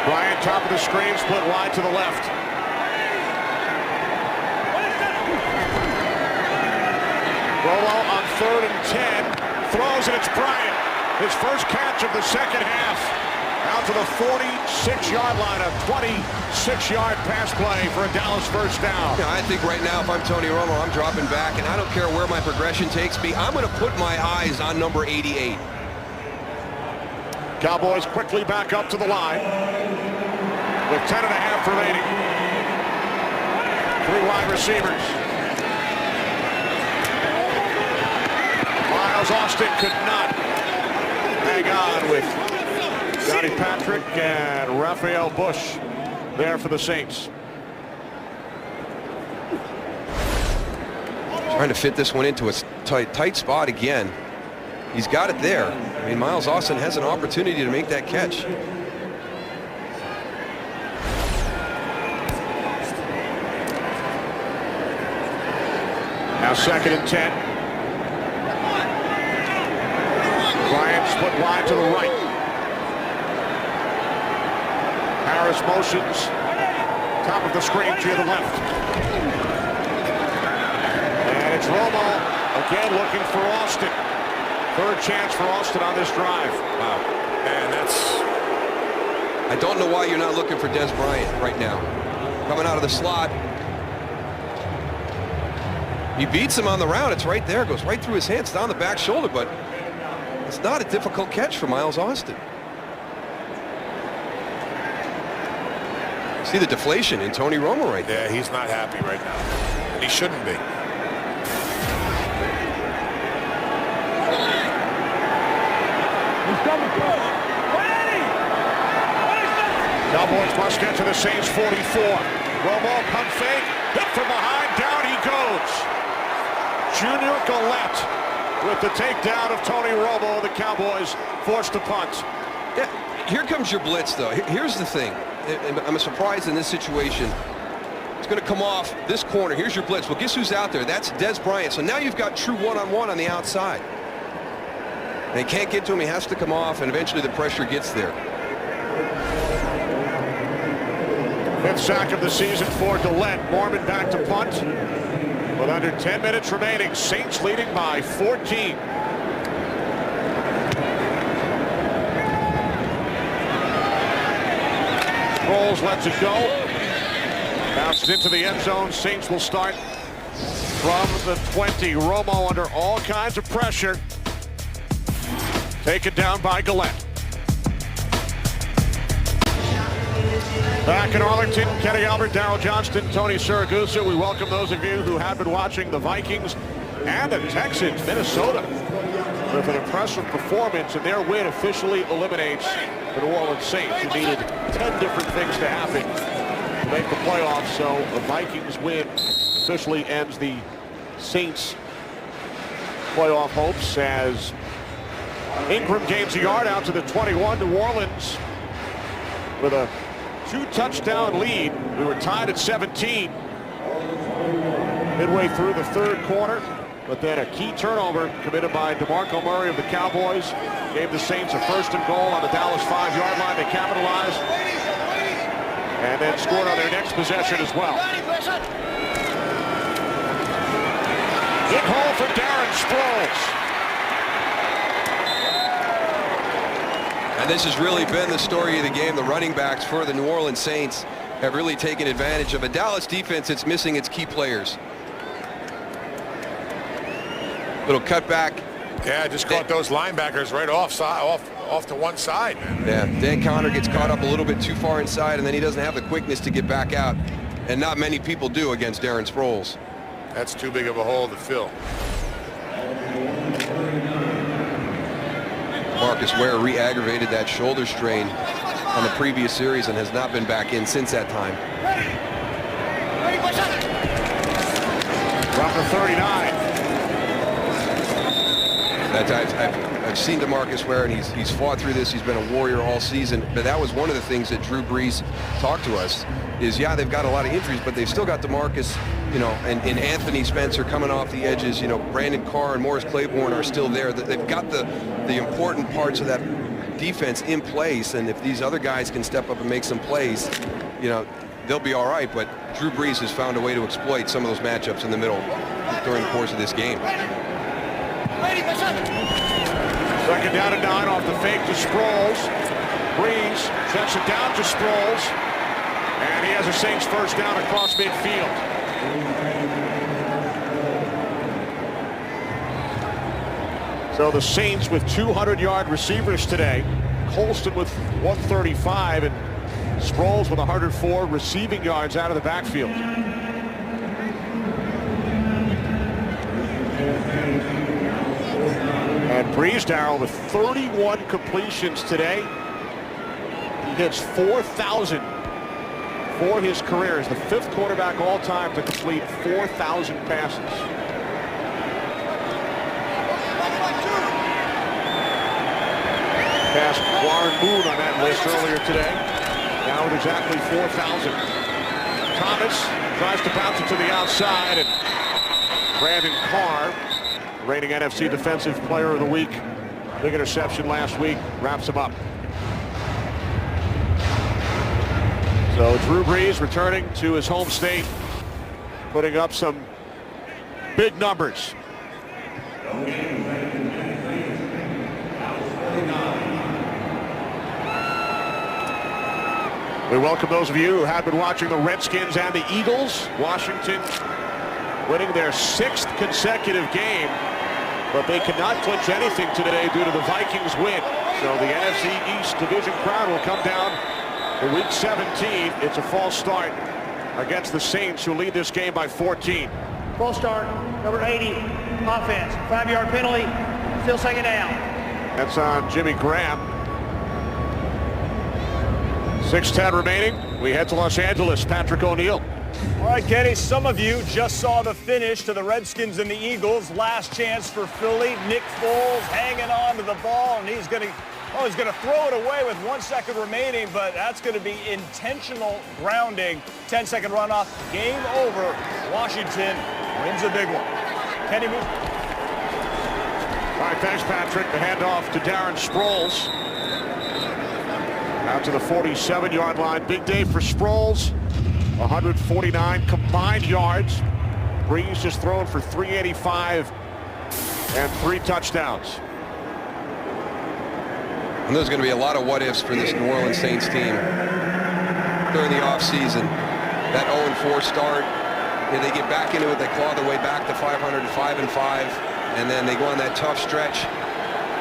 Bryant, top of the screen, split wide to the left. Romo on 3rd and 10. Throws, and it's Bryant. His first catch of the second half. Out to the 46-yard line. A 26-yard pass play for a Dallas first down. Yeah, I think right now, if I'm Tony Romo, I'm dropping back, and I don't care where my progression takes me. I'm going to put my eyes on number 88. Cowboys quickly back up to the line with 10.5 remaining. 3 wide receivers. Miles Austin could not hang on with Johnny Patrick and Raphael Bush there for the Saints. Trying to fit this one into a tight spot again. He's got it there. I mean, Miles Austin has an opportunity to make that catch. Now 2nd and 10. Bryant split wide to the right. Harris motions. Top of the screen to the left. And it's Romo again looking for Austin. 3rd chance for Austin on this drive. Wow. Man, I don't know why you're not looking for Des Bryant right now. Coming out of the slot. He beats him on the route. It's right there. Goes right through his hands, down the back shoulder, but it's not a difficult catch for Miles Austin. See the deflation in Tony Romo right there. Yeah, he's not happy right now. And he shouldn't be. Cowboys must get to the Saints 44. Romo pump fake. Hit from behind. Down he goes. Junior Gillette with the takedown of Tony Romo. The Cowboys forced to punt. Yeah, here comes your blitz, though. Here's the thing. I'm surprised in this situation. It's going to come off this corner. Here's your blitz. Well, guess who's out there? That's Des Bryant. So now you've got true one-on-one on the outside. They can't get to him. He has to come off, and eventually the pressure gets there. 5th sack of the season for Gillette. Mormon back to punt. With under 10 minutes remaining, Saints leading by 14. Rolls lets it go. Bounces into the end zone. Saints will start from the 20. Romo under all kinds of pressure. Taken down by Gillette. Back in Arlington, Kenny Albert, Darryl Johnston, Tony Siragusa. We welcome those of you who have been watching the Vikings and the Texans, Minnesota, with an impressive performance, and their win officially eliminates the New Orleans Saints, who needed 10 different things to happen to make the playoffs. So the Vikings win officially ends the Saints playoff hopes as Ingram gains a yard out to the 21. New Orleans with a 2-touchdown lead. We were tied at 17 midway through the 3rd quarter, but then a key turnover committed by DeMarco Murray of the Cowboys gave the Saints a 1st and goal on the Dallas 5-yard line. They capitalized and then scored on their next possession as well. In hole for Darren Sproles. And this has really been the story of the game. The running backs for the New Orleans Saints have really taken advantage of a Dallas defense that's missing its key players. Little cutback. Yeah, just caught those linebackers right off to one side. Yeah, Dan Conner gets caught up a little bit too far inside, and then he doesn't have the quickness to get back out. And not many people do against Darren Sproles. That's too big of a hole to fill. Marcus Ware re-aggravated that shoulder strain on the previous series and has not been back in since that time. From the 39. I've seen DeMarcus Ware, and he's fought through this. He's been a warrior all season. But that was one of the things that Drew Brees talked to us is, yeah, they've got a lot of injuries, but they've still got DeMarcus, you know, and Anthony Spencer coming off the edges. You know, Brandon Carr and Morris Claiborne are still there. They've got the important parts of that defense in place, and if these other guys can step up and make some plays, you know, they'll be all right. But Drew Brees has found a way to exploit some of those matchups in the middle. during the course of this game. Second down and 9 off the fake to Sproles. Breeze sets it down to Sproles. And he has a Saints first down across midfield. So the Saints with 200-yard receivers today. Colston with 135 and Sproles with 104 receiving yards out of the backfield. And Breeze, Darrell, with 31 completions today. He hits 4,000 for his career as the 5th quarterback all time to complete 4,000 passes. Passed Warren Moon on that list earlier today. Now with exactly 4,000. Thomas tries to bounce it to the outside, and Brandon Carr, reigning NFC Defensive Player of the Week, big interception last week, wraps him up. So Drew Brees returning to his home state, putting up some big numbers. We welcome those of you who have been watching the Redskins and the Eagles. Washington winning their 6th consecutive game, but they could not clinch anything today due to the Vikings win. So the NFC East Division crown will come down in Week 17. It's a false start against the Saints, who lead this game by 14. False start, number 80, offense. 5-yard penalty, still second down. That's on Jimmy Graham. 6:10 remaining. We head to Los Angeles. Patrick O'Neill. All right, Kenny, some of you just saw the finish to the Redskins and the Eagles. Last chance for Philly. Nick Foles hanging on to the ball, and he's going to throw it away with 1 second remaining, but that's going to be intentional grounding. 10-second runoff. Game over. Washington wins a big one. Kenny, move. All right, thanks, Patrick. The handoff to Darren Sproles. Out to the 47-yard line. Big day for Sproles. 149 combined yards. Breeze just thrown for 385 and 3 touchdowns. And there's going to be a lot of what-ifs for this New Orleans Saints team during the offseason. That 0-4 start, they get back into it, they claw their way back to 500 and 5-5, and then they go on that tough stretch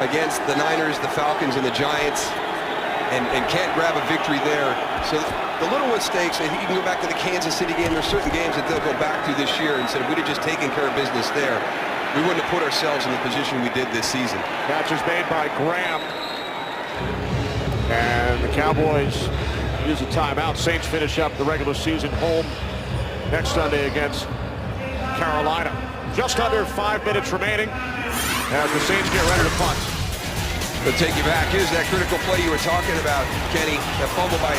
against the Niners, the Falcons, and the Giants, and can't grab a victory there. So the little mistakes, I think you can go back to the Kansas City game. There's certain games that they'll go back to this year and say, if we'd have just taken care of business there, we wouldn't have put ourselves in the position we did this season. Catch is made by Graham. And the Cowboys use a timeout. Saints finish up the regular season home next Sunday against Carolina. Just under 5 minutes remaining as the Saints get ready to punt. We'll take you back. Here's that critical play you were talking about, Kenny. That fumble by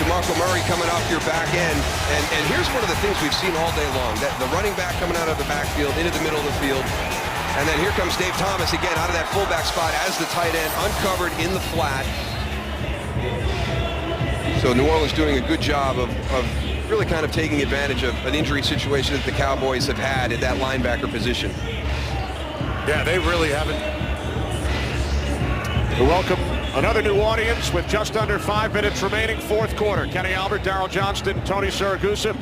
DeMarco Murray coming off your back end. And here's one of the things we've seen all day long. That the running back coming out of the backfield into the middle of the field. And then here comes Dave Thomas again out of that fullback spot as the tight end, uncovered in the flat. So New Orleans doing a good job of really kind of taking advantage of an injury situation that the Cowboys have had at that linebacker position. Yeah, they really haven't. We welcome another new audience with just under 5 minutes remaining, 4th quarter. Kenny Albert, Darrell Johnston, Tony Siragusa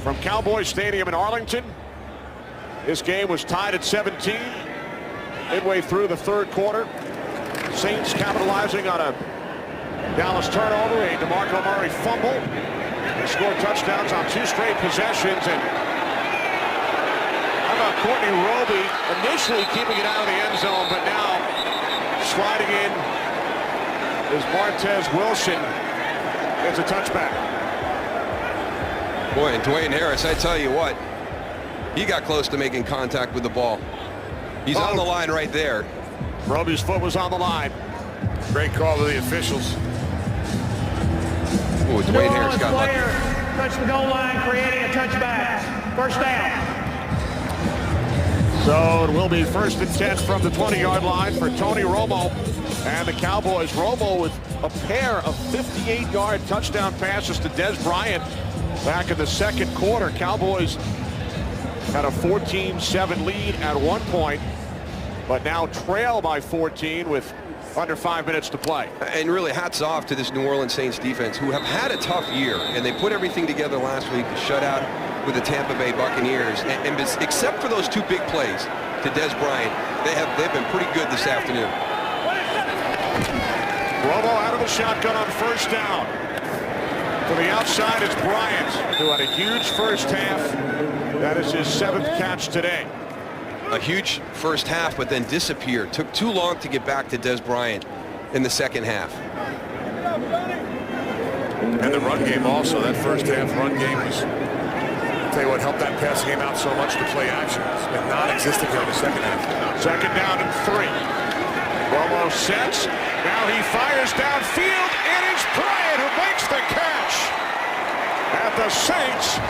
from Cowboys Stadium in Arlington. This game was tied at 17 midway through the 3rd quarter. Saints capitalizing on a Dallas turnover, a DeMarco Murray fumble. They scored touchdowns on 2 straight possessions. And how about Courtney Roby initially keeping it out of the end zone, but now sliding in is Martez Wilson. It's a touchback. Boy, and Dwayne Harris, I tell you what, he got close to making contact with the ball. He's on the line right there. Roby's foot was on the line. Great call to the officials. Ooh, Dwayne Harris got lucky. Touched the goal line, creating a touchback. First down. So it will be 1st and 10 from the 20-yard line for Tony Romo and the Cowboys. Romo with a pair of 58-yard touchdown passes to Dez Bryant back in the 2nd quarter. Cowboys had a 14-7 lead at one point, but now trail by 14 with under 5 minutes to play. And really hats off to this New Orleans Saints defense, who have had a tough year, and they put everything together last week to shut out with the Tampa Bay Buccaneers. And except for those two big plays to Des Bryant, they've been pretty good this afternoon. Romo out of the shotgun on first down. To the outside is Bryant, who had a huge first half. That is his 7th catch today. A huge first half, but then disappeared. Took too long to get back to Des Bryant in the second half. And the run game also. That first half run game was, I'll tell you what, helped that passing game out so much to play action. It's been non-existent here in the second half. Second down and 3. Romo sets. Now he fires downfield. It is Bryant who makes the catch at the Saints'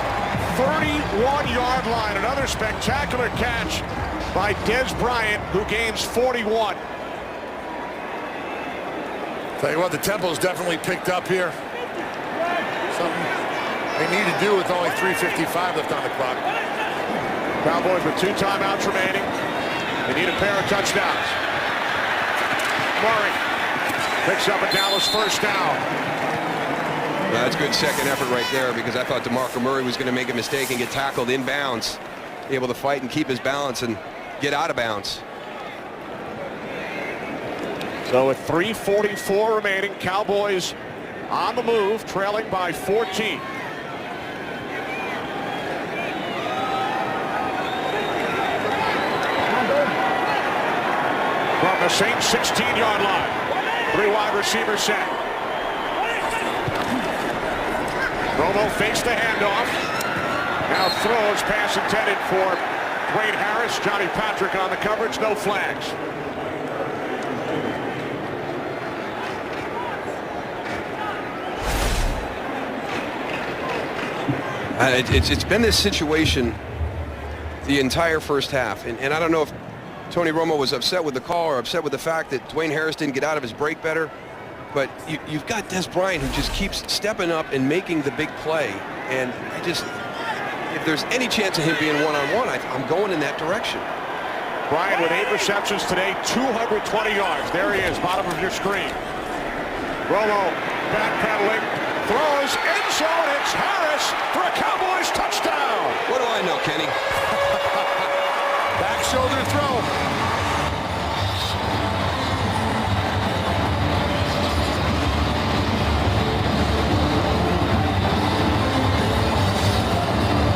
31-yard line. Another spectacular catch by Des Bryant, who gains 41. Tell you what, the tempo's definitely picked up here. Something they need to do with only 3:55 left on the clock. Cowboys with 2 timeouts remaining. They need a pair of touchdowns. Murray picks up a Dallas first down. Well, that's good second effort right there, because I thought DeMarco Murray was going to make a mistake and get tackled inbounds, able to fight and keep his balance and get out of bounds. So with 3:44 remaining, Cowboys on the move, trailing by 14. From the Saints' 16-yard line, 3 wide receiver set. Romo fakes the handoff. Now throws, pass intended for Dwayne Harris. Johnny Patrick on the coverage, no flags. It's been this situation the entire first half, and I don't know if Tony Romo was upset with the call or upset with the fact that Dwayne Harris didn't get out of his break better, but you've got Des Bryant, who just keeps stepping up and making the big play, and if there's any chance of him being one-on-one, I'm going in that direction. Bryant with 8 receptions today, 220 yards. There he is, bottom of your screen. Romo backpedaling, throws, end zone. It's Harris for a Cowboys touchdown. What do I know, Kenny? Back shoulder throw.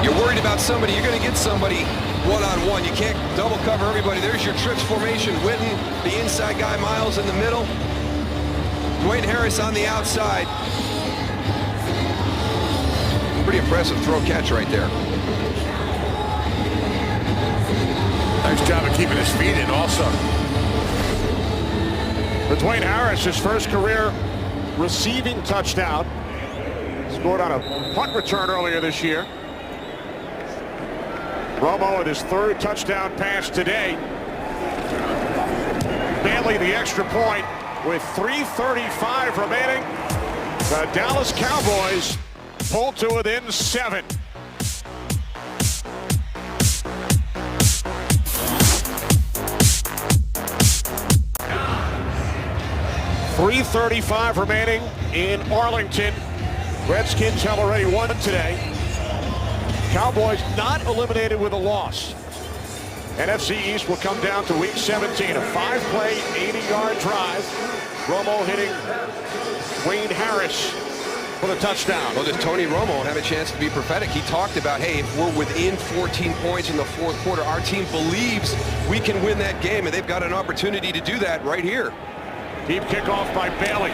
You're worried about somebody, you're going to get somebody one-on-one. You can't double cover everybody. There's your trips formation. Witten, the inside guy, Miles in the middle. Dwayne Harris on the outside. Pretty impressive throw catch right there. Nice job of keeping his feet in also. For Dwayne Harris, his first career receiving touchdown. Scored on a punt return earlier this year. Romo with his 3rd touchdown pass today. Bailey the extra point with 3:35 remaining. The Dallas Cowboys pull to within 7. .335 remaining in Arlington. Redskins have already won today. Cowboys not eliminated with a loss. NFC East will come down to week 17. A 5-play, 80-yard drive. Romo hitting Dwayne Harris for the touchdown. Well, does Tony Romo have a chance to be prophetic? He talked about, hey, if we're within 14 points in the 4th quarter, our team believes we can win that game, and they've got an opportunity to do that right here. Deep kickoff by Bailey.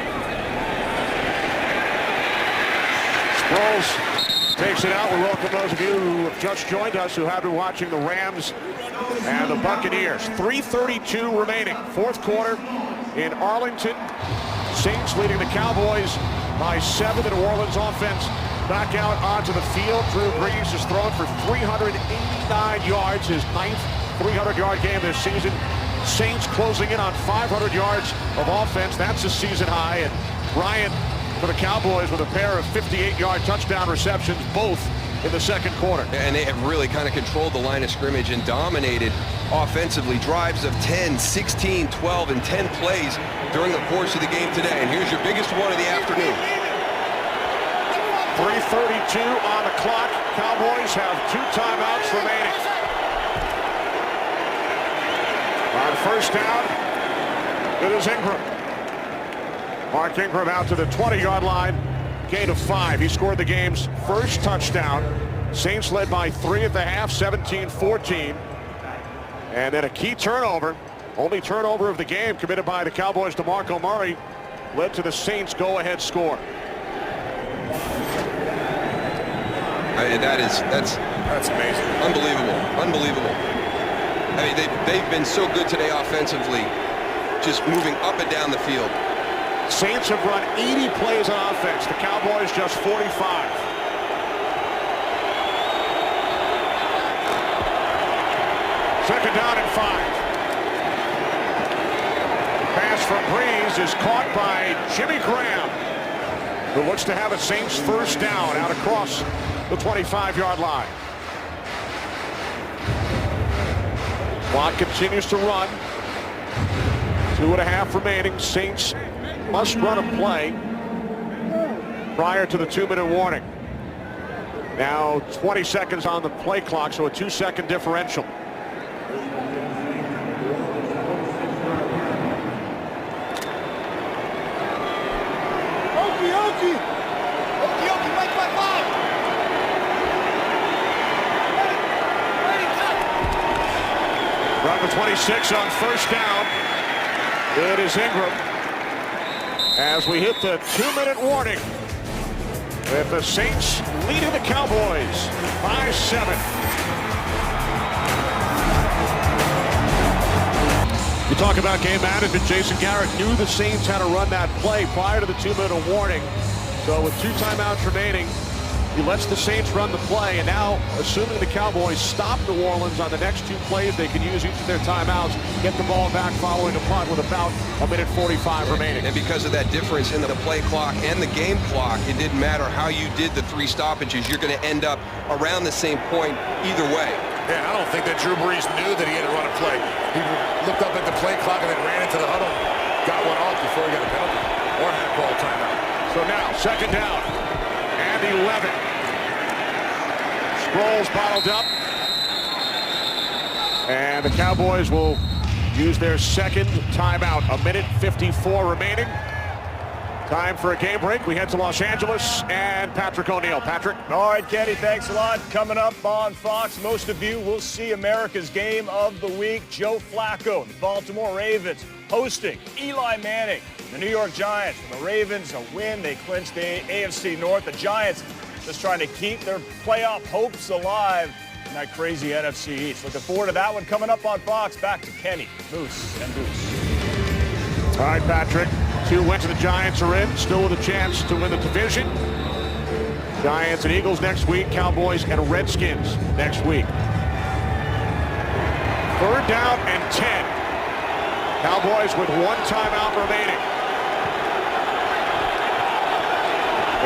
Sproles takes it out. We welcome those of you who have just joined us who have been watching the Rams and the Buccaneers. 3:32 remaining. 4th quarter in Arlington. Saints leading the Cowboys by 7. The New Orleans offense back out onto the field. Drew Brees has thrown for 389 yards, his 9th 300-yard game this season. Saints closing in on 500 yards of offense. That's a season high. And Bryant for the Cowboys with a pair of 58-yard touchdown receptions, both in the second quarter. And they have really kind of controlled the line of scrimmage and dominated offensively. Drives of 10, 16, 12, and 10 plays during the course of the game today. And here's your biggest one of the afternoon. 3:32 on the clock. Cowboys have 2 timeouts remaining. On first down, it is Ingram. Mark Ingram out to the 20-yard line. Gain of 5. He scored the game's first touchdown. Saints led by 3 at the half, 17-14. And then a key turnover. Only turnover of the game committed by the Cowboys. DeMarco Murray led to the Saints' go-ahead score. That's amazing. Unbelievable. I mean, they've been so good today offensively, just moving up and down the field. Saints have run 80 plays on offense. The Cowboys just 45. Second down and 5. Pass from Breeze is caught by Jimmy Graham, who looks to have a Saints first down out across the 25-yard line. Clock continues to run. 2.5 remaining. Saints must run a play prior to the 2-minute warning. Now 20 seconds on the play clock, so a 2-second differential. Run for 26 on first down. It is Ingram. As we hit the 2-minute warning, with the Saints leading the Cowboys by 7. You talk about game management. Jason Garrett knew the Saints had to run that play prior to the 2-minute warning. So with 2 timeouts remaining, he lets the Saints run the play, and now, assuming the Cowboys stop New Orleans on the next 2 plays, they can use each of their timeouts, get the ball back following a punt with about 1:45 remaining. And because of that difference in the play clock and the game clock, it didn't matter how you did the 3 stoppages. You're going to end up around the same point either way. Yeah, I don't think that Drew Brees knew that he had to run a play. He looked up at the play clock and then ran into the huddle, got one off before he got a penalty or had a call timeout. So now, second down and 11. Sproles bottled up. And the Cowboys will use their second timeout. 1:54 remaining. Time for a game break. We head to Los Angeles and Patrick O'Neill. Patrick. All right, Kenny, thanks a lot. Coming up on Fox, most of you will see America's game of the week. Joe Flacco, the Baltimore Ravens, hosting Eli Manning, the New York Giants. For the Ravens, a win. They clinched the AFC North. The Giants just trying to keep their playoff hopes alive in that crazy NFC East. Looking forward to that one coming up on Fox. Back to Kenny, Moose, and Moose. All right, Patrick. 2 went to the Giants are in, still with a chance to win the division. Giants and Eagles next week, Cowboys and Redskins next week. 3rd down and 10. Cowboys with 1 timeout remaining.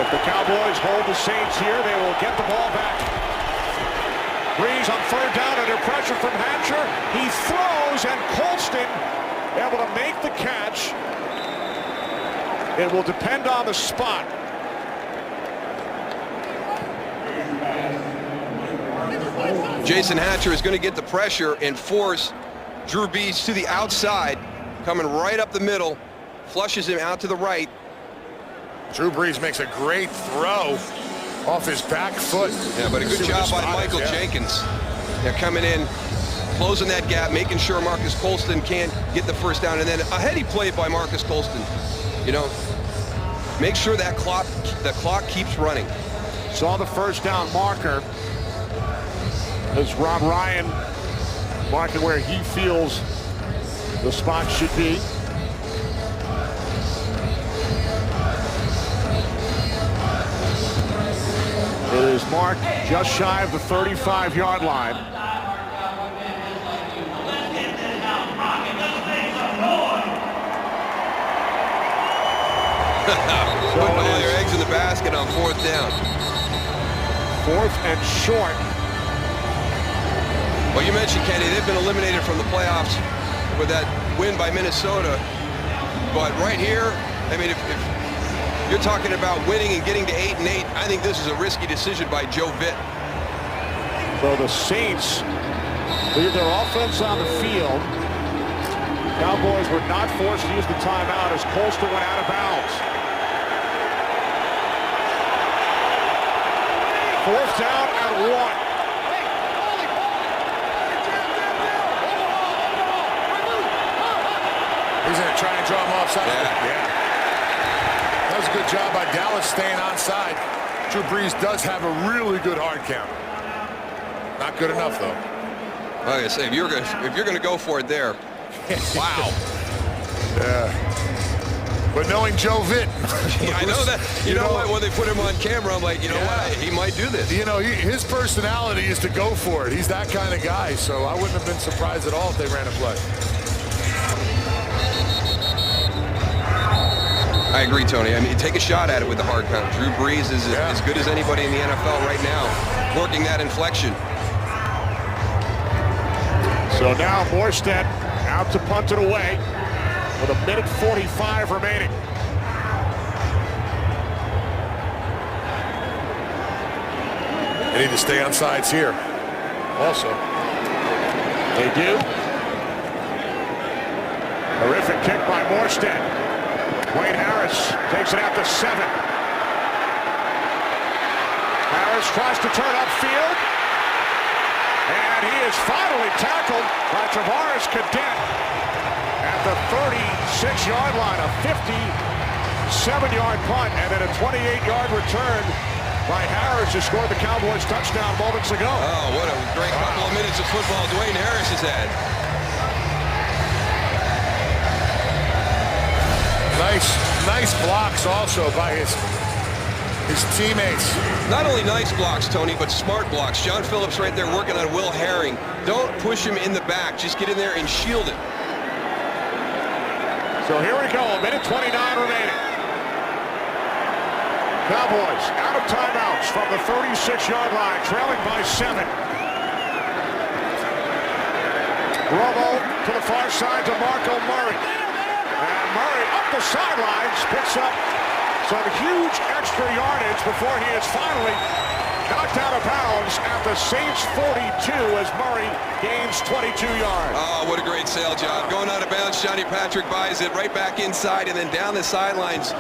If the Cowboys hold the Saints here, they will get the ball back. Breeze on 3rd down under pressure from Hatcher. He throws, and Colston able to make the catch. It will depend on the spot. Jason Hatcher is going to get the pressure and force Drew Brees to the outside, coming right up the middle, flushes him out to the right. Drew Brees makes a great throw off his back foot. Yeah, but a good job by Michael Jenkins. Yeah, coming in, closing that gap, making sure Marcus Colston can't get the first down, and then a heady play by Marcus Colston. You know, make sure that the clock keeps running. Saw the first down marker as Rob Ryan marking where he feels the spot should be. It is marked just shy of the 35-yard line. Putting all your eggs in the basket on 4th down. 4th and short. Well, you mentioned, Kenny, they've been eliminated from the playoffs with that win by Minnesota. But right here, I mean, if you're talking about winning and getting to 8-8, I think this is a risky decision by Joe Vitt. So the Saints leave their offense on the field. Cowboys were not forced to use the timeout as Colston went out of bounds. 4th down and 1. He's going to try and draw him offside. Yeah. That was a good job by Dallas staying onside. Drew Brees does have a really good hard count. Not good enough, though. Like I say, if you're going to go for it there, wow. But knowing Joe Vitt, I know that. You know what? When they put him on camera, I'm like, you know what? He might do this. You know, his personality is to go for it. He's that kind of guy. So I wouldn't have been surprised at all if they ran a play. I agree, Tony. I mean, take a shot at it with the hard count. Drew Brees is as good as anybody in the NFL right now, working that inflection. So now Morstead out to punt it away with 1:45 remaining. They need to stay on sides here. Also, they do. Terrific kick by Morstead. Wayne Harris takes it out to 7. Harris tries to turn upfield. And he is finally tackled by Travaris Cadet at the 36-yard line. A 57-yard punt and then a 28-yard return by Harris, who scored the Cowboys touchdown moments ago. Oh, what a great couple of minutes of football Dwayne Harris has had. Nice blocks also by his teammates. Not only nice blocks, Tony, but smart blocks. John Phillips right there working on Will Herring. Don't push him in the back. Just get in there and shield it. So here we go, 1:29 remaining. Cowboys out of timeouts from the 36-yard line, trailing by 7. Romo to the far side to Marco Murray. And Murray up the sidelines, picks up some huge extra yardage before he is finally knocked out of bounds at the Saints 42 as Murray gains 22 yards. Oh, what a great sail job. Going out of bounds, Johnny Patrick buys it right back inside and then down the sidelines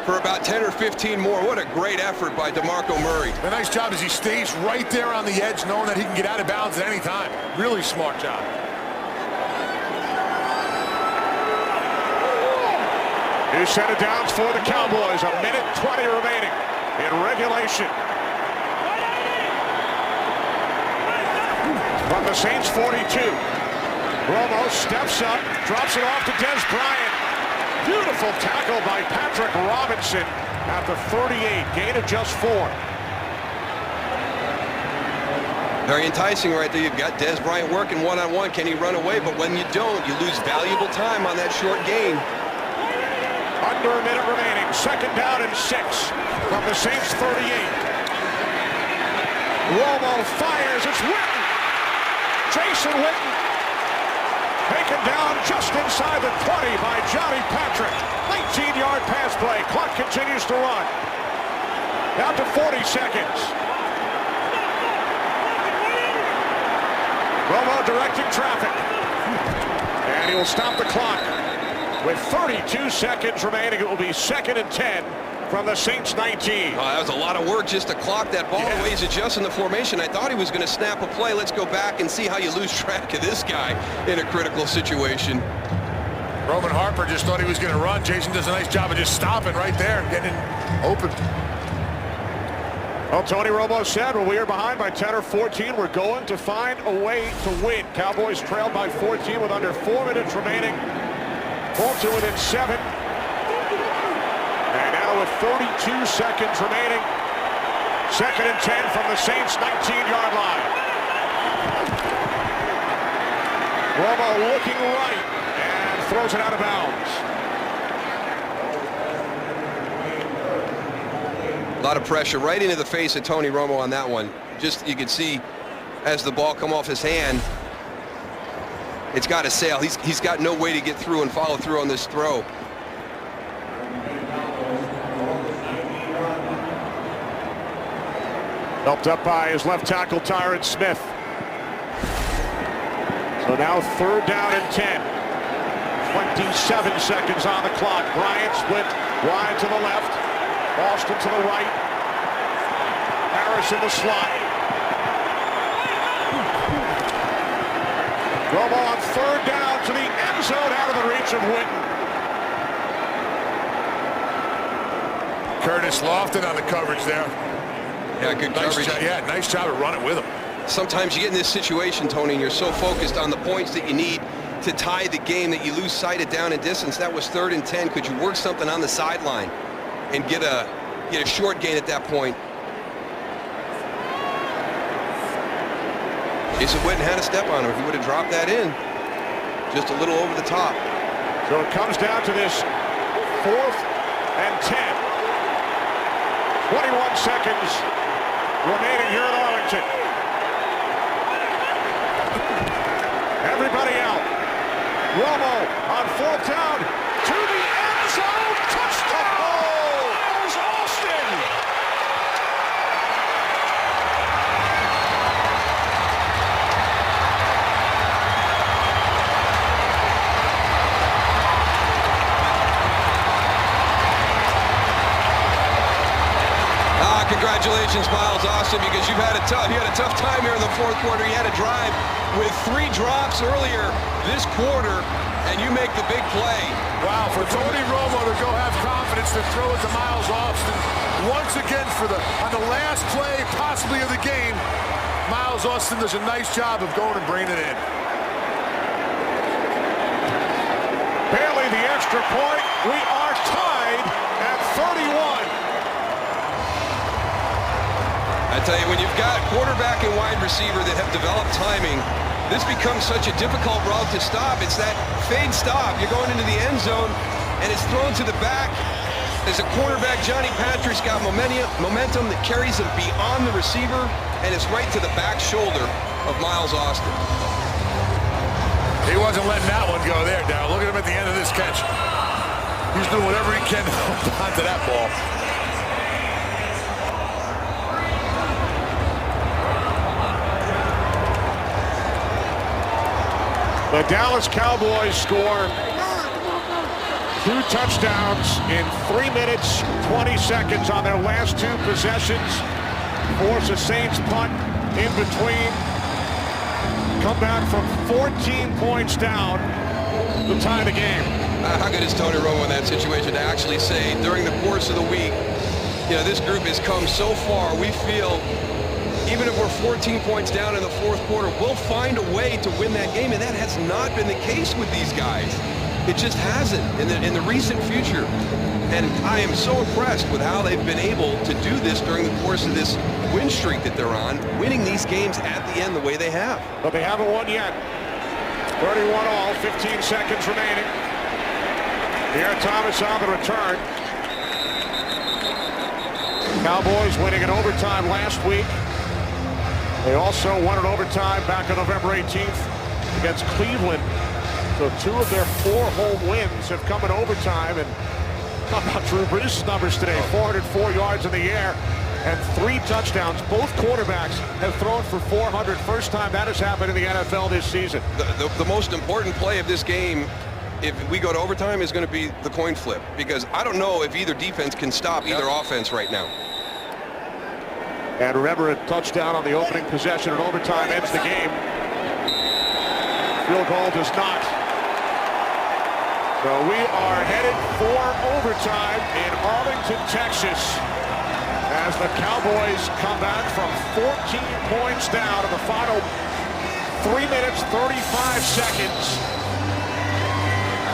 for about 10 or 15 more. What a great effort by DeMarco Murray. The nice job is he stays right there on the edge, knowing that he can get out of bounds at any time. Really smart job. New set of downs for the Cowboys. 1:20 remaining in regulation. From the Saints 42. Romo steps up, drops it off to Des Bryant. Beautiful tackle by Patrick Robinson at the 38. Gain of just 4. Very enticing right there. You've got Des Bryant working one-on-one. Can he run away? But when you don't, you lose valuable time on that short gain. Under a minute remaining. 2nd down and 6 from the Saints 38. Romo fires. It's Witten. Jason Witten. Taken down just inside the 20 by Johnny Patrick. 19-yard pass play. Clock continues to run. Down to 40 seconds. Romo directing traffic. And he will stop the clock. With 32 seconds remaining, it will be 2nd and 10 from the Saints 19. Oh, that was a lot of work just to clock that ball. The way he's adjusting the formation. I thought he was going to snap a play. Let's go back and see how you lose track of this guy in a critical situation. Roman Harper just thought he was going to run. Jason does a nice job of just stopping right there and getting open. Well, Tony Romo said, when we are behind by 10 or 14, we're going to find a way to win. Cowboys trailed by 14 with under 4 minutes remaining. Pulled to within 7. And now with 32 seconds remaining, 2nd and 10 from the Saints' 19-yard line. Romo looking right and throws it out of bounds. A lot of pressure right into the face of Tony Romo on that one. Just, you can see as the ball come off his hand, it's got to sail. He's got no way to get through and follow through on this throw. Helped up by his left tackle, Tyron Smith. So now 3rd down and 10. 27 seconds on the clock. Bryant split wide to the left. Austin to the right. Harris in the slot. Romo on 3rd down to the end zone, out of the reach of Witten. Curtis Lofton on the coverage there. Yeah, good coverage. Nice job of running with him. Sometimes you get in this situation, Tony, and you're so focused on the points that you need to tie the game that you lose sight of down and distance. That was 3rd and 10. Could you work something on the sideline and get a short gain at that point? Jason Witten had a step on him. If he would have dropped that in, just a little over the top. So it comes down to this 4th and 10. 21 seconds remaining here at Arlington. Everybody out. Romo on 4th down to the end zone. Touchdown! Miles Austin! Congratulations, Miles Austin, because you had a tough time here in the 4th quarter. You had a drive with 3 drops earlier this quarter, and you make the big play. Wow, for Tony Romo to go have confidence to throw it to Miles Austin once again on the last play possibly of the game. Miles Austin does a nice job of going and bringing it in. Barely the extra point. We are tied at 31. I tell you, when you've got quarterback and wide receiver that have developed timing, this becomes such a difficult route to stop. It's that fade stop. You're going into the end zone, and it's thrown to the back. As a quarterback, Johnny Patrick's got momentum that carries him beyond the receiver, and it's right to the back shoulder of Miles Austin. He wasn't letting that one go there, Darryl. Look at him at the end of this catch. He's doing whatever he can to hold on to that ball. The Dallas Cowboys score 2 touchdowns in 3 minutes, 20 seconds on their last 2 possessions. Force a Saints punt in between. Come back from 14 points down to tie the game. How good is Tony Romo in that situation to actually say during the course of the week, you know, this group has come so far. We feel even if we're 14 points down in the 4th quarter, we'll find a way to win that game, and that has not been the case with these guys. It just hasn't in the recent future. And I am so impressed with how they've been able to do this during the course of this win streak that they're on, winning these games at the end the way they have. But they haven't won yet. 31 all, 15 seconds remaining. Here, Thomas on the return. Cowboys winning in overtime last week. They also won in overtime back on November 18th against Cleveland. So 2 of their 4 home wins have come in overtime. And how about Drew Brees' numbers today? 404 yards in the air and 3 touchdowns. Both quarterbacks have thrown for 400. First time that has happened in the NFL this season. The most important play of this game, if we go to overtime, is going to be the coin flip. Because I don't know if either defense can stop either offense right now. And remember, a touchdown on the opening possession in overtime ends the game. Field goal does not. So we are headed for overtime in Arlington, Texas, as the Cowboys come back from 14 points down in the final 3 minutes, 35 seconds.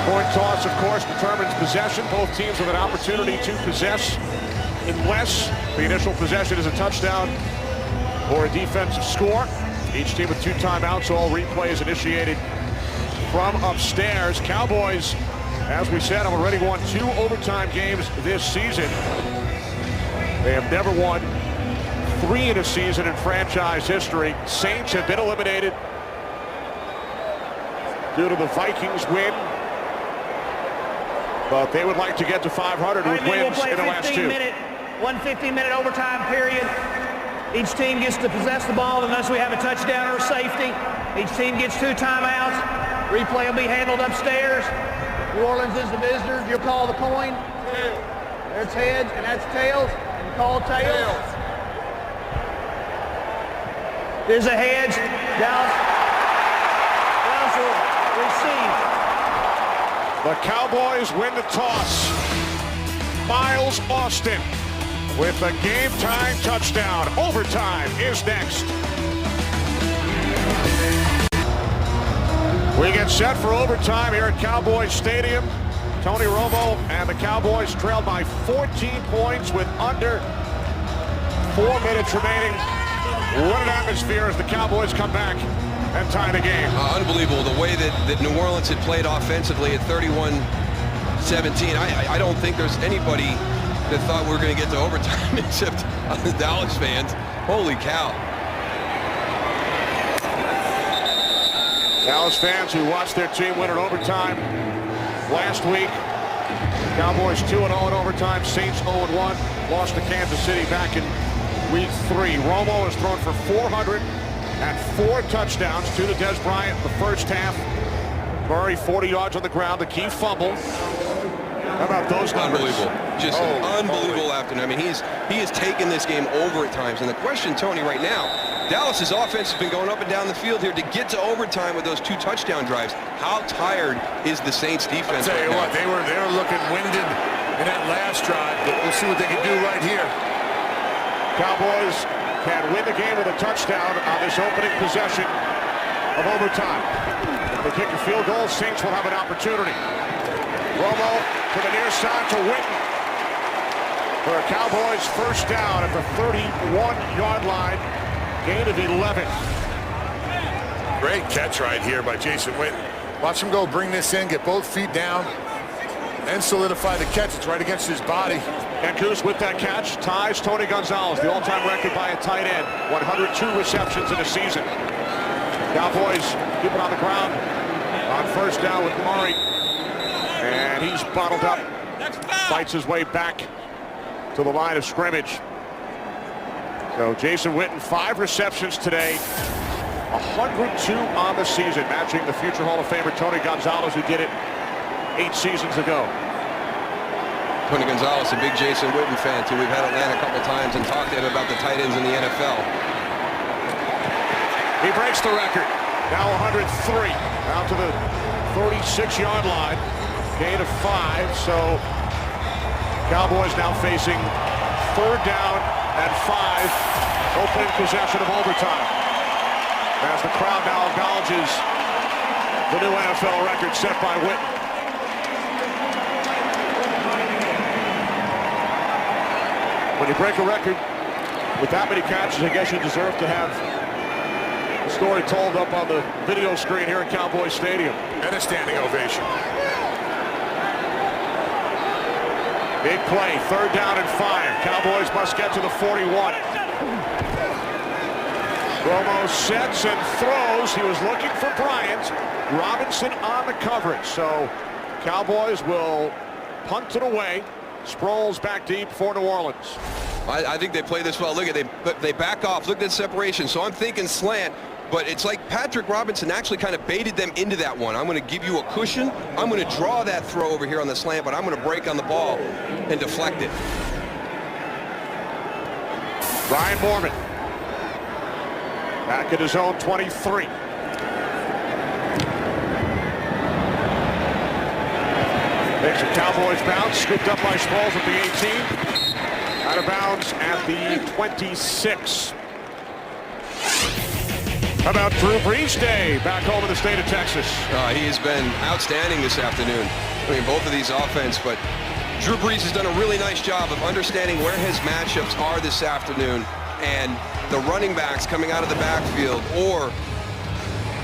Coin toss, of course, determines possession. Both teams with an opportunity to possess, unless the initial possession is a touchdown or a defensive score. Each team with 2 timeouts. All replays initiated from upstairs. Cowboys, as we said, have already won 2 overtime games this season. They have never won 3 in a season in franchise history. Saints have been eliminated due to the Vikings win, but they would like to get to 500 with wins in the last 2. One 15-minute overtime period. Each team gets to possess the ball unless we have a touchdown or a safety. Each team gets 2 timeouts. Replay will be handled upstairs. New Orleans is the visitors. You'll call the coin. There's heads and that's tails. And call tails. There's a heads. Dallas will receive. The Cowboys win the toss. Miles Austin with a game-time touchdown. Overtime is next. We get set for overtime here at Cowboys Stadium. Tony Romo and the Cowboys trail by 14 points with under 4 minutes remaining. What an atmosphere as the Cowboys come back and tie the game. Unbelievable the way that New Orleans had played offensively at 31-17. I don't think there's anybody that thought we were going to get to overtime except the Dallas fans. Holy cow. Dallas fans who watched their team win in overtime last week. Cowboys 2-0 in overtime. Saints 0-1. Lost to Kansas City back in week 3. Romo has thrown for 404 touchdowns, 2 to Des Bryant in the first half. Murray 40 yards on the ground, the key fumble. How about those numbers? Unbelievable. Just an unbelievable afternoon. I mean, he has taken this game over at times. And the question, Tony, right now, Dallas's offense has been going up and down the field here to get to overtime with those 2 touchdown drives. How tired is the Saints defense? I'll tell you what, they were looking winded in that last drive, but we'll see what they can do right here. Cowboys can win the game with a touchdown on this opening possession of overtime. If they kick a field goal, Saints will have an opportunity. Romo to the near side to Witten for a Cowboys first down at the 31-yard line. Gain of 11. Great catch right here by Jason Witten. Watch him go, bring this in, get both feet down, and solidify the catch. It's right against his body. And Goose with that catch ties Tony Gonzalez, the all-time record by a tight end. 102 receptions in a season. Cowboys keep it on the ground on first down with Murray. And he's bottled up. Fights his way back to the line of scrimmage. So Jason Witten, 5 receptions today. 102 on the season, matching the future Hall of Famer Tony Gonzalez, who did it 8 seasons ago. Tony Gonzalez, a big Jason Witten fan, too. We've had Atlanta a couple times and talked to him about the tight ends in the NFL. He breaks the record. Now 103. Out to the 36-yard line. Gain of 5. So Cowboys now facing 3rd down and 5. Opening possession of overtime. As the crowd now acknowledges the new NFL record set by Witten. When you break a record with that many catches, I guess you deserve to have the story told up on the video screen here at Cowboys Stadium. And a standing ovation. Big play, 3rd down and 5. Cowboys must get to the 41. Romo sets and throws. He was looking for Bryant. Robinson on the coverage. So Cowboys will punt it away. Sproles back deep for New Orleans. I think they play this well. Look at they back off. Look at the separation. So I'm thinking slant, but it's like Patrick Robinson actually kind of baited them into that one. I'm going to give you a cushion. I'm going to draw that throw over here on the slant, but I'm going to break on the ball and deflect it. Brian Moorman back at his own 23. Makes a Cowboys bounce, scooped up by Sproles at the 18. Out of bounds at the 26. How about Drew Brees Day back home in the state of Texas? He has been outstanding this afternoon. I mean, both of these offense, but Drew Brees has done a really nice job of understanding where his matchups are this afternoon, and the running backs coming out of the backfield or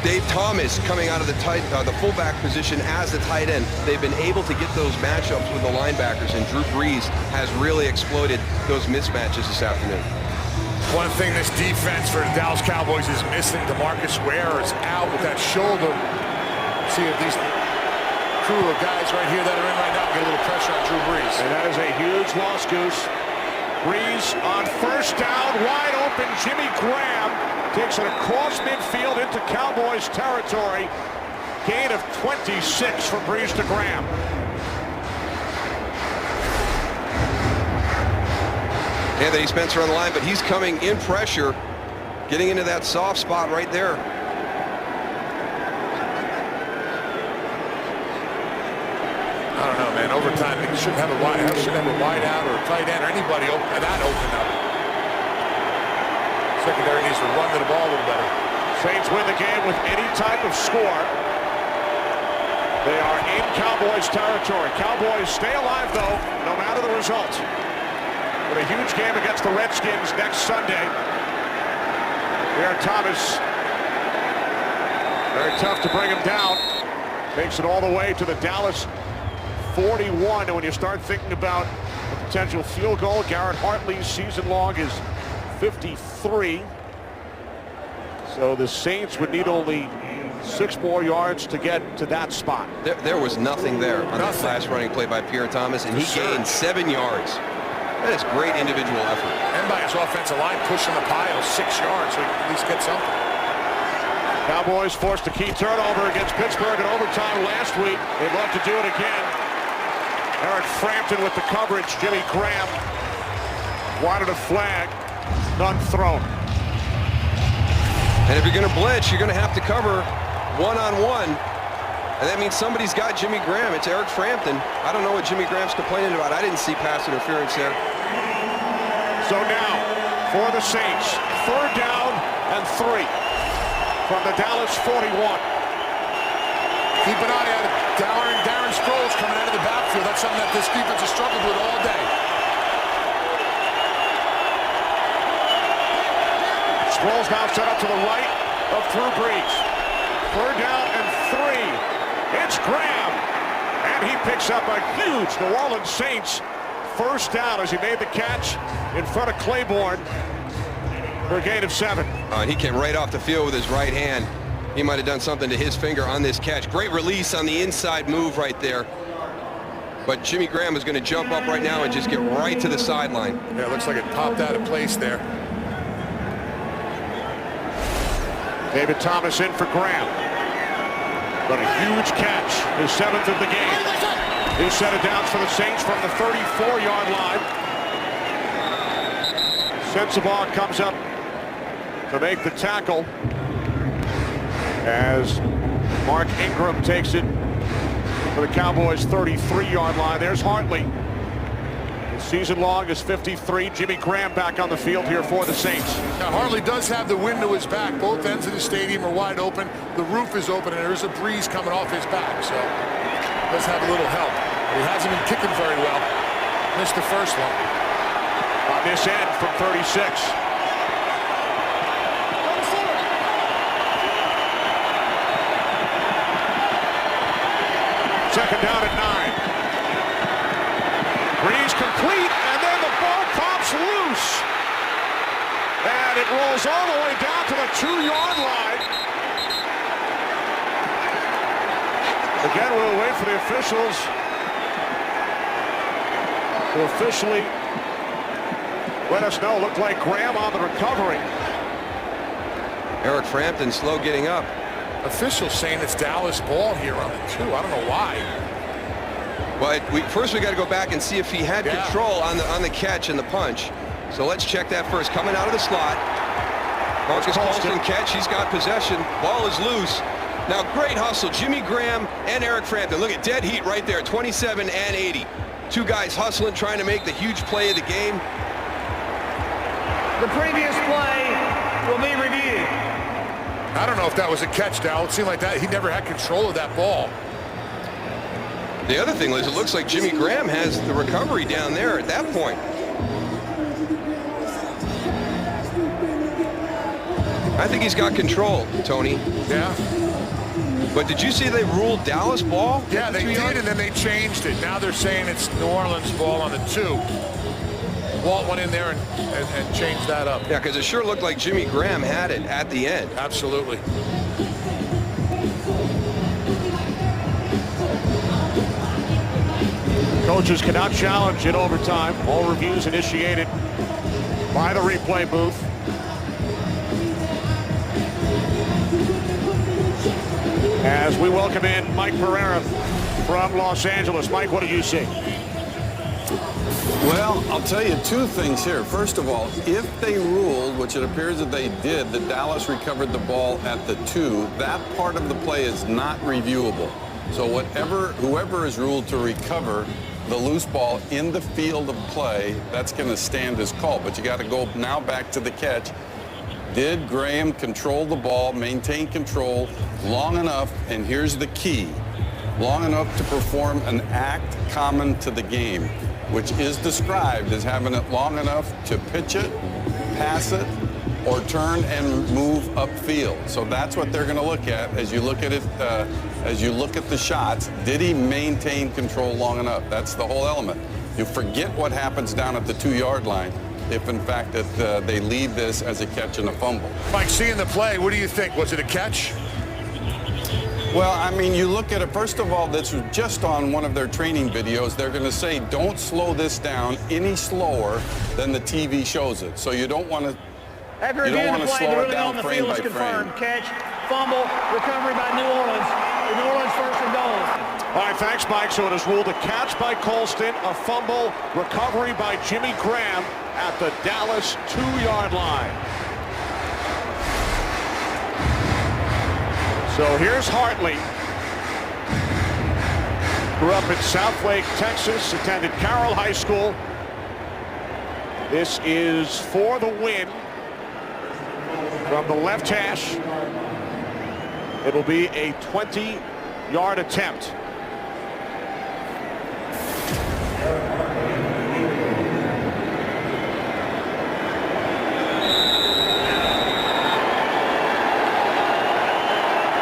Dave Thomas coming out of the fullback position as the tight end. They've been able to get those matchups with the linebackers, and Drew Brees has really exploited those mismatches this afternoon. One thing this defense for the Dallas Cowboys is missing. DeMarcus Ware is out with that shoulder. See if these crew of guys right here that are in right now get a little pressure on Drew Brees. And that is a huge loss, Goose. Brees on first down, wide open. Jimmy Graham takes it across midfield into Cowboys territory. Gain of 26 from Brees to Graham. Anthony Spencer on the line, but he's coming in pressure, getting into that soft spot right there. I don't know, man. Overtime, they shouldn't have a wide out or a tight end or anybody open up. Secondary needs to run to the ball a little better. Saints win the game with any type of score. They are in Cowboys territory. Cowboys stay alive, though, no matter the result. With a huge game against the Redskins next Sunday. Here, Thomas. Very tough to bring him down. Takes it all the way to the Dallas 41. And when you start thinking about the potential field goal, Garrett Hartley's season long is 53. So the Saints would need only 6 more yards to get to that spot. There was nothing there on that last running play by Pierre Thomas, and he gained 7 yards. That is great individual effort. And by his offensive line pushing the pile 6 yards so he can at least get something. Cowboys forced a key turnover against Pittsburgh in overtime last week. They'd love to do it again. Eric Frampton with the coverage. Jimmy Graham wanted a flag. None thrown. And if you're going to blitz, you're going to have to cover one-on-one. And that means somebody's got Jimmy Graham. It's Eric Frampton. I don't know what Jimmy Graham's complaining about. I didn't see pass interference there. So now, for the Saints, 3rd down and 3 from the Dallas 41. Keep an eye on it. Darren Sproles coming out of the backfield. That's something that this defense has struggled with all day. Sproles now set up to the right of Drew Brees. 3rd down and 3. It's Graham. And he picks up a huge New Orleans Saints first down as he made the catch in front of Claiborne for a gain of 7. And he came right off the field with his right hand. He might have done something to his finger on this catch. Great release on the inside move right there. But Jimmy Graham is going to jump up right now and just get right to the sideline. Yeah, it looks like it popped out of place there. David Thomas in for Graham. But a huge catch, his 7th of the game. New set of downs for the Saints from the 34-yard line. Sensabaugh comes up to make the tackle as Mark Ingram takes it for the Cowboys' 33-yard line. There's Hartley. His season long is 53. Jimmy Graham back on the field here for the Saints. Now Hartley does have the wind to his back. Both ends of the stadium are wide open. The roof is open, and there's a breeze coming off his back, so does have a little help. But he hasn't been kicking very well. Missed the first one. On this end from 36. Second down at 9. Brees complete, and then the ball pops loose. And it rolls all the way down to the 2-yard line. Again, we'll wait for the officials to officially let us know. Looked like Graham on the recovery. Eric Frampton slow getting up. Officials saying it's Dallas ball here on the 2. I don't know why. But first we got to go back and see if he had control on the catch and the punch. So let's check that first. Coming out of the slot. Marcus Colston catch. He's got possession. Ball is loose. Now great hustle. Jimmy Graham and Eric Frampton. Look at dead heat right there. 27 and 80. 2 guys hustling, trying to make the huge play of the game. The previous play will be reviewed. I don't know if that was a catch, Dal. It seemed like that he never had control of that ball. The other thing is, it looks like Jimmy Graham has the recovery down there at that point. I think he's got control, Tony. Yeah. But did you see they ruled Dallas ball? Yeah, they did, and then they changed it. Now they're saying it's New Orleans ball on the 2. Walt went in there and changed that up. Yeah, because it sure looked like Jimmy Graham had it at the end. Absolutely. Coaches cannot challenge in overtime. All reviews initiated by the replay booth. As we welcome in Mike Pereira from Los Angeles. Mike, what did you see? Well, I'll tell you two things here. First of all, if they ruled, which it appears that they did, that Dallas recovered the ball at the 2, that part of the play is not reviewable. So whoever is ruled to recover the loose ball in the field of play, that's going to stand as called. But you got to go now back to the catch. Did Graham control the ball, maintain control long enough, and here's the key, long enough to perform an act common to the game, which is described as having it long enough to pitch it, pass it, or turn and move upfield. So that's what they're going to look at as you look at it, as you look at the shots. Did he maintain control long enough? That's the whole element. You forget what happens down at the 2-yard line if, in fact, that they lead this as a catch and a fumble. Mike, seeing the play, what do you think? Was it a catch? Well, I mean, you look at it, first of all, this was just on one of their training videos. They're going to say, don't slow this down any slower than the TV shows it. So you don't want to After reviewing the play, the ruling on the field is confirmed. Catch, fumble, recovery by New Orleans. New Orleans first and goal. All right, thanks, Mike. So it is ruled a catch by Colston, a fumble, recovery by Jimmy Graham at the Dallas 2-yard line. So here's Hartley. Grew up in Southlake, Texas, attended Carroll High School. This is for the win from the left hash. It'll be a 20-yard attempt.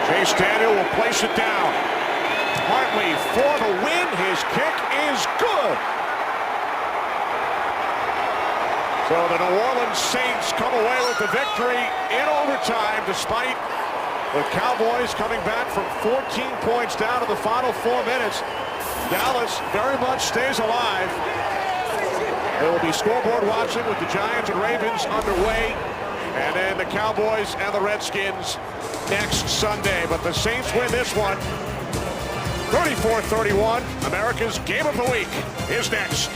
Chase Daniel will place it down. Hartley for the win. His kick is good. So the New Orleans Saints come away with the victory in overtime, despite the Cowboys coming back from 14 points down to the final 4 minutes. Dallas very much stays alive. There will be scoreboard watching with the Giants and Ravens underway, and then the Cowboys and the Redskins next Sunday. But the Saints win this one 34-31. America's Game of the Week is next.